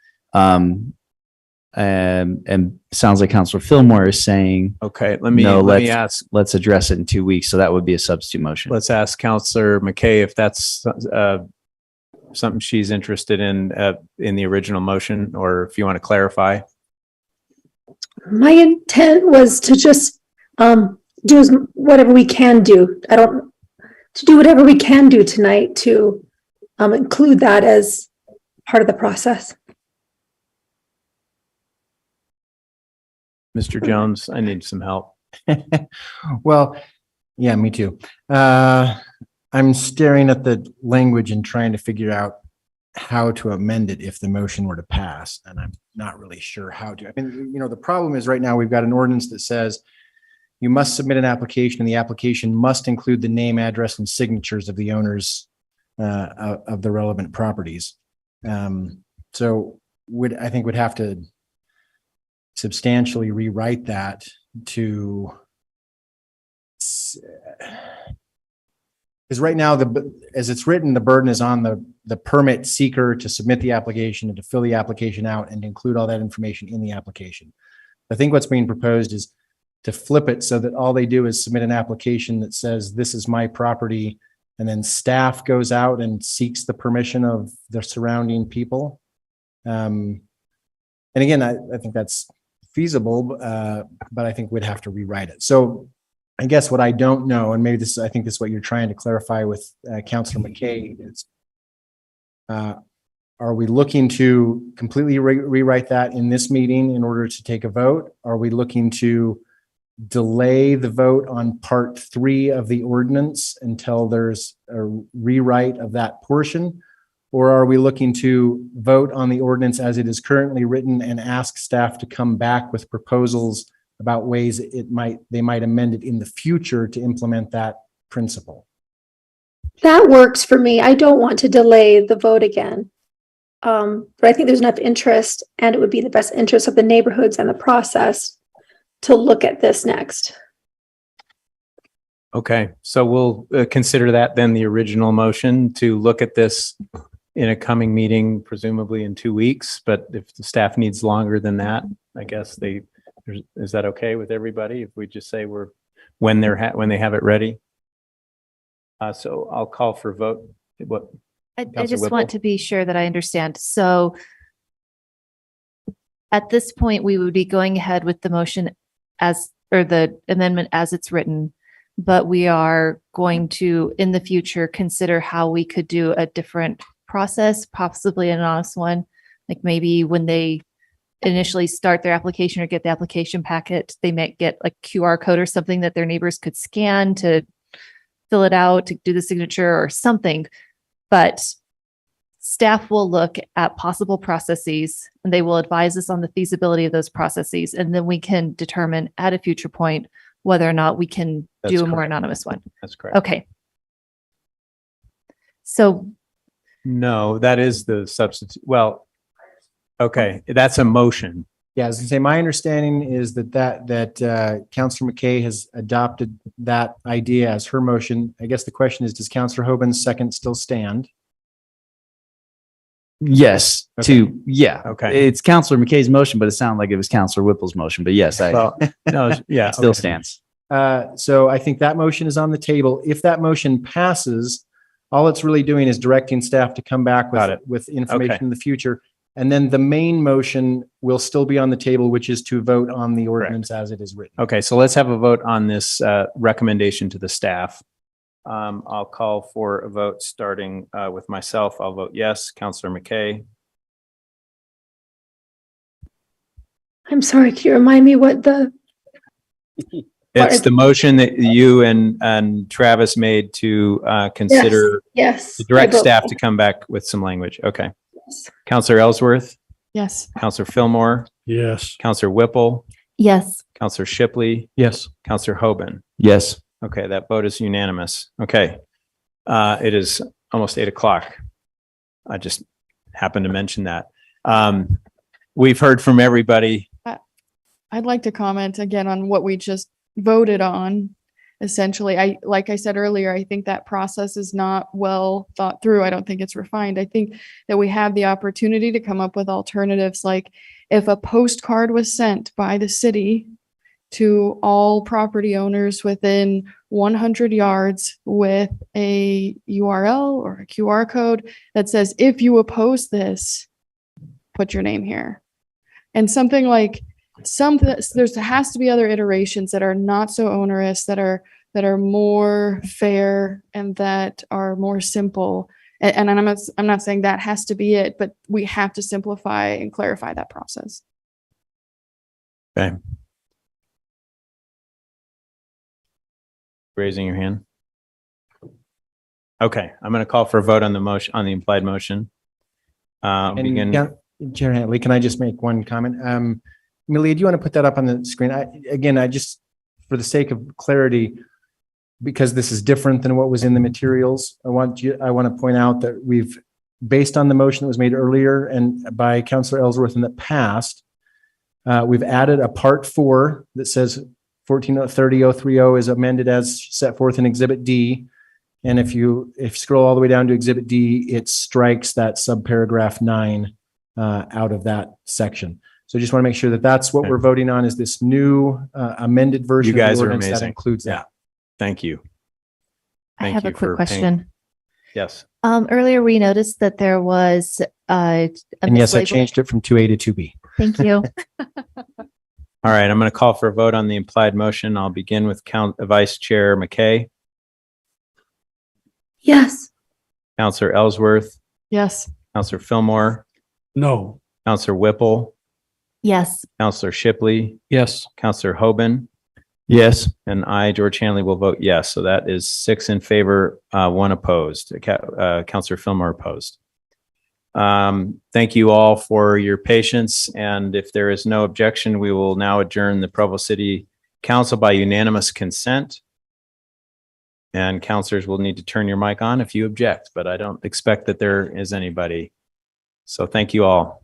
And sounds like Counselor Fillmore is saying, okay, let me ask. Let's address it in 2 weeks. So that would be a substitute motion. Let's ask Counselor McKay if that's something she's interested in the original motion, or if you want to clarify. My intent was to just do whatever we can do. To do whatever we can do tonight to include that as part of the process. Mr. Jones, I need some help. Well, yeah, me too. I'm staring at the language and trying to figure out how to amend it if the motion were to pass, and I'm not really sure how to. I mean, the problem is right now we've got an ordinance that says you must submit an application, and the application must include the name, address, and signatures of the owners of the relevant properties. So I think we'd have to substantially rewrite that to, because right now, as it's written, the burden is on the permit seeker to submit the application and to fill the application out and include all that information in the application. I think what's being proposed is to flip it so that all they do is submit an application that says, this is my property, and then staff goes out and seeks the permission of the surrounding people. And again, I think that's feasible, but I think we'd have to rewrite it. So I guess what I don't know, and maybe I think this is what you're trying to clarify with Councilor McKay, is are we looking to completely rewrite that in this meeting in order to take a vote? Are we looking to delay the vote on part 3 of the ordinance until there's a rewrite of that portion? Or are we looking to vote on the ordinance as it is currently written and ask staff to come back with proposals about ways they might amend it in the future to implement that principle? That works for me. I don't want to delay the vote again. But I think there's enough interest, and it would be in the best interest of the neighborhoods and the process to look at this next. Okay, so we'll consider that then the original motion to look at this in a coming meeting, presumably in 2 weeks. But if the staff needs longer than that, I guess is that okay with everybody? If we just say when they have it ready? So I'll call for vote. I just want to be sure that I understand. So at this point, we would be going ahead with the motion or the amendment as it's written, but we are going to, in the future, consider how we could do a different process, possibly an honest one. Like maybe when they initially start their application or get the application packet, they might get a QR code or something that their neighbors could scan to fill it out, to do the signature or something. But staff will look at possible processes and they will advise us on the feasibility of those processes. And then we can determine at a future point whether or not we can That's do a more correct. anonymous one. That's correct. Okay. So No, that is the substitute. Well, okay, that's a motion. Yeah, I was gonna say, my understanding is that Counselor McKay has adopted that idea as her motion. I guess the question is, does Counselor Hoban's second still stand? Yes, yeah. Okay. It's Counselor McKay's motion, but it sounded like it was Counselor Whipple's motion. But yes, Well, no, yeah. it still okay. stands. So I think that motion is on the table. If that motion passes, all it's really doing is directing staff to come back with information Okay. in the future. And then the main motion will still be on the table, which is to vote on the ordinance as it is written. Okay, so let's have a vote on this recommendation to the staff. I'll call for a vote starting with myself. I'll vote yes. Counselor McKay. I'm sorry, can you remind me what the, It's the motion that you and Travis made to consider yes. to direct I vote staff yes. to come back with some language. Okay. Counselor Ellsworth, Yes. Counselor Fillmore, Yes. Counselor Whipple, yes, Counselor Shipley, Yes. Counselor Hoban. Yes. Okay, that vote is unanimous. Okay. It is almost 8:00. I just happened to mention that. We've heard from everybody. I'd like to comment again on what we just voted on. Essentially, like I said earlier, I think that process is not well thought through. I don't think it's refined. I think that we have the opportunity to come up with alternatives, like if a postcard was sent by the city to all property owners within 100 yards with a URL or a QR code that says, if you oppose this, put your name here. And something like there has to be other iterations that are not so onerous, that are more fair and that are more simple. And I'm not saying that has to be it, but we have to simplify and clarify that process. Okay. Raising your hand. Okay, I'm going to call for a vote on the motion, on the implied motion. Begin. Chair Hanley, can I just make one comment? Amelia, do you want to put that up on the screen? I just, for the sake of clarity, because this is different than what was in the materials, I want to point out that we've, based on the motion that was made earlier and by Councilor Ellsworth in the past, we've added a part 4 that says 1430.030 is amended as set forth in Exhibit D. And if you scroll all the way down to Exhibit D, it strikes that subparagraph 9 out of that section. So I just want to make sure that that's what we're voting on, is this new amended version. You guys of the are ordinance that amazing. includes Yeah. that. Thank you. I Thank have you a quick for question. Yes. Earlier we noticed that there was a And yes, I mislabeling. changed it from 2A to 2B. Thank you. All right, I'm going to call for a vote on the implied motion. I'll begin with Vice Chair McKay, Yes. Counselor Ellsworth, Yes. Counselor Fillmore, No. Counselor Whipple, Yes, Counselor Shipley, Yes. Counselor Hoban, Yes. and I, George Hanley, will vote yes. So that is 6 in favor, 1 opposed. Counselor Fillmore opposed. Thank you all for your patience. And if there is no objection, we will now adjourn the Provo City Council by unanimous consent. And counselors will need to turn your mic on if you object, but I don't expect that there is anybody. So thank you all.